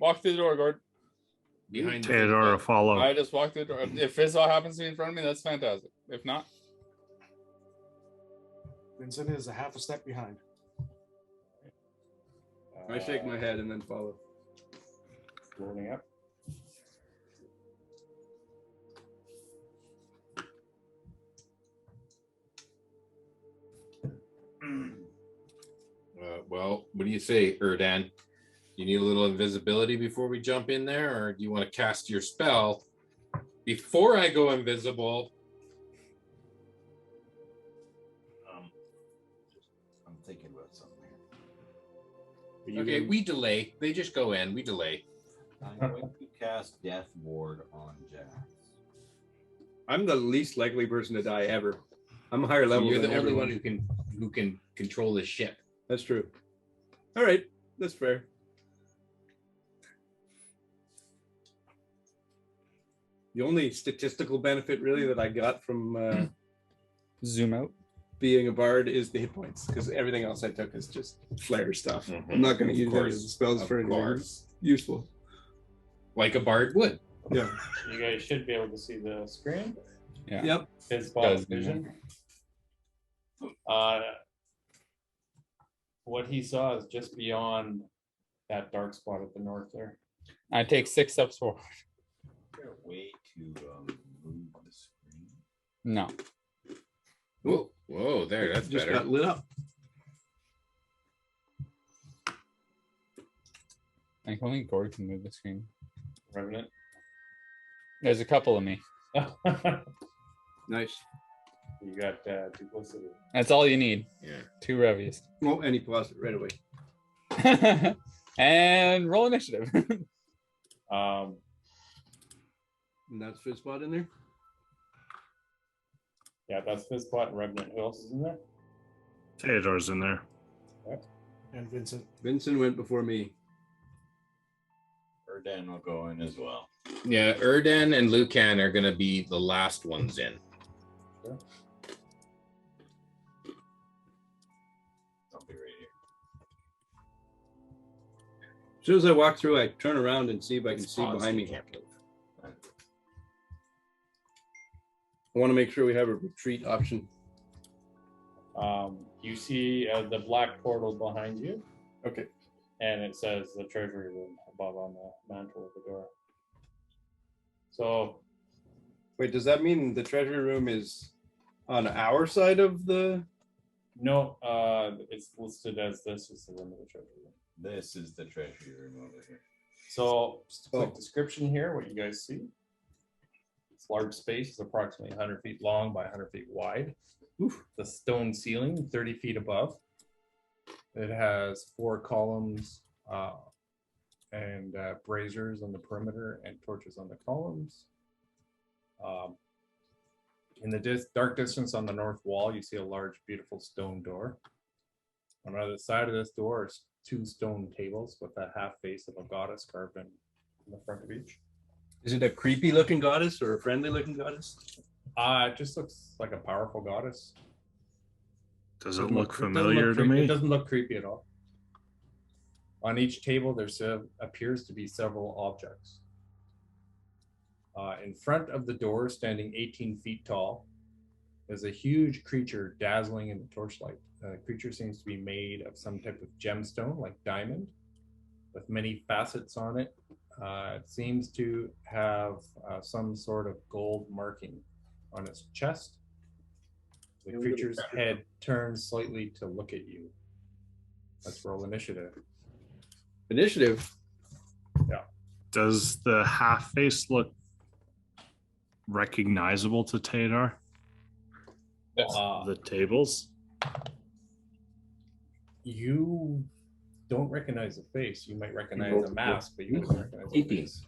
Walk through the door, Gord. Behind the Theodora Fizzbot. follow. I just walk through the door. If Fizzbot happens to be in front of me, that's fantastic. If not, Vincent is a half a step behind. I shake my head and then follow. Rolling up. Well, what do you say, Erdan? You need a little invisibility before we jump in there, or do you want to cast your spell before I go invisible? I'm thinking about something here. Okay, we delay. They just go in. We delay. I'm going to cast Death Ward on Jax. I'm the least likely person to die ever. I'm a higher level. You're than the only everyone. one who can control the ship. That's true. All right, that's fair. The only statistical benefit really that I got from zoom out. being a bard is the hit points, because everything else I took is just flare stuff. I'm not going to Of use any of course. the spells Of for anything course. useful. Like a bard would. Yeah. You guys should be able to see the screen. Yeah. Yep. Fizzbot Does vision. What he saw is just beyond that dark spot at the north there. I take 6 steps forward. Is there a way to move the screen? No. Whoa, there, that's Just better. got lit up. I think only Gord can move the screen. Revenant. There's a couple of me. Nice. You got duplicity. That's all you need. Yeah. 2 revies. Well, and he paused it right away. And roll initiative. And that's Fizzbot in there? Yeah, that's Fizzbot and Revenant. Who else is in there? Theodore's in there. And Vincent. Vincent went before me. Erdan will go in as well. Yeah, Erdan and Lucan are going to be the last ones in. I'll be right here. As soon as I walk through, I turn around and see if I can see Odds behind you me. can't move. I want to make sure we have a retreat option. You see the black portal behind you, Okay. and it says the treasury room above on the mantle of the door. So, Wait, does that mean the treasury room is on our side of the? no, it's listed as this is the room of the treasury room. This is the treasury room over here. So, just a quick description here, what you guys see. It's large space, it's approximately 100 feet long by 100 feet wide. Oof. The stone ceiling, 30 feet above. It has 4 columns and braziers on the perimeter and torches on the columns. In the dark distance on the north wall, you see a large, beautiful stone door. On either side of this door is 2 stone tables with a half face of a goddess carved in the front of each. Is it a creepy looking goddess or a friendly looking goddess? It just looks like a powerful goddess. Does it Doesn't look doesn't familiar to creepy- me? It doesn't look creepy at all. On each table, there appears to be several objects. In front of the door, standing 18 feet tall, is a huge creature dazzling in the torchlight. The creature seems to be made of some type of gemstone, like diamond, with many facets on it. It seems to have some sort of gold marking on its chest. The creature's head turns slightly to look at you. Let's roll initiative. Initiative. Yeah. Does the half face look recognizable to Tadar? The tables? You don't recognize the face. You might recognize a mask, but you don't recognize the 18. face.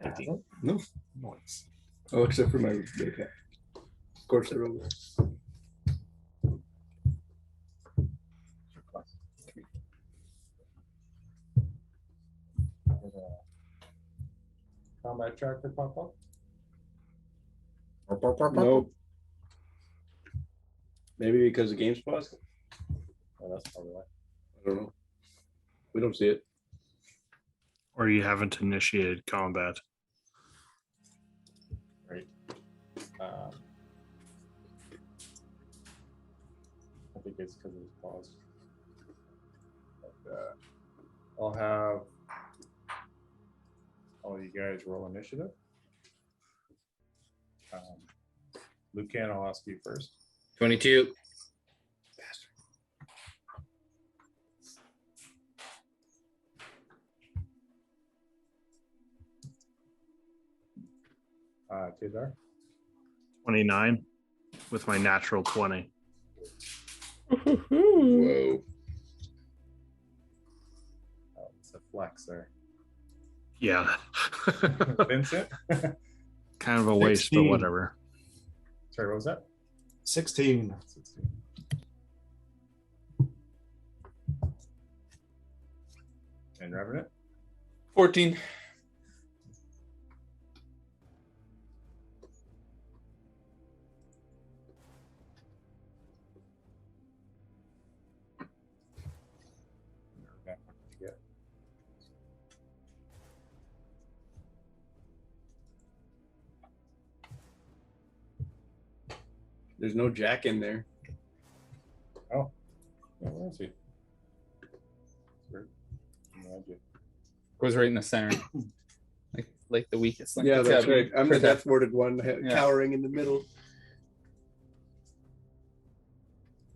18. No. Nice. Oh, except for my big hat. Of course I rolled it. Combat tracker pop up. Nope. Maybe because the game's paused? Oh, that's probably why. I don't know. We don't see it. Or you haven't initiated combat? Right. I think it's because it was paused. But, I'll have all you guys roll initiative. Lucan, I'll ask you first. 22. Tidar. 29 with my natural 20. Whoa. Oh, it's a flex there. Yeah. Vincent? Kind of a waste, 16. but whatever. Sorry, what was that? 16. 16. And Revenant? 14. There's no Jack in there. Oh. Yeah, where is he? No idea. Goes right in the center. like the weakest link. Yeah, It's that's gotta be right. I'm the protect- death warded one, Yeah. cowering in the middle.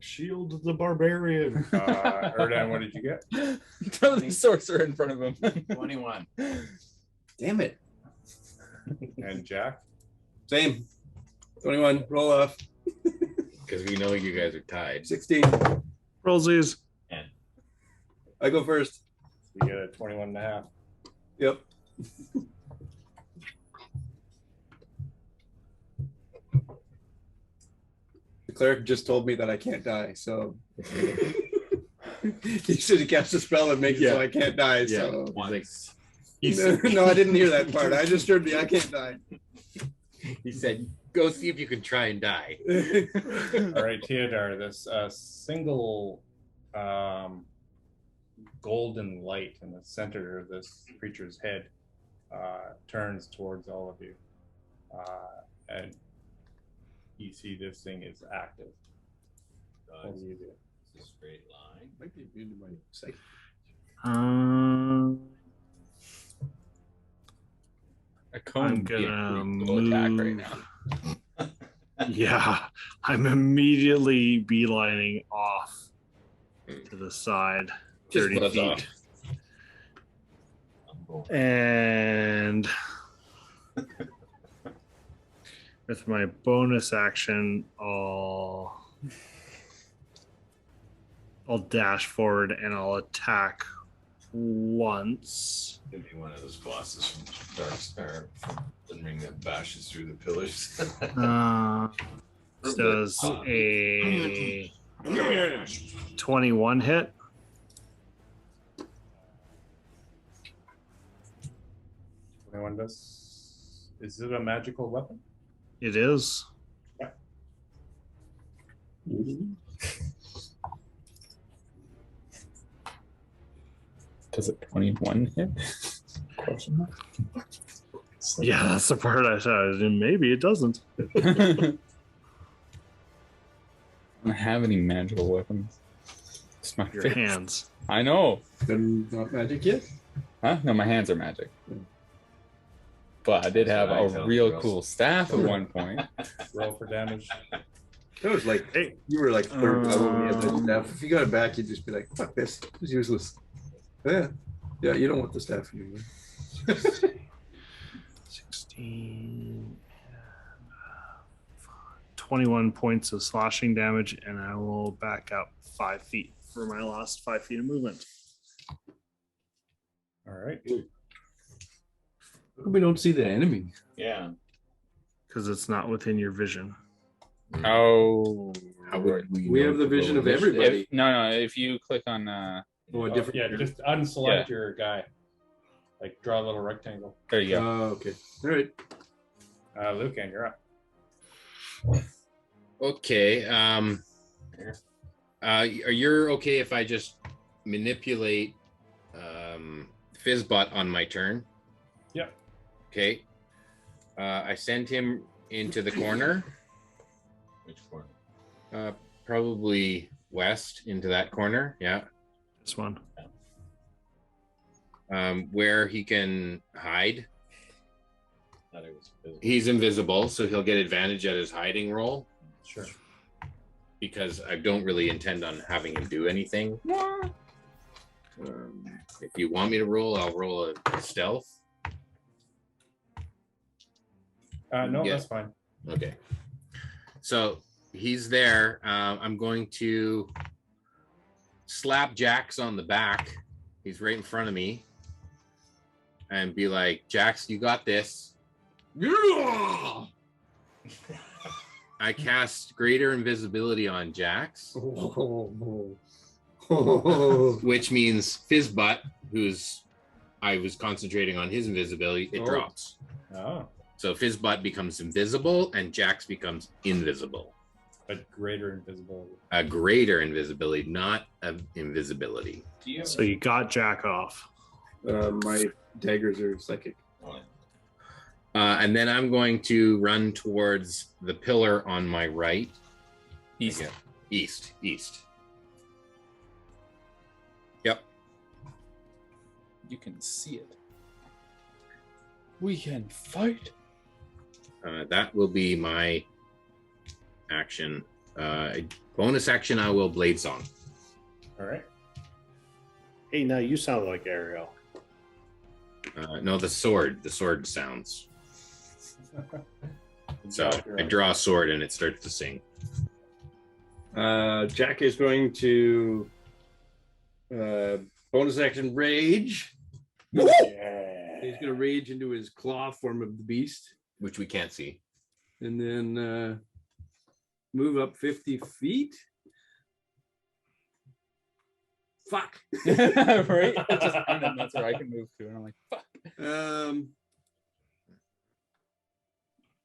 Shield the barbarian. Erdan, what did you get? Throw the sorcerer in front of him. 21. Damn it. And Jack? Same. 21. Roll off. Because we know you guys are tied. 16. Rollsies. I go first. You get a 21 and a half. Yep. The cleric just told me that I can't die, so He said he casts a spell and makes it so I can't die. So Once. no, I didn't hear that part. I just heard the I can't die. He said, "Go see if you can try and die." All right, Theodore, this single golden light in the center of this creature's head turns towards all of you. And you see this thing is active. What do you do? It's a straight line. Might be immune to my sight. A cone I'm would be a gonna pretty cool attack right now. Yeah, I'm immediately beelining off to the side, Just 30 buzz feet. off. And with my bonus action, I'll dash forward and I'll attack once. Give me one of those glosses from Dark Star and ring that bashes through the pillars. Does a 21 hit? Anyone does? Is it a magical weapon? It is. Does it 21 hit? Yeah, that's the part I said. Maybe it doesn't. I don't have any magical weapons. It's my Your face. hands. I know. Then not magic yet. Huh? No, my hands are magic. But I did have a real cool staff at one point. Roll for damage. That was like, hey, you were like third level when you had that staff. If you got it back, you'd just be like, fuck this. It's useless. Yeah. Yeah, you don't want the staff anymore. 16 21 points of slashing damage, and I will back up 5 feet for my last 5 feet of movement. All right. How come we don't see the enemy? Yeah. Because it's not within your vision. Oh. How would We have the vision of everybody. No. If you click on, A Oh, different. yeah, just unselect your guy. Like draw a little rectangle. there you go. Okay. All right. Lucan, you're up. Okay. Are you okay if I just manipulate Fizzbot on my turn? Yep. Okay. I send him into the corner. Which one? Probably west into that corner. Yeah. This one. Where he can hide. Thought it was physical. He's invisible, so he'll get advantage at his hiding roll. Sure. Because I don't really intend on having him do anything. If you want me to roll, I'll roll a stealth. No, Yeah. that's fine. Okay. So he's there. I'm going to slap Jax on the back. He's right in front of me. And be like, Jax, you got this. I cast greater invisibility on Jax, which means Fizzbutt, I was concentrating on his invisibility, it drops. Oh, So Fizzbutt becomes invisible and Jax becomes invisible. but greater invisibility. A greater invisibility, not invisibility. Do you have So you got Jack off. My daggers are psychic. And then I'm going to run towards the pillar on my right. East. Again. East. Yep. You can see it. We can fight. That will be my action. Bonus action, I will Blade Song. All right. Hey, now you sound like Ariel. No, the sword. The sword sounds. So You're I up. draw a sword and it starts to sing. Jack is going to bonus action rage. Yeah. He's going to rage into his claw form of the beast, Which we can't see. and then move up 50 feet. fuck. Right? It's just, and then that's where I can move to, and I'm like, fuck.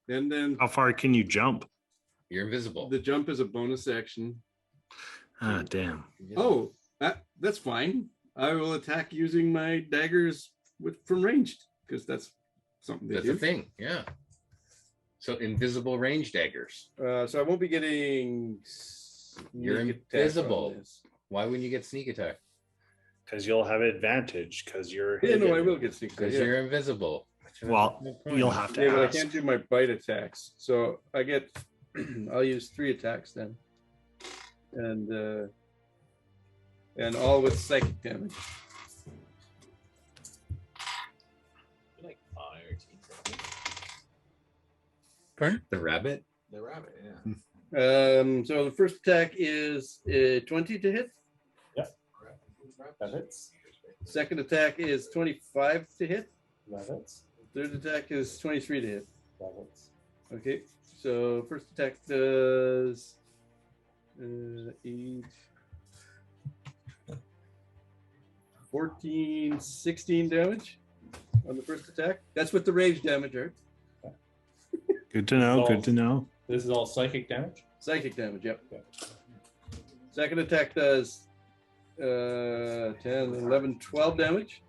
And then How far can you jump? You're invisible. the jump is a bonus action. Ah, damn. Oh, that's fine. I will attack using my daggers from ranged because that's something they That's do. a thing. Yeah. So invisible range daggers. So I won't be getting. You're sneak attack invisible. on this. Why wouldn't you get sneak attack? Because you'll have advantage because you're Yeah, no, I hidden. will get sneak attack. Because Yeah. you're invisible. Well, No point. you'll have to Yeah, but I ask. can't do my bite attacks. So I get. I'll use 3 attacks then, and all with psychic damage. Like 5 or 10. Pardon? The rabbit? The rabbit, yeah. So the first attack is 20 to hit. That hits. Second attack is 25 to hit. That hits. Third attack is 23 to hit. That hits. Okay, so first attack does 8, 14, 16 damage on the first attack. That's with the rage damage, right? Good to know. Good to know. This is all psychic damage. Psychic damage, yep. Second attack does 10, 11, 12 damage.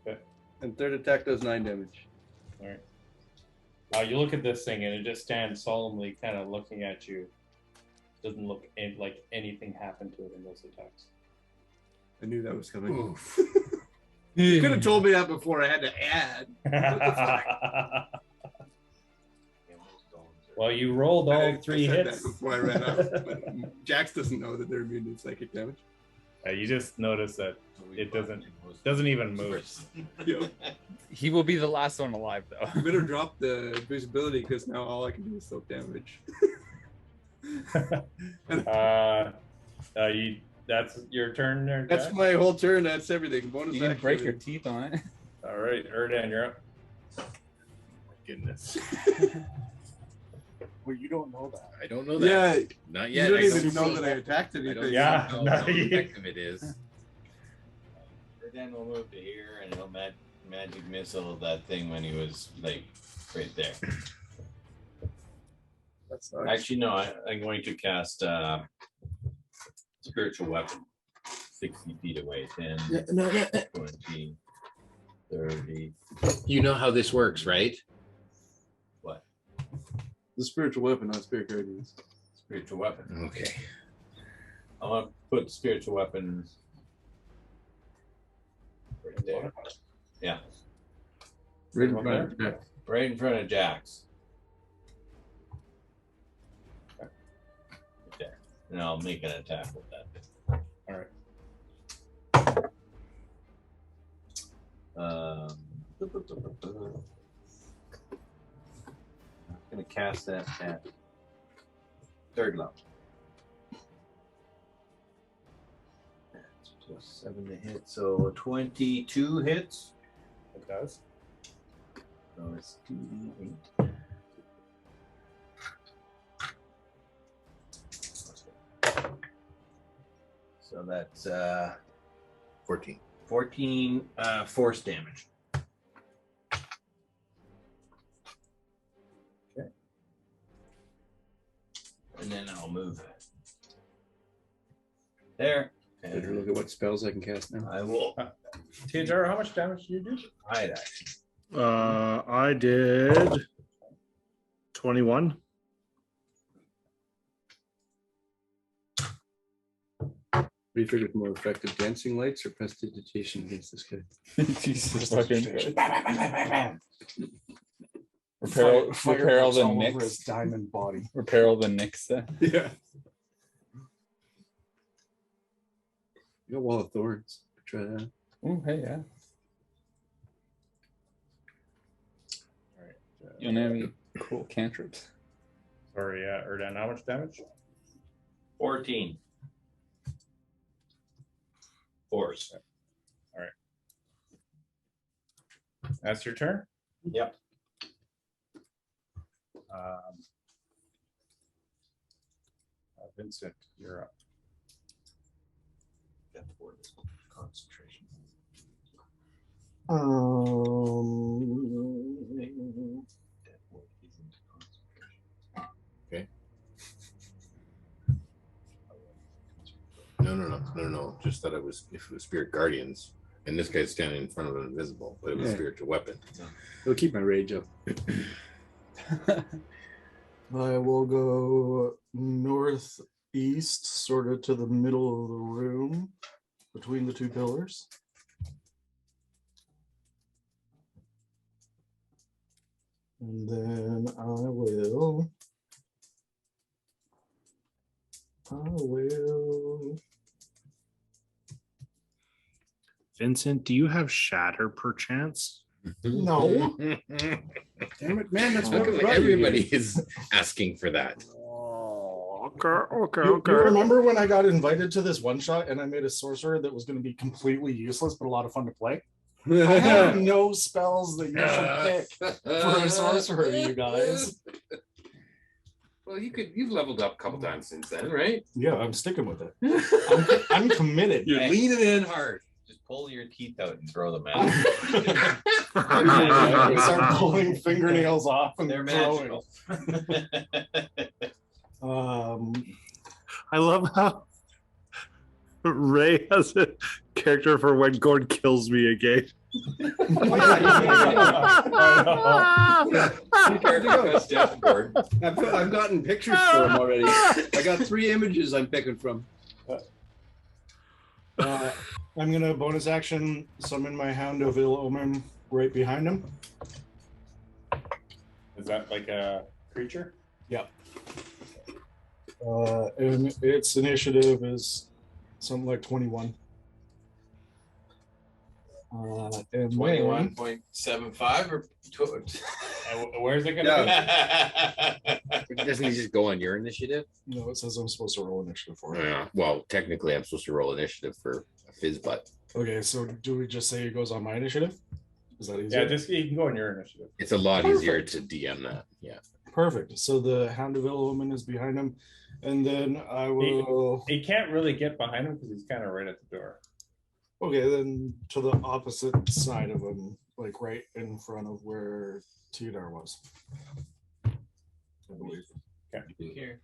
Okay. And third attack does 9 damage. All right. You look at this thing and it just stands solemnly, kind of looking at you. Doesn't look like anything happened to it in those attacks. I knew that was coming. You could have told me that before I had to add. Well, you rolled all 3 I said hits. that before I ran out. Jax doesn't know that they're immune to psychic damage. You just notice that it doesn't even move. Yo, He will be the last one alive, though. you better drop the invisibility because now all I can do is soak damage. That's your turn there, That's Jack? my whole turn. That's everything. Bonus You can action, break your everything. teeth on it. All right, Erdan, you're up. Goodness. Well, you don't know that. I don't know that. Yeah, Not you yet. don't I even don't know see that I attacked I don't anything. Yeah. know not how yet. effective it is. Then we'll move to here and he'll magic missile that thing when he was like right there. That's not Actually, no, I'm going to cast spiritual weapon 60 feet away. 10, 20, 30. You know how this works, right? What? the spiritual weapon, not spirit guardians. Spiritual weapon. Okay. I want to put spiritual weapon right there. Yeah. Right in front of Jack. Right in front of Jax. Right there. And I'll make an attack with that. All right. I'm going to cast that at third level. That's plus 7 to hit, so 22 hits. It does. So it's 2d8. So that's 14. 14 force damage. Okay. And then I'll move there. Better And look at what spells I can cast now. I will TJR, how much damage do you do? hide action. I did 21. What do you figure more effective, dancing lights or prestidigitation against this guy? Jesus fucking. Fire Repair all the all over his nicks. diamond body. Repair all the nicks. Yeah. You got Wall of Thorns. Try that. Oh, hey, yeah. You don't have any cool cantrips? Sorry, Erdan, how much damage? 14. Force. That's your turn? Yep. Vincent, you're up. concentration. Okay. No. Just that it was if it was spirit guardians, and this guy's standing in front of an invisible, but it was Yeah. spiritual weapon. It'll keep my rage up. I will go northeast, sort of to the middle of the room, between the two pillars. And then I will. Vincent, do you have shatter perchance? No. Damn it, man! That's How what come brought you everybody here. is asking for that? Okay. You remember when I got invited to this one shot and I made a sorcerer that was going to be completely useless but a lot of fun to play? I have no spells that you should pick for a sorcerer, you guys. Well, you've leveled up a couple times since then, right? Yeah, I'm sticking with it. I'm committed. You're leaning in hard. Just pull your teeth out and throw them at I start pulling fingernails off and They're throwing. magical. I love how Ray has a character for when Gord kills me again. I've gotten pictures for him already. I got 3 images I'm picking from. I'm going to bonus action summon my Hound of Ill Omen right behind him. Is that like a creature? Yeah. And its initiative is something like 21. And 21.75 or where's it gonna be? Doesn't he just go on your initiative? No, it says I'm supposed to roll initiative for it. Yeah. Well, technically, I'm supposed to roll initiative for a fizz butt. Okay, so do we just say it goes on my initiative? Is that easier? Yeah, just you can go on your initiative. It's a lot easier to DM that. Yeah. Perfect. So the Hound of Ill Omen is behind him, and then I will. He can't really get behind him because he's kind of right at the door. Okay, then to the opposite side of him, like right in front of where Tidar was. I believe. Okay. Here.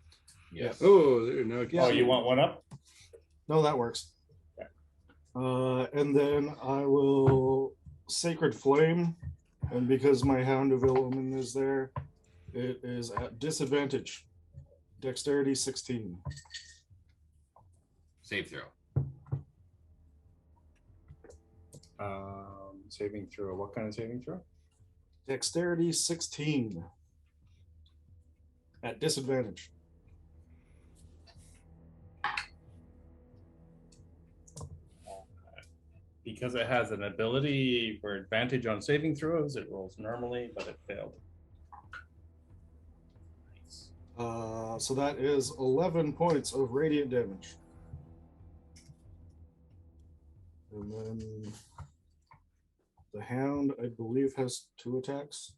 Yeah. Oh, there, no. Oh, you want one up? No, that works. Okay. And then I will Sacred Flame, and because my Hound of Ill Omen is there, it is at disadvantage. Dexterity 16. Save throw. Saving throw. What kind of saving throw? Dexterity 16. At disadvantage. Because it has an ability for advantage on saving throws, it rolls normally, but it failed. Nice. So that is 11 points of radiant damage. And then the Hound, I believe, has 2 attacks.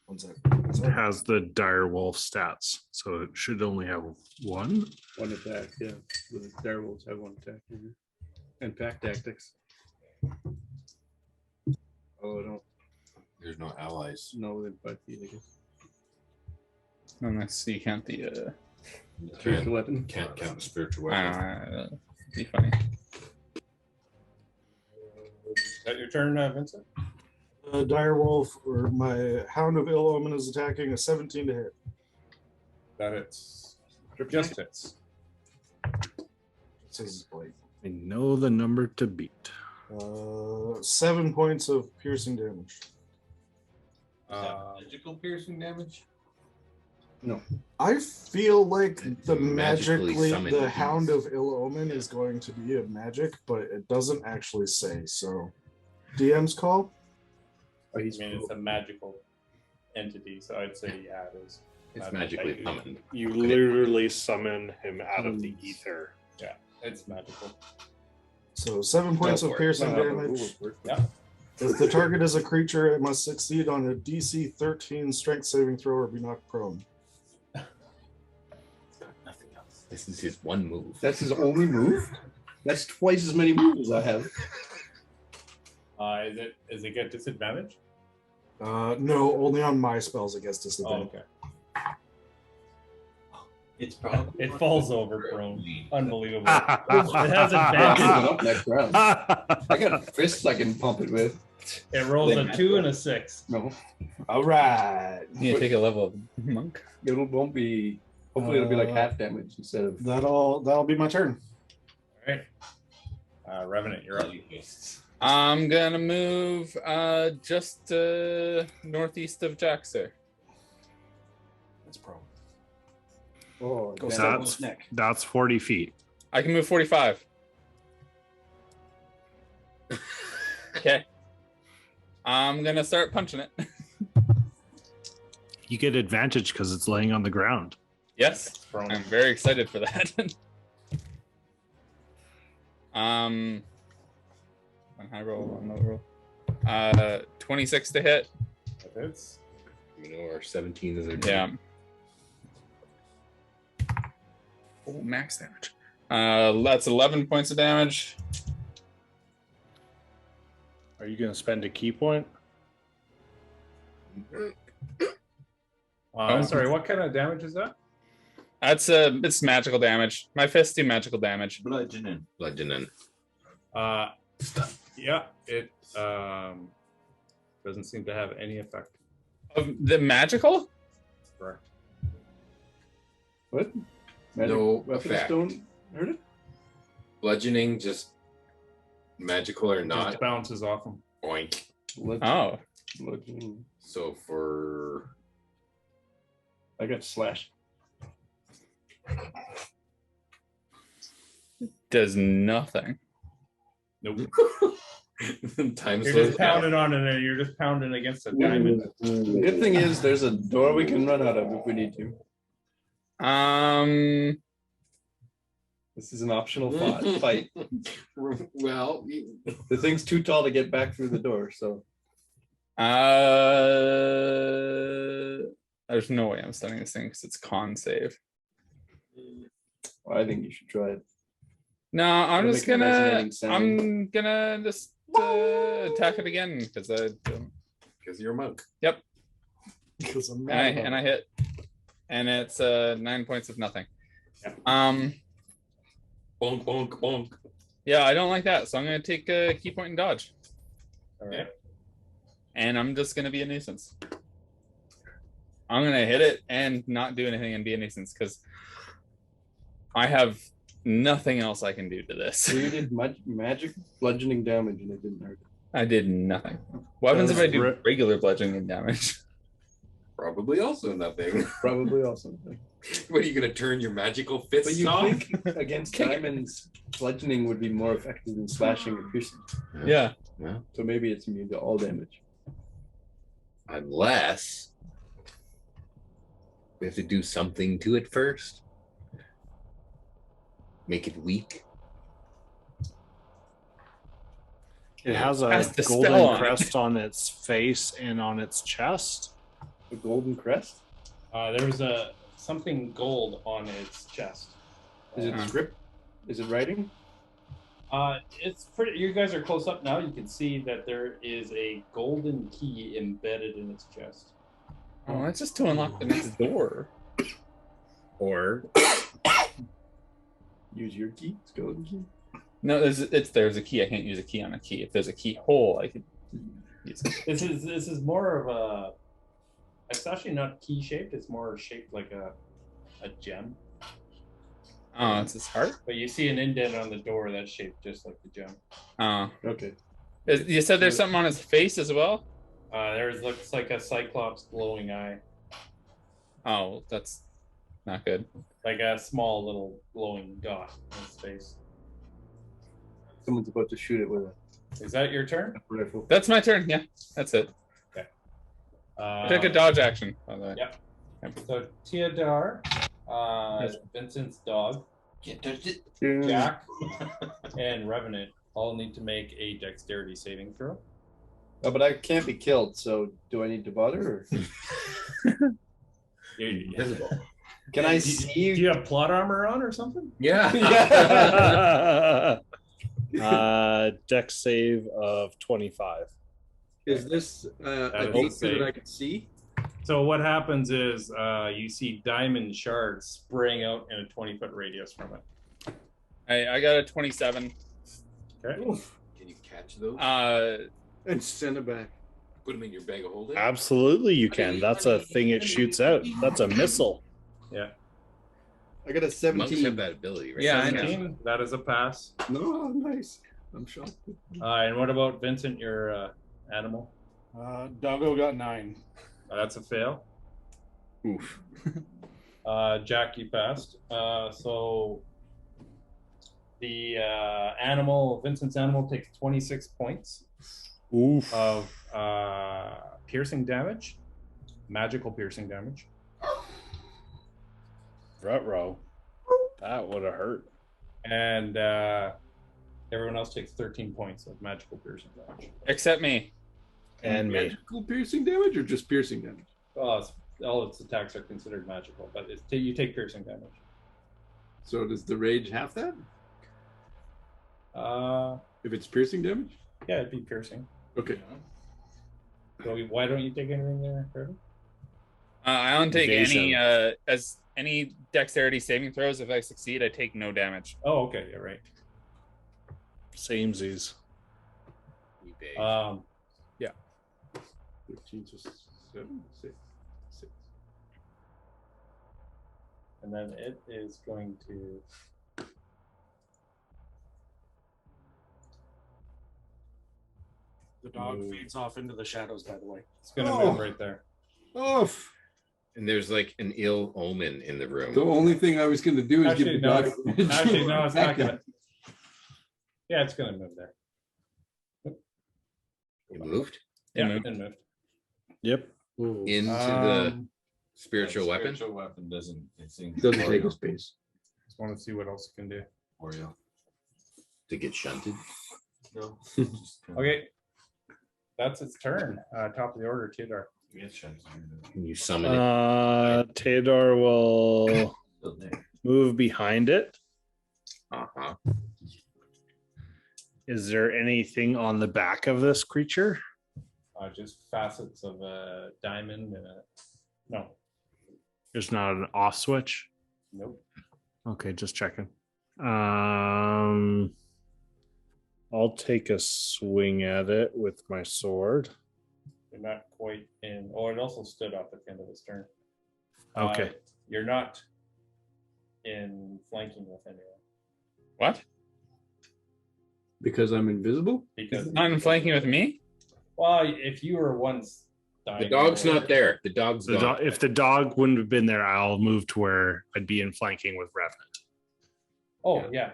One sec. It has the dire wolf stats, so it should only have 1. 1 attack, yeah. The direwolves have 1 attack. And pack tactics. Oh, I don't. There's no allies. No, within 5 feet, I guess. Unless you count the Spiritual weapon. Can't count the spiritual I weapon. don't know, be funny. Is that your turn, Vincent? Direwolf, or my Hound of Ill Omen, is attacking a 17 to hit. That it's just hits. It says blade. I know the number to beat. 7 points of piercing damage. Is that magical piercing damage? No. I feel like the Magically summoned the beast. Hound of Ill Omen is going to be a magic, but it doesn't actually say. So, DM's call. Oh, I mean, it's a magical entity, so I'd say yeah, it is. It's magically summoned. You literally summon him out of the ether. Yeah, it's magical. So 7 points Go of for it. piercing damage. Yeah. If the target is a creature, it must succeed on a DC 13 strength saving throw or be knocked prone. Nothing else. This is his one move. That's his only move? That's twice as many moves as I have. Is it get disadvantage? No, only on my spells it gets Oh, disadvantage. okay. It's probably It falls over prone. Unbelievable. it It has Put advantage. up next round. I got fists I can pump it with. It rolls a 2 and a 6. No, All right. You take a level of monk. it won't be. Hopefully, it'll be like half damage instead of. That'll be my turn. All right. Revenant, you're up. I'm gonna move just northeast of Jaxer. That's pro. Oh, Go advantage. stab. That's 40 feet. I can move 45. Okay. I'm gonna start punching it. You get advantage because it's laying on the ground. Yes, I'm very excited for that. One high roll, one low roll. 26 to hit. That's Our 17 is a Yeah. Oh, max damage. That's 11 points of damage. Are you going to spend a key point? sorry, what kind of damage is that? That's it's magical damage. My fists do magical damage. bludgeoning. bludgeoning. Yeah, it doesn't seem to have any effect. Of the magical? Correct. What? Magic No weapons effect. don't hurt it? Bludgeoning, just magical or Just not, bounces off them. oink. Oh. Bludgeoning. So for I got slash. Does nothing. Nope. time You're slows just down. pounding on it and you're just pounding against a diamond. The good thing is there's a door we can run out of if we need to. This is an optional fight. Well, The thing's too tall to get back through the door, so There's no way I'm stunning this thing because it's con save. I think you should try it. No, I'm It'll just make a gonna. resonating sound. I'm gonna just attack it again because I don't. because you're a monk. Yep, Because I'm and I hit, and it's 9 points of nothing. Bonk, bonk, bonk. Yeah, I don't like that, so I'm gonna take a key point and dodge. All right. And I'm just gonna be a nuisance. I'm gonna hit it and not do anything and be a nuisance because I have nothing else I can do to this. So you did magic bludgeoning damage and it didn't hurt. I did nothing. What happens if I do regular bludgeoning damage? Probably also nothing. Probably also. What are you gonna turn your magical fists But you off? think against diamonds, bludgeoning would be more effective than slashing or piercing. Yeah. So maybe it's immune to all damage. Unless we have to do something to it first. Make it weak. It has a Has the spell golden on it. crest on its face and on its chest. A golden crest? There was something gold on its chest. Is it script? Is it writing? It's pretty. You guys are close up now. You can see that there is a golden key embedded in its chest. Oh, that's just to unlock the next door. Or Use your key? It's golden key. No, there's a key. I can't use a key on a key. If there's a keyhole, I could use it. This is more of a. It's actually not key shaped. It's more shaped like a gem. Oh, it's his heart. But you see an indent on the door that's shaped just like the gem. Oh, Okay. you said there's something on his face as well. Looks like a cyclops glowing eye, Oh, that's not good. like a small little glowing dot on his face. Someone's about to shoot it with Is that your turn? a rifle. That's my turn. Yeah, that's it. I took a dodge action. By the way. Yep. So Teodar, Vincent's dog, Jack, and Revenant all need to make a dexterity saving throw. Oh, but I can't be killed, so do I need to bother? Or? You're invisible. Can I Do see? you have plot armor on or something? Yeah. Dex save of 25. Is this That a is a danger save. that I can see? So what happens is you see diamond shards spraying out in a 20-foot radius from it. I got a 27. Okay. Can you catch those? And send it back. Put them in your bag of holding. Absolutely, you can. That's a thing it shoots out. That's a missile. Yeah. I got a Monks 17. have that ability, right? Yeah, I know. 17. That is a pass. No, nice. I'm shocked. And what about Vincent, your animal? Doggo got 9. That's a fail. Oof. Jack, you passed. So the animal, Vincent's animal, takes 26 points Oof. of piercing damage, magical piercing damage. Ruh-roh. That would have hurt. And everyone else takes 13 points of magical piercing damage. Except me. And me. Magical piercing damage or just piercing damage? Well, all its attacks are considered magical, but you take piercing damage. So does the rage have that? Uh, If it's piercing damage? yeah, it'd be piercing. Okay. So why don't you take anything there, Trevor? I don't take Evasion. any dexterity saving throws. If I succeed, I take no damage. Oh, okay, you're right. Samesies. Um, 13 to 7, 6. and then it is going to. The dog fades off into the shadows, by the way. It's going to move right there. Oof. And there's like an ill omen in the room. The only thing I was going to do is Actually, give the dog. no, it's not going to. Yeah, it's going to move there. It moved Yeah, moved. it moved. Yep. into the Um, spiritual weapon. Spiritual weapon doesn't. It seems Doesn't take a space. Just want to see what else it can do. Oreo. To get shunted. No. Okay, that's its turn. Top of the order, Tidar. Can you summon it? Tador will Still there. move behind it. Uh-huh. Is there anything on the back of this creature? Just facets of a diamond and a. No, There's not an off switch. nope. Okay, just checking. I'll take a swing at it with my sword. You're not quite in. Oh, it also stood up at the end of its turn. Okay. You're not in flanking with anyone What? Because I'm invisible? because. Not in flanking with me? Well, if you were once dying. The dog's not there. The dog's gone. If the dog wouldn't have been there, I'll move to where I'd be in flanking with Revenant. Oh yeah.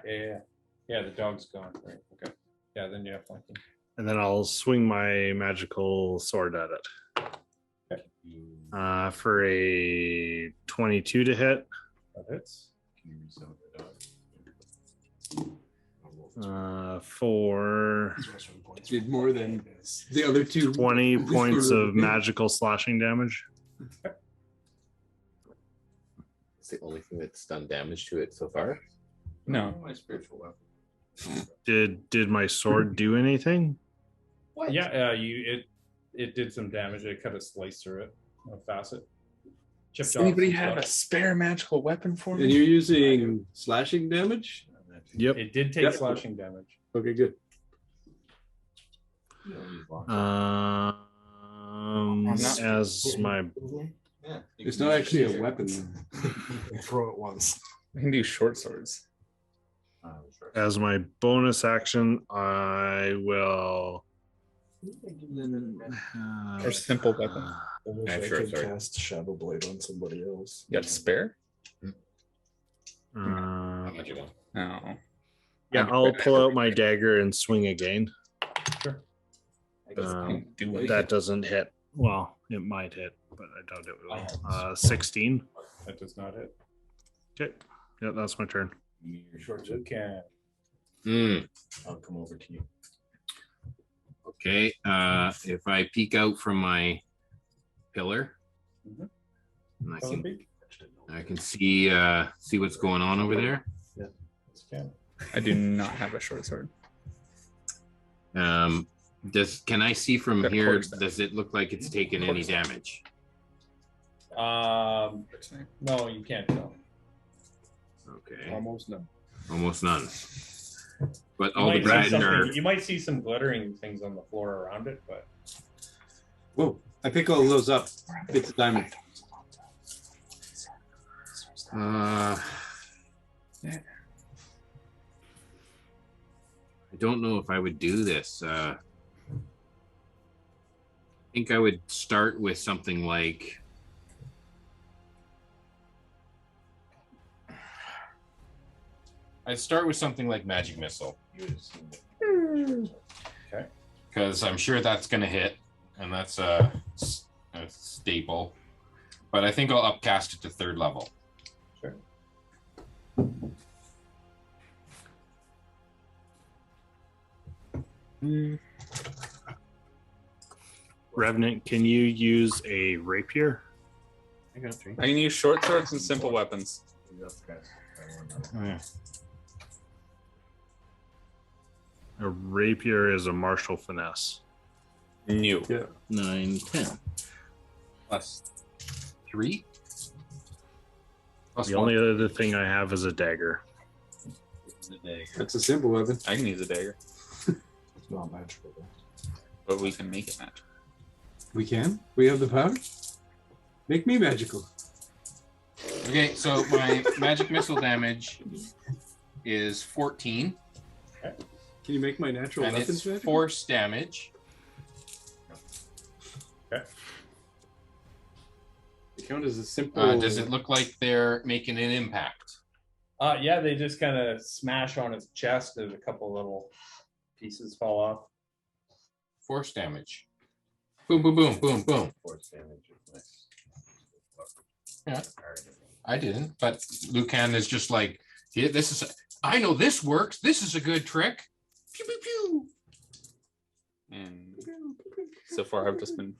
Yeah, the dog's gone. Right. Okay. Yeah, then you have flanking. And then I'll swing my magical sword at it. For a 22 to hit. That hits. For Did more than the other two. 20 points of magical slashing damage. It's the only thing that's done damage to it so far. No. My spiritual weapon. Did my sword do anything? What? Yeah, it did some damage. It cut a slice through it, a facet. Chipped Does off anybody some have a stuff. spare magical weapon for And me? you're using slashing damage? Yep. It did take Yep. slashing damage. Okay, good. As my Yeah. It's not actually a weapon. Throw it once. I can do short swords. bonus action, I will. Or simple weapon. I wish I'm I sure, could sorry. cast Shadow Blade on somebody else. You got a spare? How much you want? No. Yeah, I'll pull out my dagger and swing again. Sure. Do it. That doesn't hit. Well, it might hit, but I doubt it will. 16. That does not hit. Okay. Yeah, that's my turn. Your short You can. I'll come over to you. Okay. If I peek out from my pillar, Mhm. and I Color can peak? I can see what's going on over there. I do not have a short sword. Can I see from Of here? course. Does it look like it's taken any damage? No, you can't tell. Okay, Almost none. almost none. But You all the might see gratin are. something- You might see some glittering things on the floor around it, but Whoa! I pick all those up. Bits of diamond. I don't know if I would do this. I think I would start with something like. I'd start with something like Magic Missile. okay. Because I'm sure that's going to hit, and that's a staple. But I think I'll upcast it to 3rd level. Sure. Revenant, can you use a rapier? I got 3. I can use short swords and simple weapons. A rapier is a martial finesse. New. Yeah. 9, 10. Plus 3? Plus The 1. only other thing I have is a dagger. That's a simple weapon. I can use a dagger, It's not magical. but we can make it magic. We can. We have the power. Make me magical. Okay, so my magic missile damage is 14, Can you make my natural and weapons it's magical? force damage. They count as a simple. Does it look like they're making an impact? Yeah, they just kind of smash on its chest, and a couple little pieces fall off. Force damage. Boom, boom, boom, boom, boom. Force damage is nice. Yeah. I didn't, but Lucan is just like, yeah, I know this works. This is a good trick. Pew, pew, pew. And so far, I've just been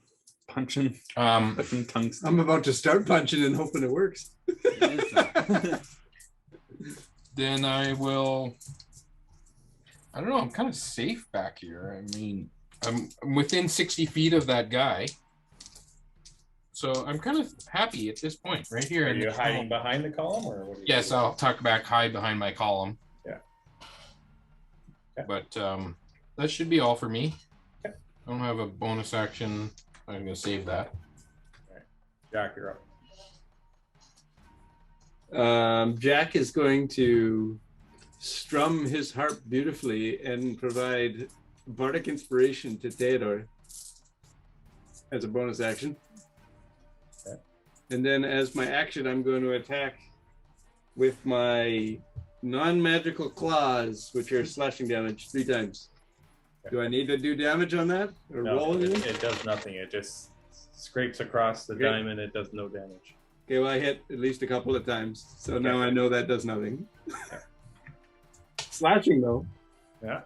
punching tungsten. I'm about to start punching and hoping it works. Then I will. I don't know. I'm kind of safe back here. I mean, I'm within 60 feet of that guy. So I'm kind of happy at this point, right here. Are in you the hiding column. behind the column, or what? Are you Yes, doing? I'll tuck back, hide behind my column. Yeah. Okay. But that should be all for me. Okay. I don't have a bonus action. I'm going to save that. Jack, you're up. Jack is going to strum his harp beautifully and provide bardic inspiration to Theodore as a bonus action. Okay. And then as my action, I'm going to attack with my non-magical claws, which are slashing damage 3 times. Okay. Do I need to do damage on that or No, roll anything? it does nothing. It just scrapes across the Okay. diamond. It does no damage. Okay, well, I hit at least a couple of times, so now I know that does nothing. Slashing though. Yeah.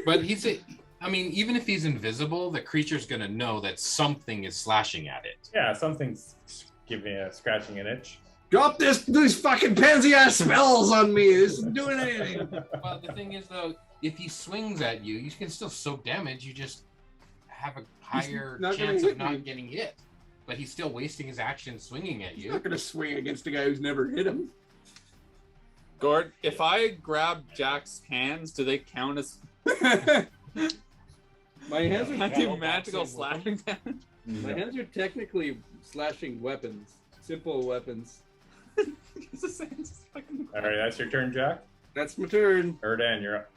But I mean, even if he's invisible, the creature's going to know that something is slashing at it. Yeah, something's scratching an itch. Drop these fucking pansy ass spells on me. This isn't doing anything. Well, the thing is, though, if he swings at you, you can still soak damage. You just have a higher not gonna chance hit of not me. getting hit. But he's still wasting his action swinging at He's you. not gonna swing against a guy who's never hit him. Gord, if I grab Jack's hands, do they count as My hands I are do magical slashing damage? my hands are technically slashing weapons, simple weapons. It's the same as fucking- All right, that's your turn, Jack. That's my turn. Erdan, you're up.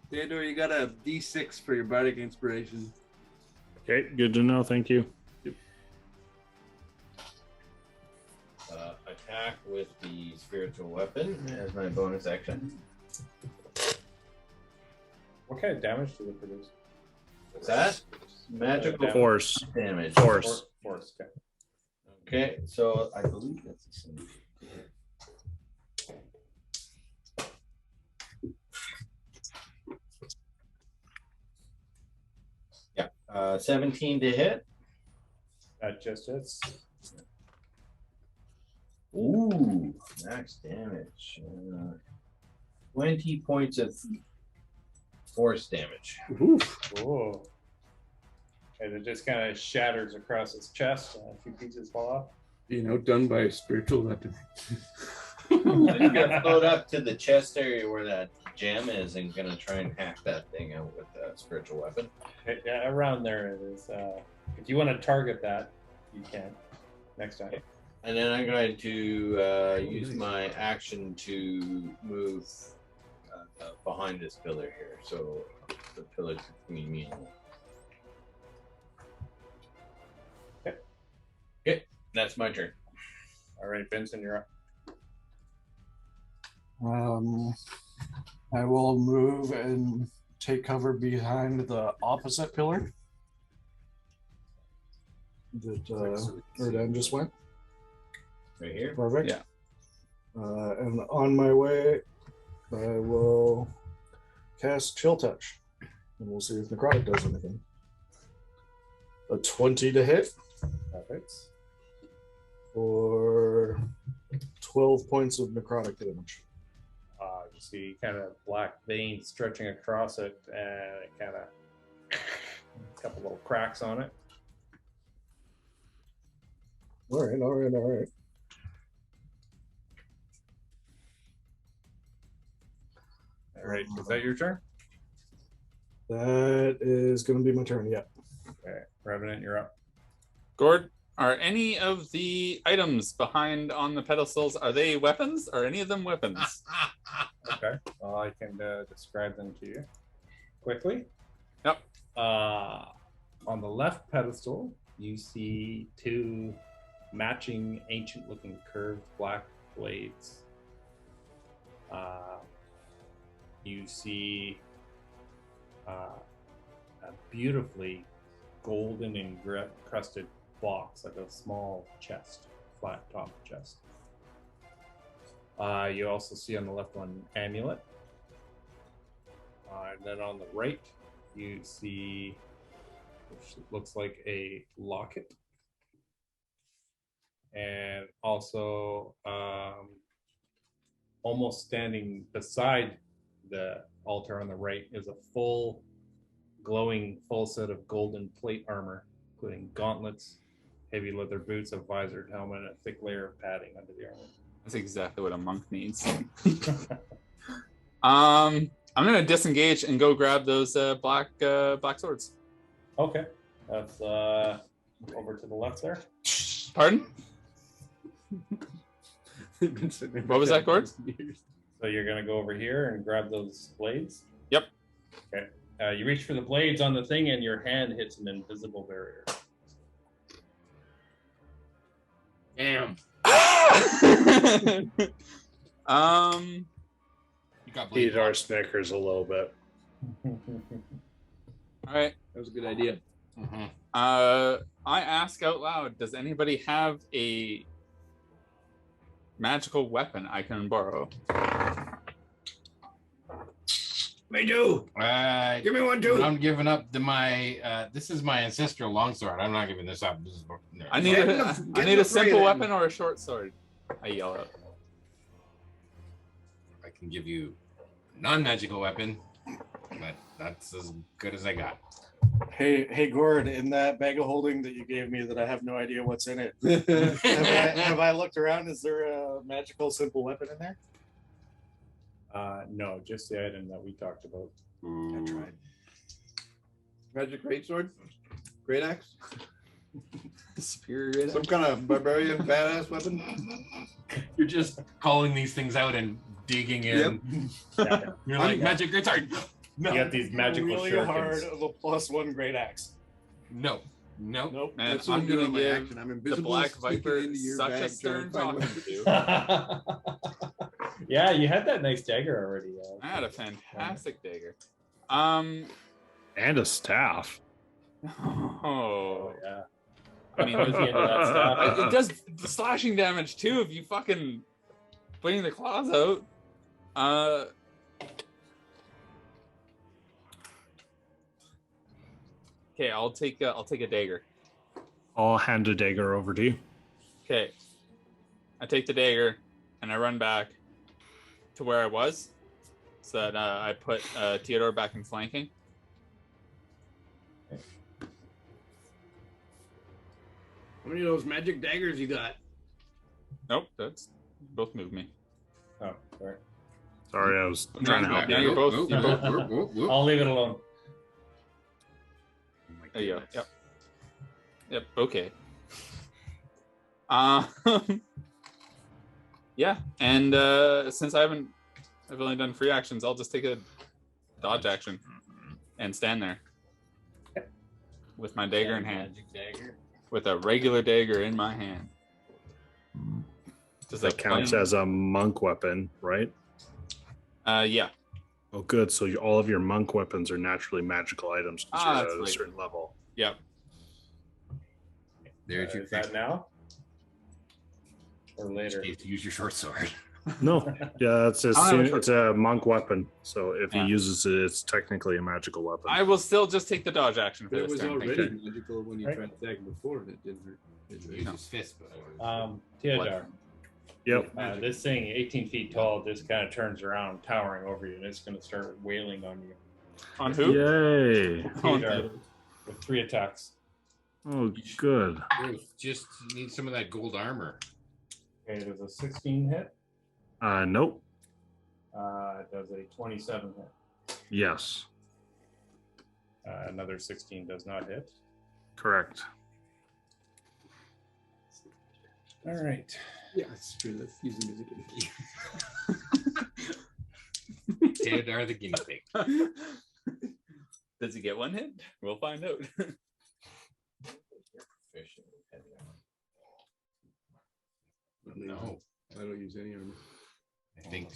Theodore, you got a D6 for your bardic inspiration. Okay, good to know. Thank you. Attack with the spiritual weapon as my bonus action. What kind of damage does it produce? What's that? Magical Damage. Force. damage. Force. Force. Okay. Okay, so I believe that's the same. 17 to hit. That just hits. Ooh, max damage. 20 points of force damage. Whoa. And it just kind of shatters across its chest and a few pieces fall off. Being outdone by a spiritual weapon. I'm gonna float up to the chest area where that gem is and gonna try and hack that thing out with a spiritual weapon. Yeah, around there it is. If you want to target that, you can next time. And then I'm going to use my action to move behind this pillar here. So the pillar's between me and Okay. Okay, that's my turn. All right, Benson, you're up. I will move and take cover behind the opposite pillar that Erdan just went. Right here? Perfect. Yeah. And on my way, I will cast Chill Touch. And we'll see if Necrotic does anything. A 20 to hit Perfect. for 12 points of necrotic damage. You see kind of black veins stretching across it and it kind of a couple little cracks on it. All right. All right, is that your turn? That is going to be my turn, yeah. Okay, Revenant, you're up. Gord, are any of the items behind on the pedestals, are they weapons? Are any of them weapons? Okay, well, I can describe them to you quickly. Yep. On the left pedestal, you see two matching ancient-looking curved black blades. You see a beautifully golden encrusted box, like a small chest, flat top chest. You also see on the left one amulet. And then on the right, you see, which looks like a locket. And also, almost standing beside the altar on the right is a glowing full set of golden plate armor, including gauntlets, heavy leather boots, a visored helmet, and a thick layer of padding under the armor. That's exactly what a monk needs. I'm gonna disengage and go grab those black swords. Okay, that's over to the left there. Pardon? What was that, Gord? So you're gonna go over here and grab those blades? Yep. Okay. You reach for the blades on the thing and your hand hits an invisible barrier. Damn. You got Eat our Snickers a little bit. All right. That was a good idea. I ask out loud, does anybody have a magical weapon I can borrow? Me do. Give me one too. I'm giving up my. This is my ancestral longsword. I'm not giving this up. This is, no. I need a simple weapon or a short sword. I yell out. I can give you a non-magical weapon, but that's as good as I got. Hey, Gord, in that bag of holding that you gave me that I have no idea what's in it, have I looked around? Is there a magical simple weapon in there? No, just the item that we talked about. I tried. Magic greatsword? Great axe? Superior. Some kind of barbarian badass weapon? You're just calling these things out and digging in. Yeah. You're like magic greatsword. No, You got these magical really shurikens. hard of a +1 great axe. no. Nope. Man, That's what I'm gonna doing my give action. I'm the invisible. Black sneaking Viper into your such a bag, stern trying to talking find to. Yeah, you had that nice dagger already. I had a fantastic dagger. And a staff. Oh, yeah. I mean, Towards the end of that stuff. it does slashing damage too if you fucking putting the claws out. Okay, I'll take a dagger. I'll hand a dagger over to you. Okay. I take the dagger and I run back to where I was, so that I put Theodore back in flanking. How many of those magic daggers you got? Nope, that's both moved me. Oh, sorry. Sorry, I was trying to help Yeah, you. you're both. I'll leave it alone. There you go. Yep. Yep. Okay. Um. Yeah, and since I've only done free actions, I'll just take a dodge action and stand there with my dagger in hand, with a regular dagger in my hand. Does That counts as a monk weapon, right? Yeah. Oh, good. So all of your monk weapons are naturally magical items because you're that's at a right. certain level. Yep. There's your Is that now? Or later? You use your short sword. No, yeah, it's it's a monk weapon. So if Yeah. he uses it, it's technically a magical weapon. I will still just take the dodge action for But it this was turn. already Thank you. magical when you Right. tried to attack him before, and it didn't hurt. Use his fist. Theodore. Yep. This thing, 18 feet tall, just kind of turns around, towering over you, and it's going to start wailing on you. On who? Yay. Theodore, with 3 attacks. Oh, good. Just need some of that gold armor. Okay, there's a 16 hit. Nope. It does a 27 hit. Yes. Another 16 does not hit. Correct. All right. Yeah, that's true. Let's use the music. Theodore the guinea pig. Does he get 1 hit? We'll find out. No, I don't use any armor. I think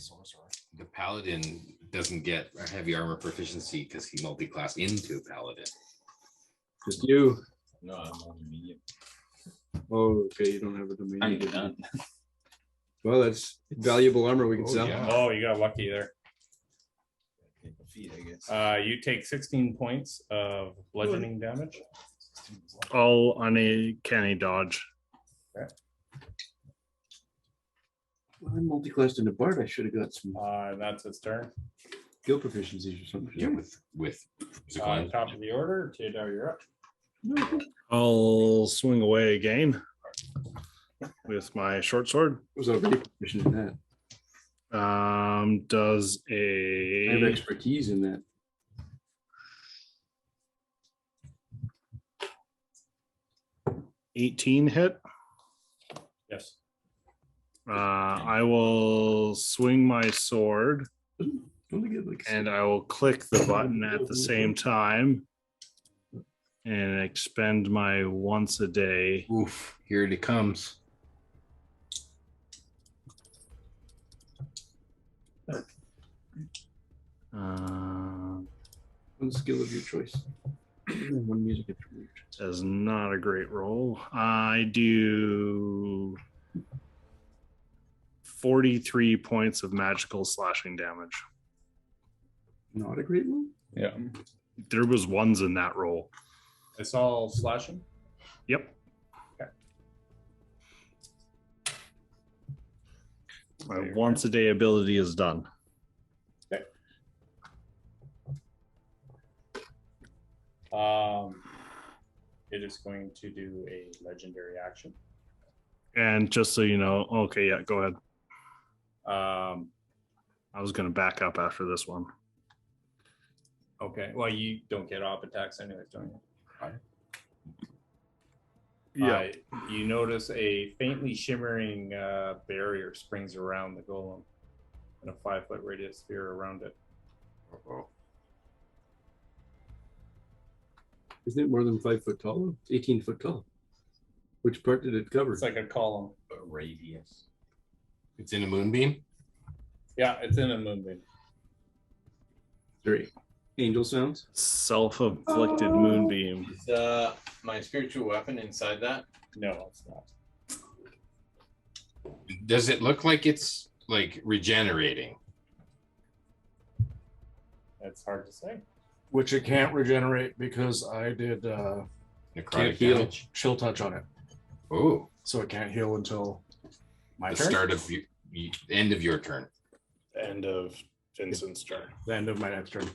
the paladin doesn't get a heavy armor proficiency because he multi-class into paladin. Just you. No, I'm on medium. Oh, okay. You don't have a domain. I'm done. Well, that's valuable armor we can Oh, sell. yeah. Oh, you got lucky there. Take the feet, I guess. You take 16 points of bludgeoning damage. All on a canny dodge. Well, I'm multi-classed in a bard. I should have got some That's its turn. skill proficiencies or something. Yeah, with Top of the order, Theodore, you're up. I'll swing away again with my short sword. I was already proficient in that. Does I have a expertise in that. $18 hit? Yes. I will swing my sword Only get like and I will click the button at the same time and expend my once a day. Oof, here it comes. one skill of your choice. One music of your choice. That's not a great roll. I do 43 points of magical slashing damage. Not a great one. Yeah. There was ones in that roll. It's all slashing. Yep. Okay. My once a day ability is done. Okay. It is going to do a legendary action. And just so you know, okay, yeah, go ahead. Um, I was going to back up after this one. okay. Well, you don't get off attacks anyways, don't you? You notice a faintly shimmering barrier springs around the golem and a 5-foot radius sphere around it. Isn't it more than 5 foot tall? 18 foot tall. Which part did it cover? It's like a column. A radius. It's in a moonbeam. Yeah, it's in a moonbeam. 3. Angel sounds. Self-inflicted moonbeam. Is my spiritual weapon inside that? No, it's not. Does it look like it's like regenerating? That's hard to say. Which it can't regenerate because I did Necrotic heal. damage. chill touch on it. Oh, So it can't heal until my the turn. start of end of your turn. End of Vincent's turn. The end of my next turn.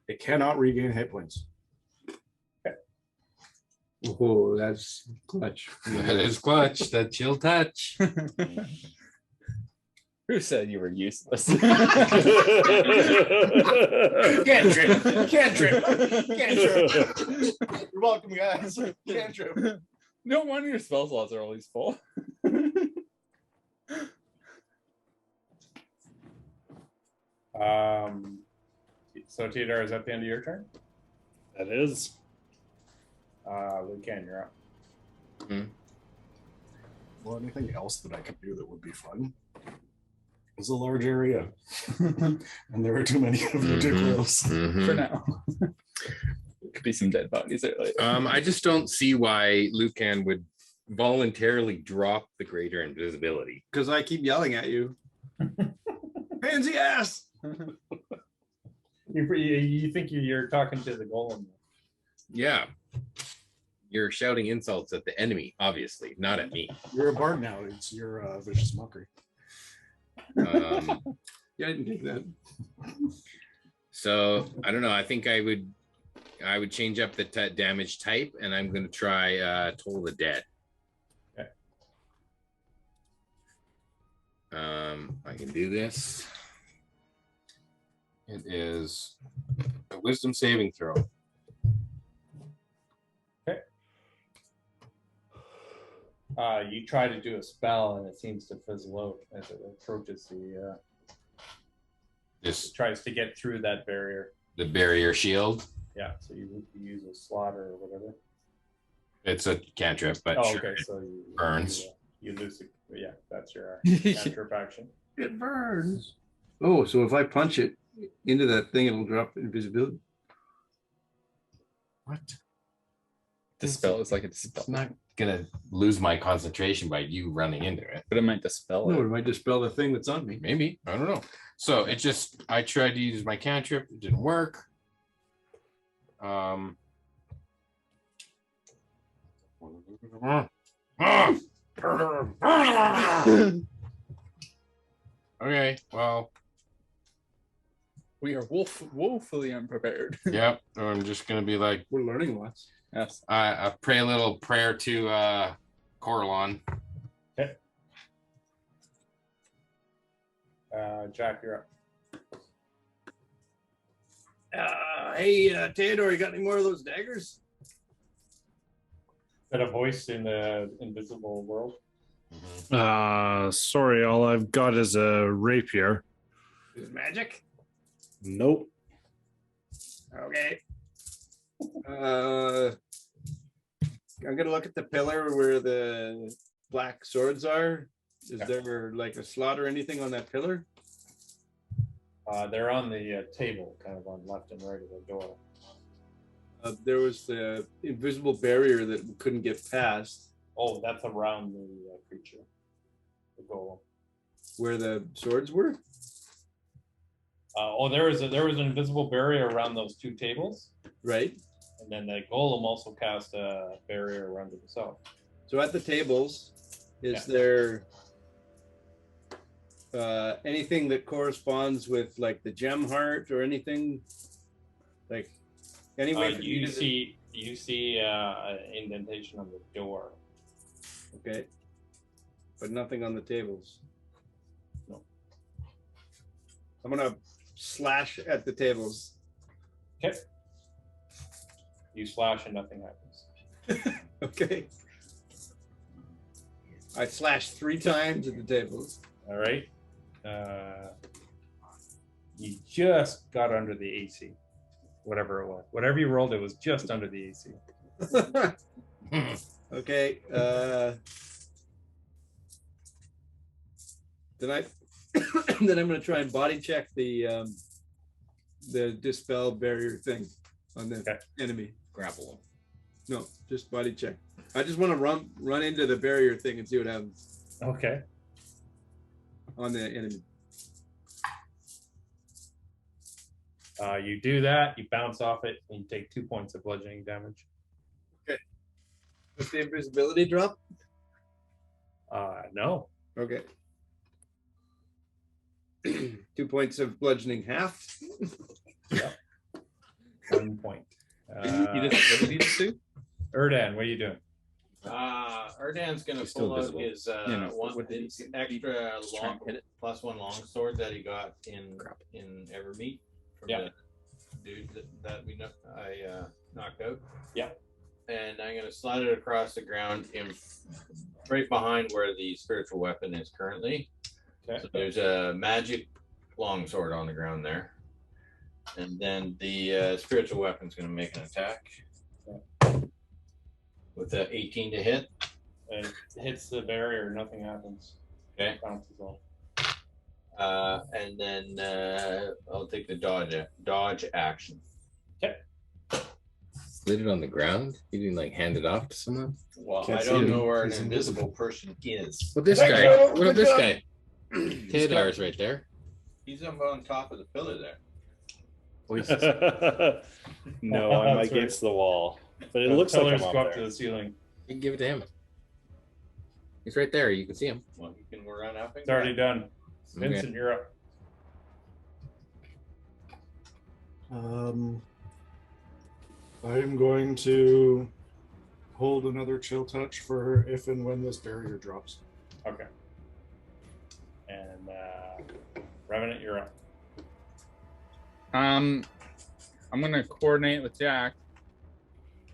It cannot regain hit points. Oh, that's clutch. That is clutch. That chill touch. Who said you were useless? Cantrip. Cantrip. Cantrip. You're welcome, guys. Cantrip. No wonder your spell slots are always full. So Theodore, is that the end of your turn? That is. Lucan, you're up. Well, anything else that I could do that would be fun? It's a large area, and there are too many of the ridiculous. For now. Could be some dead bodies there later. I just don't see why Lucan would voluntarily drop the greater invisibility. Because I keep yelling at you. Pansy ass! You think you're talking to the golem? Yeah. You're shouting insults at the enemy, obviously, not at me. You're a bard now. It's your vicious mockery. Yeah, I didn't think that. So I don't know. I think I would change up the damage type, and I'm going to try Toll the Dead. Okay. I can do this. It is a Wisdom saving throw. You try to do a spell and it seems to fizzle out as it approaches the. This tries to get through that barrier. The barrier shield. Yeah, so you use a slaughter or whatever. It's a cantrip, but sure, okay, so you burns. You lose it. Yeah, that's your cantrip action. It burns. Oh, so if I punch it into that thing, it'll drop invisibility. What? Dispel is like a dispel. It's not gonna lose my concentration by you running into it. But it might dispel No, it. it might dispel the thing that's on me. Maybe. I don't know. So it just I tried to use my cantrip, it didn't work. Okay, well, We are woefully unprepared. yep. I'm just gonna be like, We're learning lots. Yes. I pray a little prayer to Coralon. Jack, you're up. Hey, Theodore, you got any more of those daggers? Is that a voice in the invisible world? Sorry, all I've got is a rapier. Is it magic? Nope. Okay. I'm gonna look at the pillar where the black swords are. Is there like a slot or anything on that pillar? They're on the table, kind of on left and right of the door. There was the invisible barrier that we couldn't get past. Oh, that's around the creature, the golem. Where the swords were? There was an invisible barrier around those two tables, Right. and then the golem also cast a barrier around himself. So at the tables, is there anything that corresponds with like the gem heart or anything? Like anyway, You see an indentation on the door. okay, but nothing on the tables. No. I'm gonna slash at the tables. Okay. You slash and nothing happens. Okay. I slashed 3 times at the tables. All right. You just got under the AC, whatever it was. Whatever you rolled, it was just under the AC. Okay. Then I'm gonna try and body check the dispel barrier thing on the enemy. Grapple him. No, just body check. I just want to run into the barrier thing and see what happens Okay. on the enemy. You do that, you bounce off it, and you take 2 points of bludgeoning damage. Does the invisibility drop? No. Okay. 2 points of bludgeoning half. 1 point. You just what did you just do? Erdan, what are you doing? Erdan's gonna He's still pull out visible. his no, one his extra Just try long and hit it. +1 longsword that he got in Evermeet from the dude that we knocked out. Yeah. And I'm gonna slide it across the ground right behind where the spiritual weapon is currently. Okay. So there's a magic longsword on the ground there. And then the spiritual weapon's going to make an attack with a 18 to hit. It hits the barrier, nothing happens. Okay. Bounces off. And then I'll take the dodge action. Okay. Slid it on the ground? You didn't like hand it off to someone? Well, Can't I see don't him. know where an He's invisible person is. What this Thank guy? you. What about Good this job. guy? Tadar's right there. He's up on top of the pillar there. No, I'm That's against the wall. But it The looks like pillars I'm go up up to there. the ceiling. You can give it to him. He's right there. You can see him. Well, you can run up. It's already done. Okay. Vincent, you're up. I'm going to hold another chill touch for if and when this barrier drops. Okay. And Revenant, you're up. I'm gonna coordinate with Jack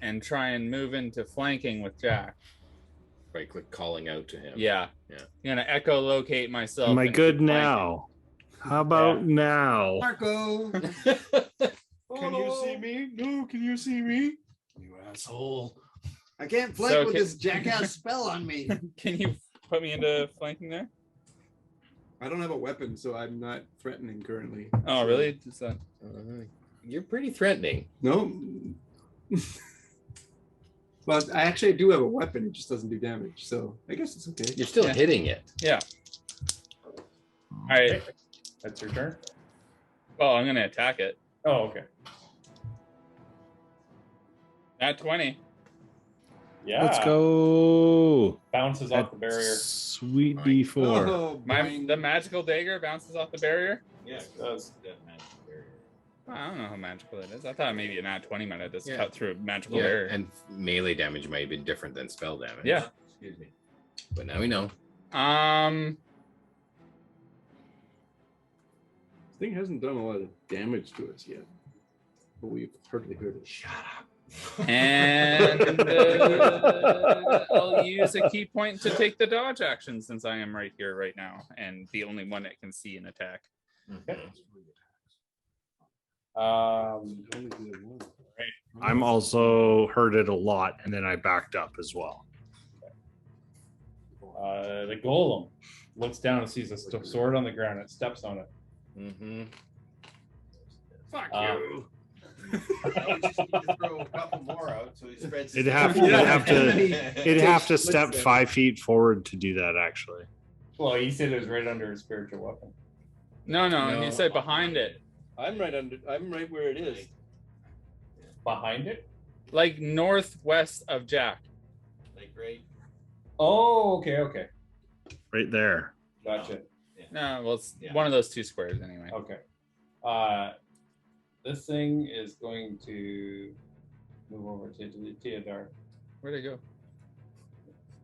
and try and move into flanking with Jack. Right click calling out to him. Yeah. Yeah. I'm gonna echolocate myself. Am I into good flanking. now? How about now? Marco. Can you see me? No, can you see me? You asshole. I can't flank So with can- this jackass spell on me. Can you put me into flanking there? I don't have a weapon, so I'm not threatening currently. Oh, So- really? Just, You're pretty threatening. No. Well, I actually do have a weapon. It just doesn't do damage, so I guess it's okay. You're still Yeah. hitting it. yeah. All right. Okay. That's your turn. Well, I'm gonna attack it. Oh, okay. At 20. Yeah. Let's go. Bounces off the At barrier. Sweet D4. Oh, The magical dagger bounces off the barrier. Yeah, It does. that magic barrier. Oh, I don't know how magical it is. I thought maybe an at 20 might have just Yeah. cut through a magical Yeah, barrier. and melee damage might have been different than spell damage. Yeah. Excuse me. But now we know. This thing hasn't done a lot of damage to us yet, but we've hardly heard it. Shut up. And I'll use a key point to take the dodge action since I am right here right now and the only one that can see an attack. I'm also heard it a lot, and then I backed up as well. The golem looks down and sees a sword on the ground. It steps on it. Mm-hmm. Fuck you. Throw a couple more out so he spreads. It'd have to step 5 feet forward to do that. Actually, Well, he said it was right under his spiritual weapon. No, No. you said behind it. I'm right where it is. Behind it? Like northwest of Jack. Like right. Oh, okay. right there. Gotcha. No, well, it's Yeah. one of those two squares anyway. Okay. This thing is going to move over to Theodore. Where'd it go?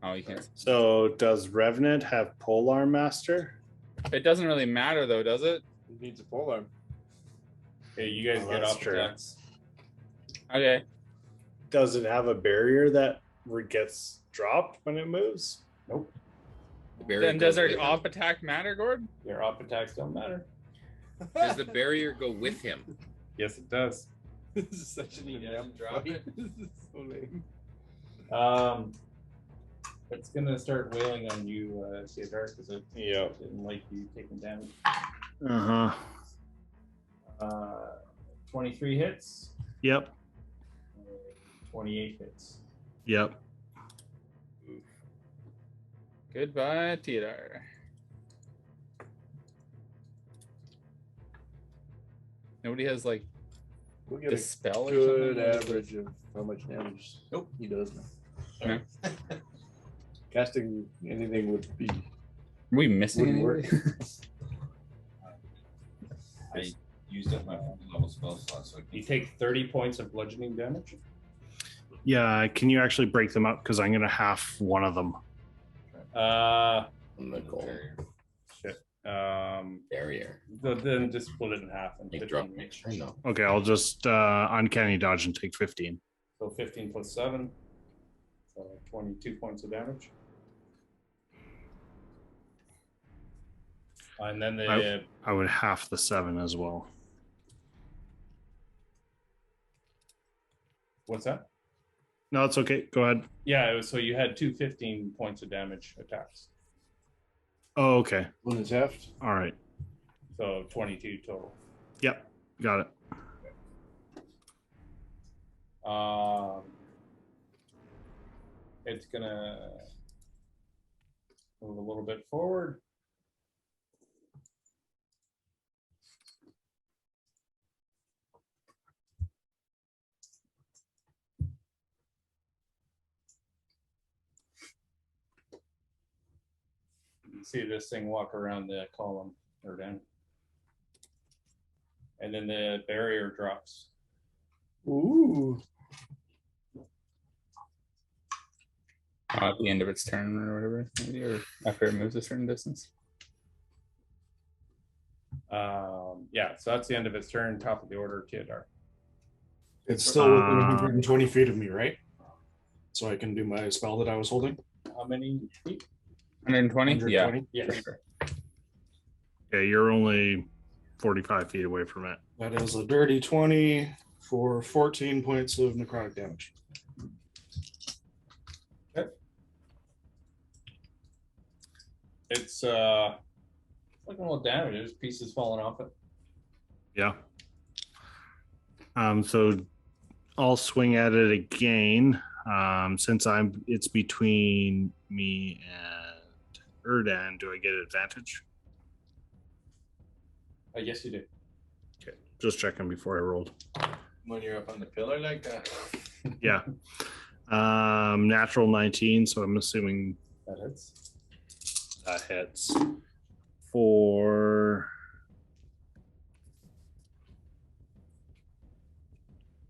Oh, you can't. So, does Revenant have Polar Master? It doesn't really matter though, does it? It needs a polearm. Okay, you guys Oh, get that's off true. the decks. Okay. Does it have a barrier that gets dropped when it moves? Nope. The barrier Then does goes our with him. off attack matter, Gord? Your off attacks don't matter. Does the barrier go with him? Yes, it does. This is such an He doesn't inept drop fight. it. This is so lame. It's gonna start wailing on you, Theodore, because it Yep. didn't like you taking damage. Uh huh. 23 hits. Yep. 28 hits. Yep. Goodbye, Theodore. Nobody has like We'll get dispel a or good something. average of how much damage. Nope. He does now. No. Casting anything would be. Are we missing Wouldn't anything? I used up my level spell slot, so I You can take 30 points of bludgeoning damage. Yeah, can you actually break them up? Because I'm going to half one of them. On the goal Shit. barrier. Then just split it in half and Like 15 drop each. I know. Okay, I'll just uncanny dodge and take 15. So 15 plus 7. So 22 points of damage. And then the I would half the 7 as well. what's that? No, it's okay. Go ahead. Yeah, it was, so you had two 15 points of damage attacks. Oh, okay. When it's halved. All right. So 22 total. Yep. Got it. It's gonna move a little bit forward. You see this thing walk around the column or down. And then the barrier drops. Ooh. At the end of its turn or whatever, maybe, or after it moves a certain distance. Yeah, so that's the end of its turn, top of the order, Teodar. It's still within 120 feet of me, right? So I can do my spell that I was holding. How many feet? 120? 120? Yeah. For sure. Yeah, you're only 45 feet away from it. That is a dirty 20 for 14 points of necrotic damage. It's like a little damage. There's pieces falling off it. Yeah. So I'll swing at it again. Since it's between me and Erdan, do I get advantage? Yes, you do. Okay. Just checking before I rolled. when you're up on the pillar like that. Yeah. Natural 19, so I'm assuming That hits. that hits for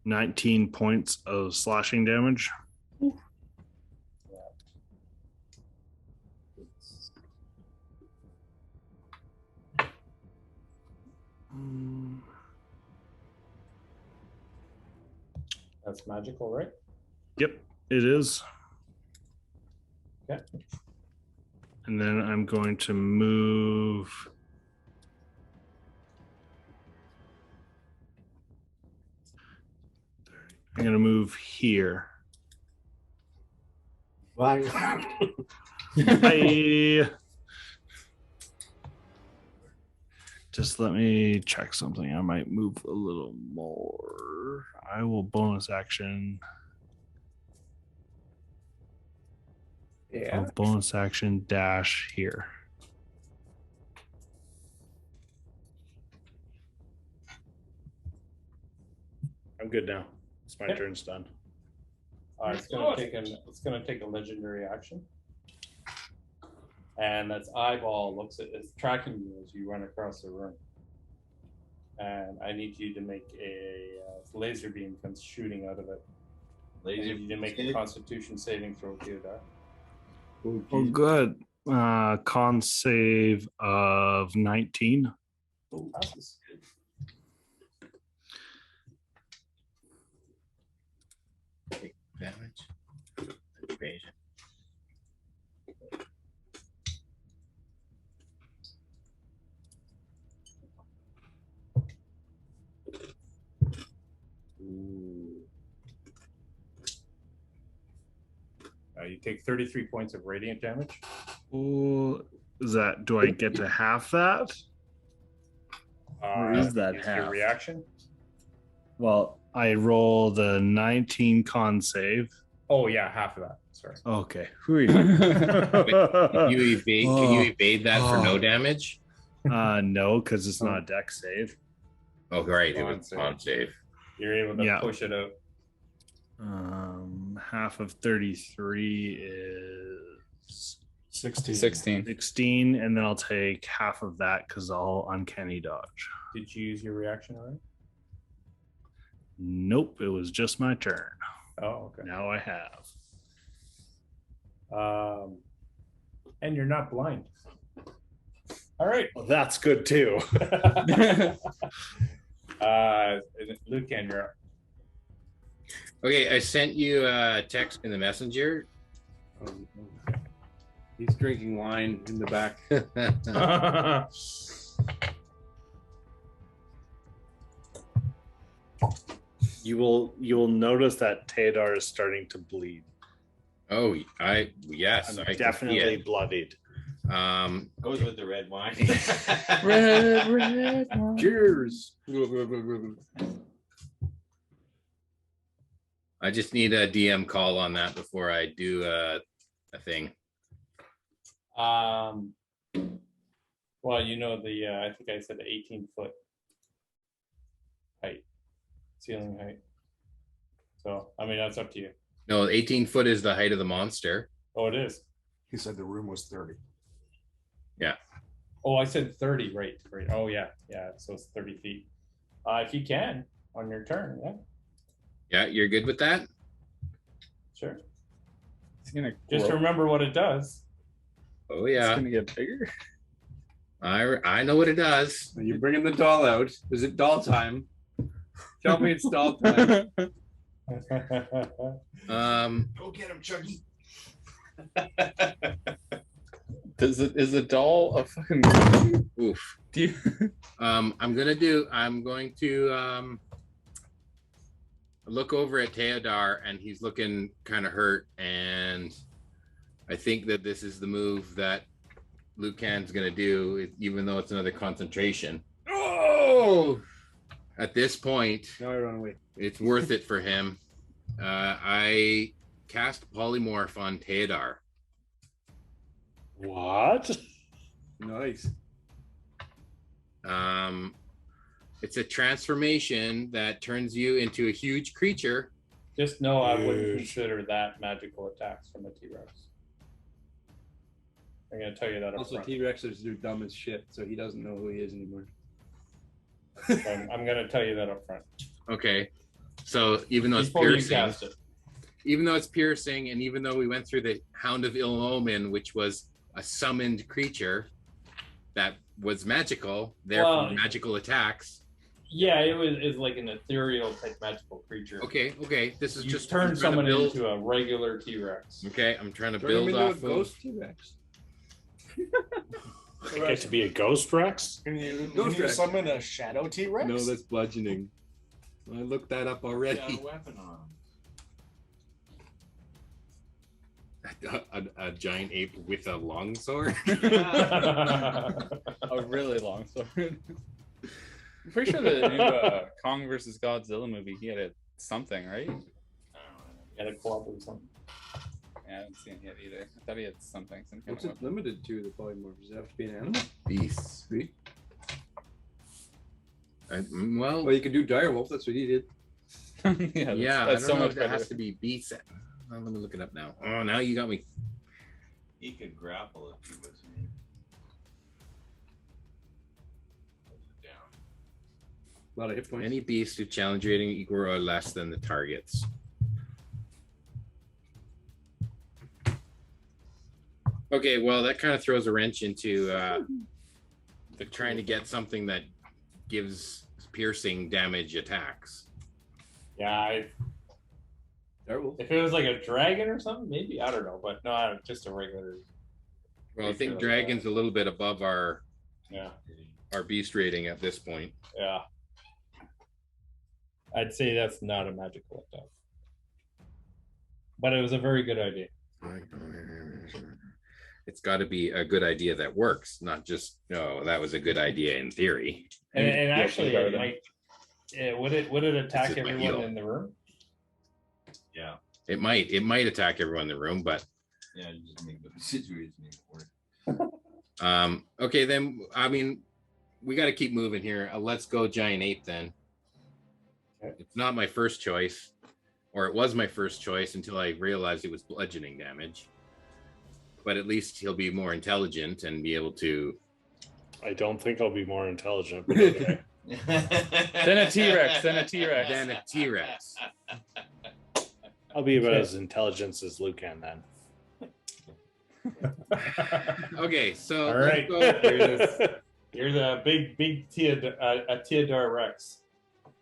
19 points of slashing damage. That's magical, right? Yep, it is. Okay. And then I'm going to move. I'm going to move here. Bye. Bye. Just let me check something. I might move a little more. I will bonus action. Yeah. I'll bonus action dash here. I'm good now. It's my Yep. turn's done. It's gonna take a legendary action. And that's eyeball it's tracking you as you run across the room. And I need you to make a laser beam comes shooting out of it. I Laser need you to make a Constitution saving throw, Theodore. Oh, good. Con save of 19. Passes. Damage. Evasion. You take 33 points of radiant damage. Oh, is that? Do I get to half that? Or is that Use half? your reaction? Well, I roll the 19 con save. Oh yeah, half of that. Sorry. Okay. Can you evade that for no damage? No, because it's not a deck save. Oh, right. It On was save. on save. You're able to Yeah. push it out. Half of 33 is 16. 16. 16, and then I'll take half of that because I'll uncanny dodge. Did you use your reaction already? Nope, it was just my turn. Oh, okay. Now I have. And you're not blind. All right. Well, that's good too. Lucan, you're up. Okay, I sent you a text in the messenger. He's drinking wine in the back. You will notice that Teodar is starting to bleed. Oh, yes, I'm I can see definitely it. bloodied. Goes with the red wine. Red wine. Cheers. I just need a DM call on that before I do a thing. Well, you know I think I said 18-foot height, ceiling height. So, I mean, that's up to you. No, 18 foot is the height of the monster. Oh, it is. He said the room was 30. Oh, I said 30, right. Oh, yeah. So it's 30 feet. If you can, on your turn, yeah. Yeah, you're good with that? Sure. It's gonna Just grow. remember what it does. Oh, It's yeah. gonna get bigger. I know what it does. You're bringing the doll out. Is it doll time? Tell me it's doll time. Go get him, Chucky. Is a doll a fucking Oof. do you I'm going to look over at Teodar, and he's looking kind of hurt, and I think that this is the move that Lucan's going to do, even though it's another concentration. Oh! At this point, Now I run away. it's worth it for him. I cast Polymorph on Teodar. What? Nice. It's a transformation that turns you into a huge creature. Just know I wouldn't consider that magical attacks from a T-Rex. I'm going to tell you that up Also, front. T-Rexes are dumb as shit, so he doesn't know who he is anymore. I'm going to tell you that up front. Okay. So even though it's Before you piercing, cast it. even though it's piercing, and even though we went through the Hound of Ill Omen, which was a summoned creature that was magical, therefore Well, magical attacks. Yeah, it was like an ethereal type magical creature. Okay. This is You just turn I'm trying to someone build. into a regular T-Rex. Okay, I'm trying to Turn him build into a off of. ghost T-Rex. I get to be a ghost Rex? Can you Ghost Rex. summon a shadow T-Rex? No, that's bludgeoning. I looked that up already. Got a weapon on him. a giant ape with a long sword. a really long sword? I'm pretty sure the new Kong versus Godzilla movie, he had something, right? He had a club or something. Yeah, I haven't seen it yet either. I thought he had something, some kind What's of it weapon. limited to, the polymorph? Does it have to be an animal? Beasts. Sweet. Well, Well, you could do direwolf. That's what he did. yeah, I that's so don't know much if that better. has to be beasts. Let me look it up now. Oh, now you got me. He could grapple if he was in. Down. A lot of hit points. Any beast who challenge rating equal or less than the target's. Okay, well, that kind of throws a wrench into trying to get something that gives piercing damage attacks. Yeah, Direwolf. if it was like a dragon or something, maybe. I don't know. But no, just a regular. Well, I think Sure. dragon's a little bit above our Yeah. beast rating at this point. Yeah. I'd say that's not a magical attack. But it was a very good idea. It's got to be a good idea that works, not just that was a good idea in theory. And actually, got it it. might. Would it attack This is my everyone heel. in the room? Yeah. It might attack everyone in the room, but Yeah, you just make the situation even worse. okay, then I mean, we got to keep moving here. Let's go giant ape then. It's not my first choice, or it was my first choice until I realized it was bludgeoning damage. But at least he'll be more intelligent and be able to. I don't think I'll be more intelligent. But okay. Then a T-Rex. Then a T-Rex. Then a T-Rex. I'll be about as intelligent as Lucan then. Okay, so All right. let's go. You're the big Theodore Rex.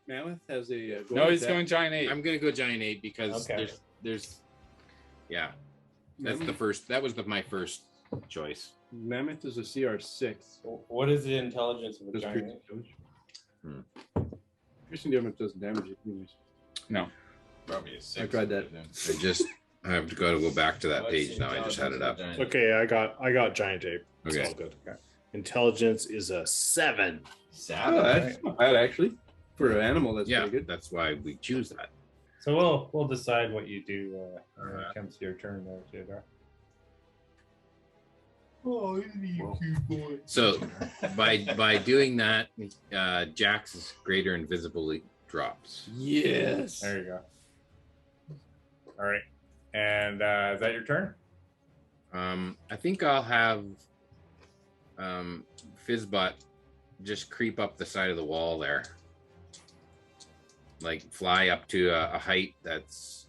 Mammoth has a. No, he's going giant ape. I'm gonna go giant ape because Okay. there's yeah. That's the first. That was my first choice. Mammoth is a CR6. What is the intelligence of a Does giant ape? piercing damage. Piercing damage doesn't damage it anyways. No. Probably a 6. I tried that. I have to go back to that page now. I just had it up. Okay, I got giant ape. It's Okay. all good. Okay. Intelligence is a 7. Oh, that's not bad actually. For an animal, that's Yeah, pretty good. that's why we choose that. So we'll decide what you do when it comes to your turn there, Theodore. So by doing that, Jax's greater invisibility drops. Yes. There you go. All right. And is that your turn? I think I'll have Fizzbot just creep up the side of the wall there. Like fly up to a height that's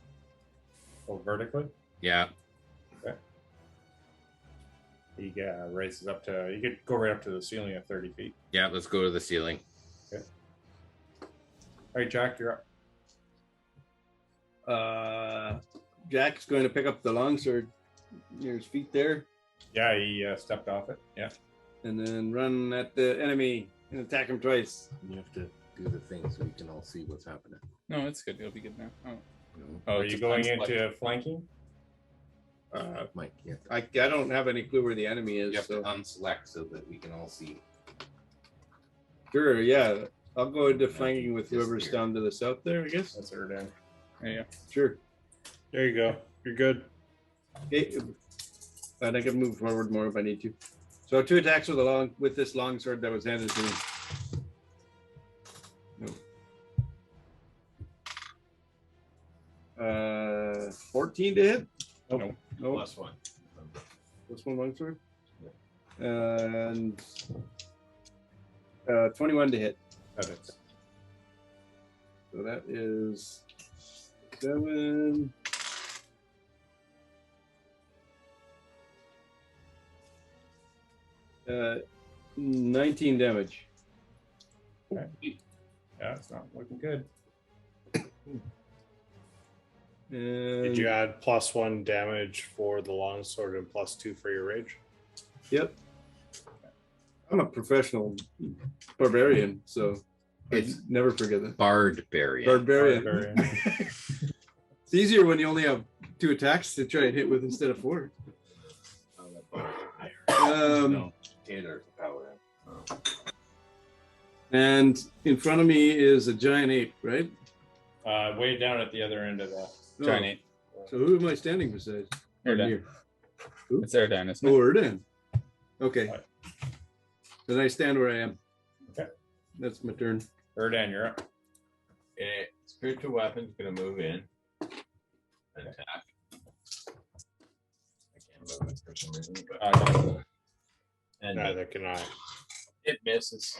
Oh, vertically? yeah. He raises up to, you could go right up to the ceiling at 30 feet. Yeah, let's go to the ceiling. All right, Jack, you're up. Jack's going to pick up the longsword near his feet there, Yeah, he stepped off it. Yeah. and then run at the enemy and attack him twice. You have to do the thing so we can all see what's happening. No, it's good. It'll be good now. Oh. Are it's you a going unselect- into flanking? Mike, you I don't have any clue where the enemy is. have to So unselect so that we can all see. sure, yeah, I'll go into flanking with Just whoever's here. down to the south there. I guess. That's Erdan. There you go. Sure. There you go. You're good. Okay. And I can move forward more if I need to. So 2 attacks with this long sword that was handed to me. No. 14 to hit. Nope. Nope. +1. This one longsword. And 21 to hit. That is. So that is 7. Uh, 19 damage. Yeah, it's not looking good. Did you add +1 damage for the longsword and +2 for your rage? Yep. I'm a professional barbarian, so It's never forget that. Barbarian. Barbarian. Barbarian. It's easier when you only have 2 attacks to try and hit with instead of 4. No, Taylor's power. And in front of me is a giant ape, right? Way down at the other end of the Giant ape. So who am I standing beside? Erdan. Here. It's Erdan, isn't it? Oh, Erdan. Okay. What? Then I stand where I am. Okay. That's my turn. Erdan, you're up. Spiritual weapon's gonna move in. Attack. I can't move it for some reason, but and Neither can I. it misses.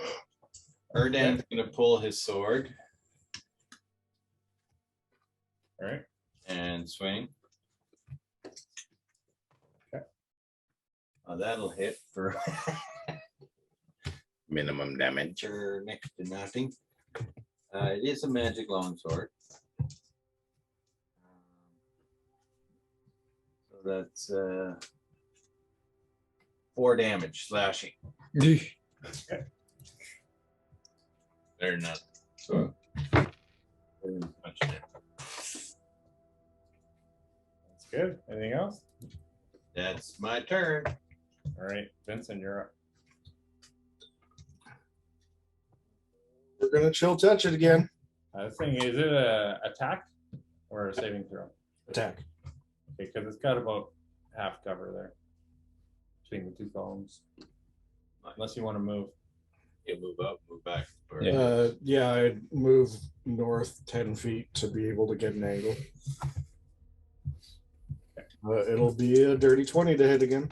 Erdan's gonna pull his sword All right. and swing. Okay. That'll hit for Minimum damage. for next to nothing. It is a magic longsword. So that's 4 damage slashing. They're not. So very much there. That's good. Anything else? That's my turn. All right. Vincent, you're up. We're gonna chill touch it again. This thing, is it a attack or a saving throw? Attack. Okay, because it's got about half cover there between the 2 columns. Unless you want to move. You move up, move back. Or... Yeah, I'd move north 10 feet to be able to get an angle. It'll be a dirty 20 to hit again.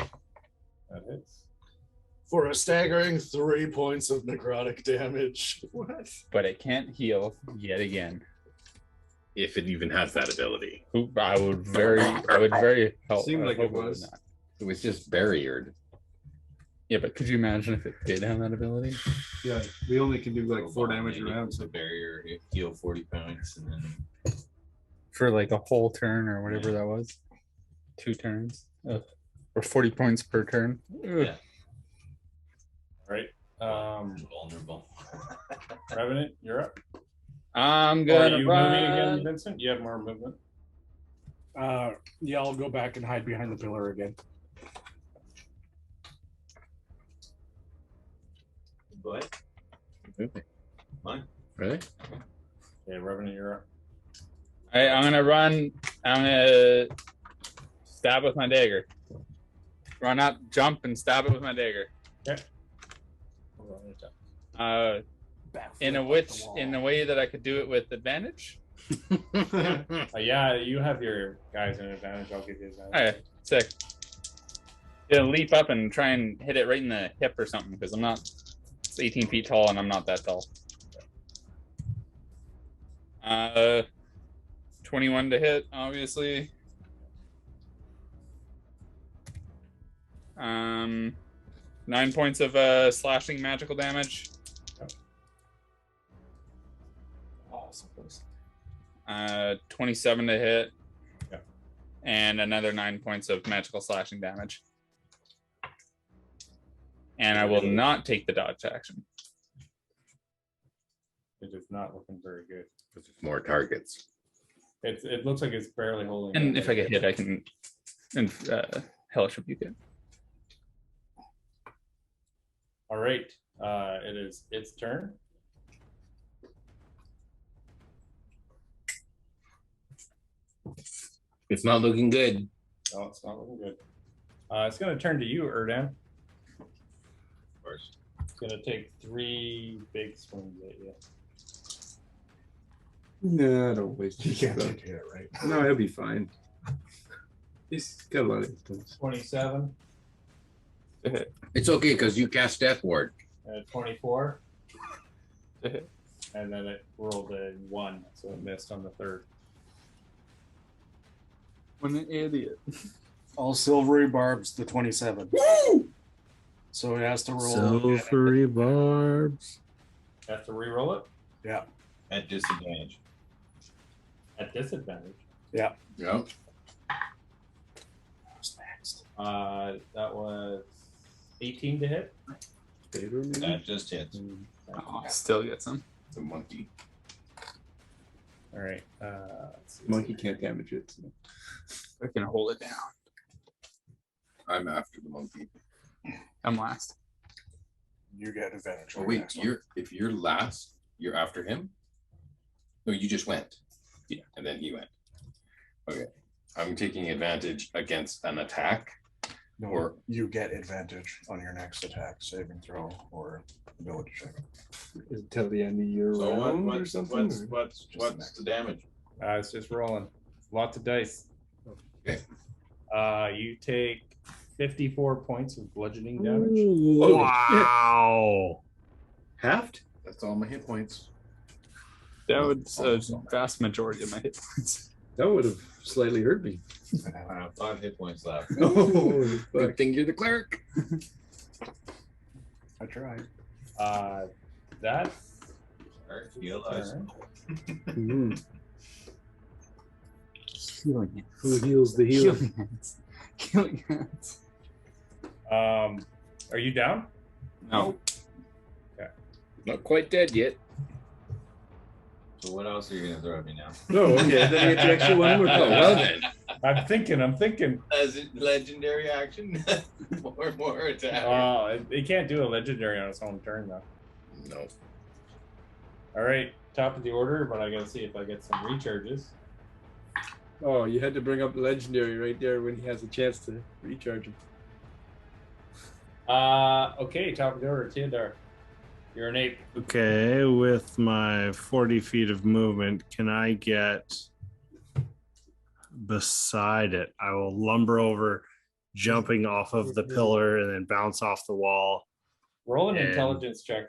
That hits. For a staggering 3 points of necrotic damage. What? But it can't heal yet again. If it even has that ability. I would very help. Seemed like it would was. not. It was just barriered. Yeah, but could you imagine if it did have that ability? Yeah, we only can do like 4 damage Maybe around. it's a barrier, heal 40 points, and then For like a whole turn or whatever that was. 2 turns. Ugh. Or 40 points per turn. Ugh. Yeah. All right. vulnerable. Revenant, you're up. I'm Are gonna you run. moving again, Vincent? You have more movement. Yeah, I'll go back and hide behind the pillar again. But mine. Really? Yeah, Revenant, you're up. I'm gonna run. I'm gonna stab with my dagger. Run up, jump, and stab it with my dagger. Okay. In a way that I could do it with advantage. Yeah, you have your guys in advantage. I'll give you advantage. Okay, sick. Gonna leap up and try and hit it right in the hip or something because I'm not. It's 18 feet tall and I'm not that tall. 21 to hit, obviously. 9 points of slashing magical damage. Oh, so close. 27 to hit. Yeah. And another 9 points of magical slashing damage. And I will not take the dodge action. It is not looking very good. There's more targets. It looks like it's barely holding. And if I get hit, I can hellish rebuke it. All right. It is its turn. It's not looking good. Oh, it's not looking good. It's going to turn to you, Erdan. Of course. It's going to take 3 big swings at you. No, don't waste You your can't stuff. take it, right? No, he'll be fine. He's got a lot of instance. 27, It's okay because you cast Death Ward. 24. And then it rolled a 1, so it missed on the 3rd. What an idiot. All silvery barbs, the 27. So it has to roll. Silvery barbs. Have to re-roll it Yeah. At disadvantage. at disadvantage. Yeah. Yep. Who's next? That was 18 to hit. That just hits. Oh, still gets him. The monkey. All right. Let's see. Monkey can't damage it. So. I can hold it down. I'm after the monkey. I'm last. You get advantage. Oh on the wait, next one. if you're last, you're after him? No, you just went. Yeah. And then he went. Okay. I'm taking advantage against an attack. No, or- you get advantage on your next attack, saving throw, or ability check. Is it till the end of your So round or what's something? what's the damage? It's just rolling. Lots of dice. Okay. You take 54 points of bludgeoning damage. Wow. Halved? That's all my hit points. That would a vast majority of my hit points. That would have slightly hurt me. 5 hit points left. Oh, Good thing you're the cleric. I tried. That Alright, heal us. Healing hands. Who heals the healer? Healing hands. Healing hands. Are you down? No. Not quite dead yet. So what else are you gonna throw at me now? No, okay. Then you get the extra one more. Oh well then. I'm thinking. As a legendary action, more attack. Oh, it can't do a legendary on its own turn though. No. All right, top of the order, but I gotta see if I get some recharges. Oh, you had to bring up the legendary right there when he has a chance to recharge him. Okay, top of the order, Theodore. You're an ape. Okay, with my 40 feet of movement, can I get beside it? I will lumber over, jumping off of the pillar and then bounce off the wall. Roll an And- intelligence check.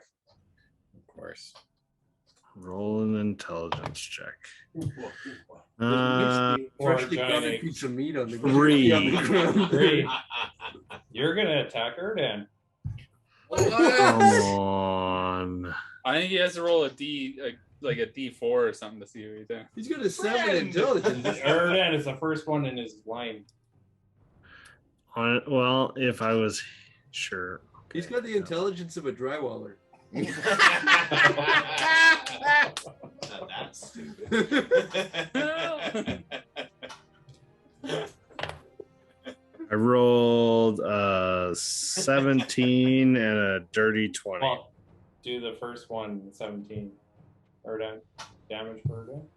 Of course. Roll an intelligence check. Freshly giant cut a ape. piece of meat on the Three. on the ground. 3. You're gonna attack Erdan. Come on. I think he has to roll a D, like a D4 or something to see what he's doing. He's got a 7 intelligence. Erdan is the first one in his line. Well, if I was sure. He's got the intelligence of a drywaller. That's stupid. I rolled a 17 and a dirty 20. Well, do the first one, 17. Erdan. Damage for Erdan. Does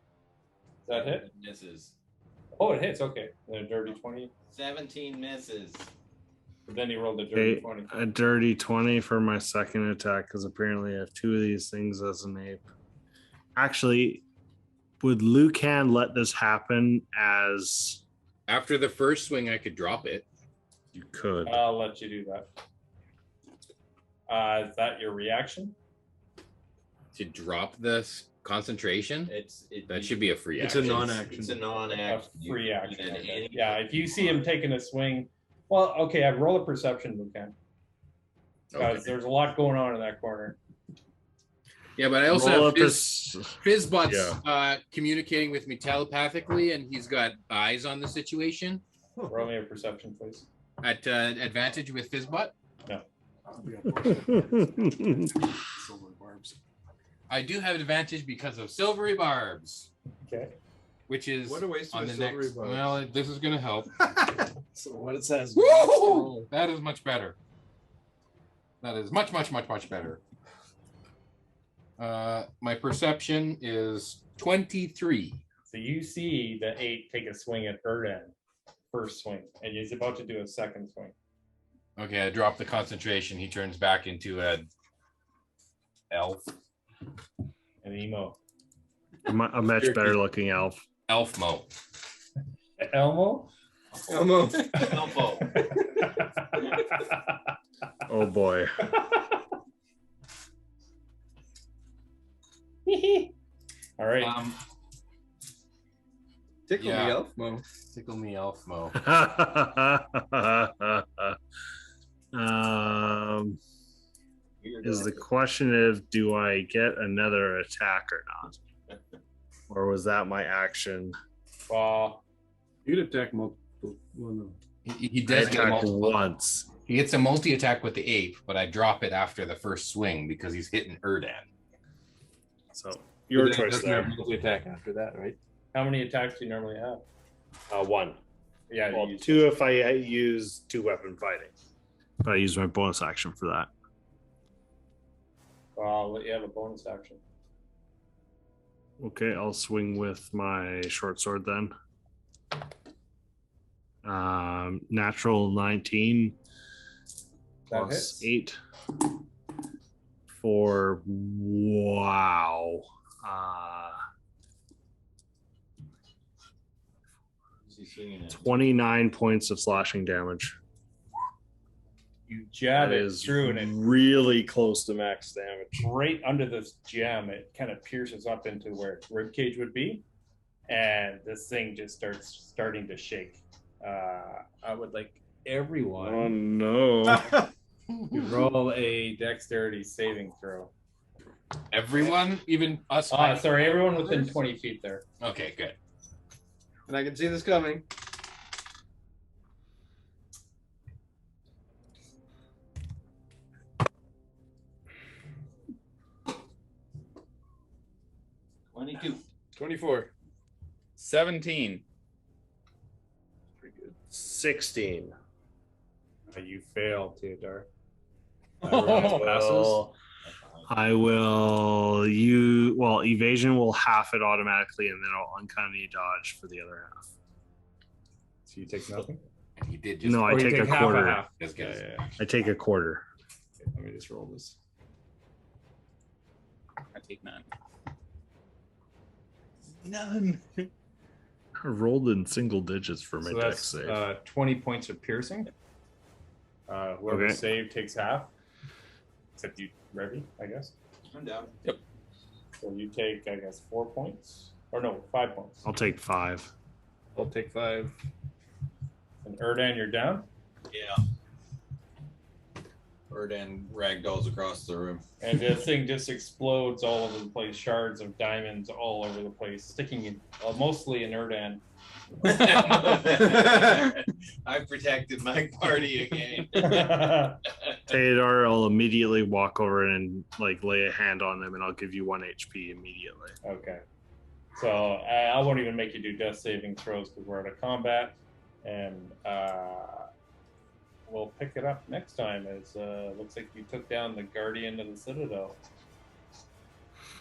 that hit? Misses. Oh, it hits. Okay. Then a dirty 20. 17 misses. But then he rolled a dirty Okay, 20. a dirty 20 for my second attack because apparently I have two of these things as an ape. Actually, would Lucan let this happen as After the first swing, I could drop it. you could? I'll let you do that. Is that your reaction? To drop this concentration? That should be a free It's action. a non-action. It's a non-action. A free action. You can Okay. any- Yeah, if you see him taking a swing, well, okay, I'd roll a perception, Lucan. Guys, Okay. there's a lot going on in that corner. Yeah, but I also Roll have up Fizzbot's Yeah. communicating with me telepathically, and he's got eyes on the situation. Roll me a perception, please. At advantage with Fizzbot? Silver barbs. I do have advantage because of silvery barbs, Okay. which is What a waste of on a the silvery next. barb. Well, this is going to help. So what it says. Woo! That is much better. That is much, much, much, much better. My perception is 23. So you see the 8 take a swing at Erdan, first swing, and he's about to do a second swing. Okay, I drop the concentration. He turns back into a elf. An emo. A much better looking elf. Elfmo. Elmo? Elmo. Elmo. Oh boy. All right. Tickle Yeah. me, Elfmo. Tickle me, Elfmo. Is the question of do I get another attack or not? Or was that my action? Well, You'd attack multiple. Well, no. He I does get attacked multiple. once. He gets a multi-attack with the ape, but I drop it after the first swing because he's hitting Erdan. So your But then choice doesn't have there. multi-attack after that, right? how many attacks do you normally have? One. Yeah, Well, you use two if I use two weapon fighting. But I use my bonus action for that. Well, I'll let you have a bonus action. Okay, I'll swing with my short sword then. Natural 19 That plus hits. 8 for wow. Is he swinging at? 29 points of slashing damage. You jab That it is through, and it really close to max damage. right under this gem, it kind of pierces up into where its rib cage would be, and this thing just starting to shake. I would like everyone Oh no. to roll a dexterity saving throw. Everyone, even us. Sorry, everyone within 20 feet there. Okay, good. And I can see this coming. $22. 24. 17. Pretty good. 16. You fail, Theodore. I will use evasion will half it automatically and then I'll uncanny dodge for the other half. So you take nothing? And he did just. No, I Or you take a half quarter. half. That's good. Yeah. I take a quarter. Okay, let me just roll this. I take none. None. I rolled in single digits for my So dex that's save. 20 points of piercing. Whoever Okay. save takes half. Except you, Revy, I guess. I'm down. Yep. So you take, I guess, 4 points. Or no, 5 points. I'll take 5. I'll take 5. And Erdan, you're down. Yeah. Erdan ragdolls across the room. And the thing just explodes all over the place. Shards of diamonds all over the place, sticking in, mostly in Erdan. I protected my party again. Theodore, I'll immediately walk over and like lay a hand on him, and I'll give you 1 HP immediately. Okay. So I won't even make you do death saving throws because we're out of combat, and we'll pick it up next time. As looks like you took down the Guardian of the Citadel.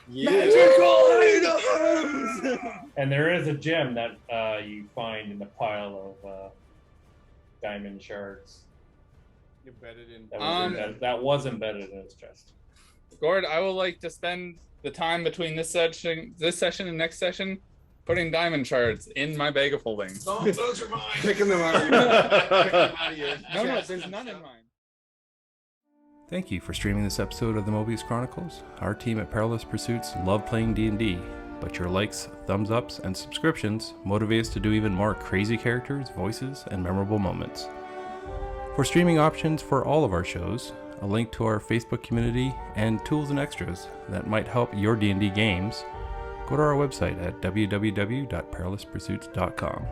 Magical items! And there is a gem that you find in the pile of diamond shards. Embedded in. That was embedded in his chest. Gord, I would like to spend the time between this session and next session putting diamond shards in my bag of holding. Oh, those are mine. Picking them out. No, there's none in mine. Thank you for streaming this episode of the Mobius Chronicles. Our team at Perilous Pursuits love playing D&D, but your likes, thumbs ups, and subscriptions motivate us to do even more crazy characters, voices, and memorable moments. For streaming options for all of our shows, a link to our Facebook community, and tools and extras that might help your D&D games, go to our website at www.perilouspursuits.com.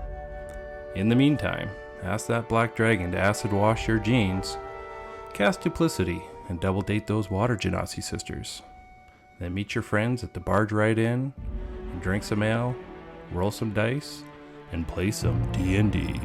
In the meantime, ask that black dragon to acid wash your jeans, cast duplicity, and double date those water genasi sisters. Then meet your friends at the Barge Ride Inn, and drink some ale, roll some dice, and play some D&D.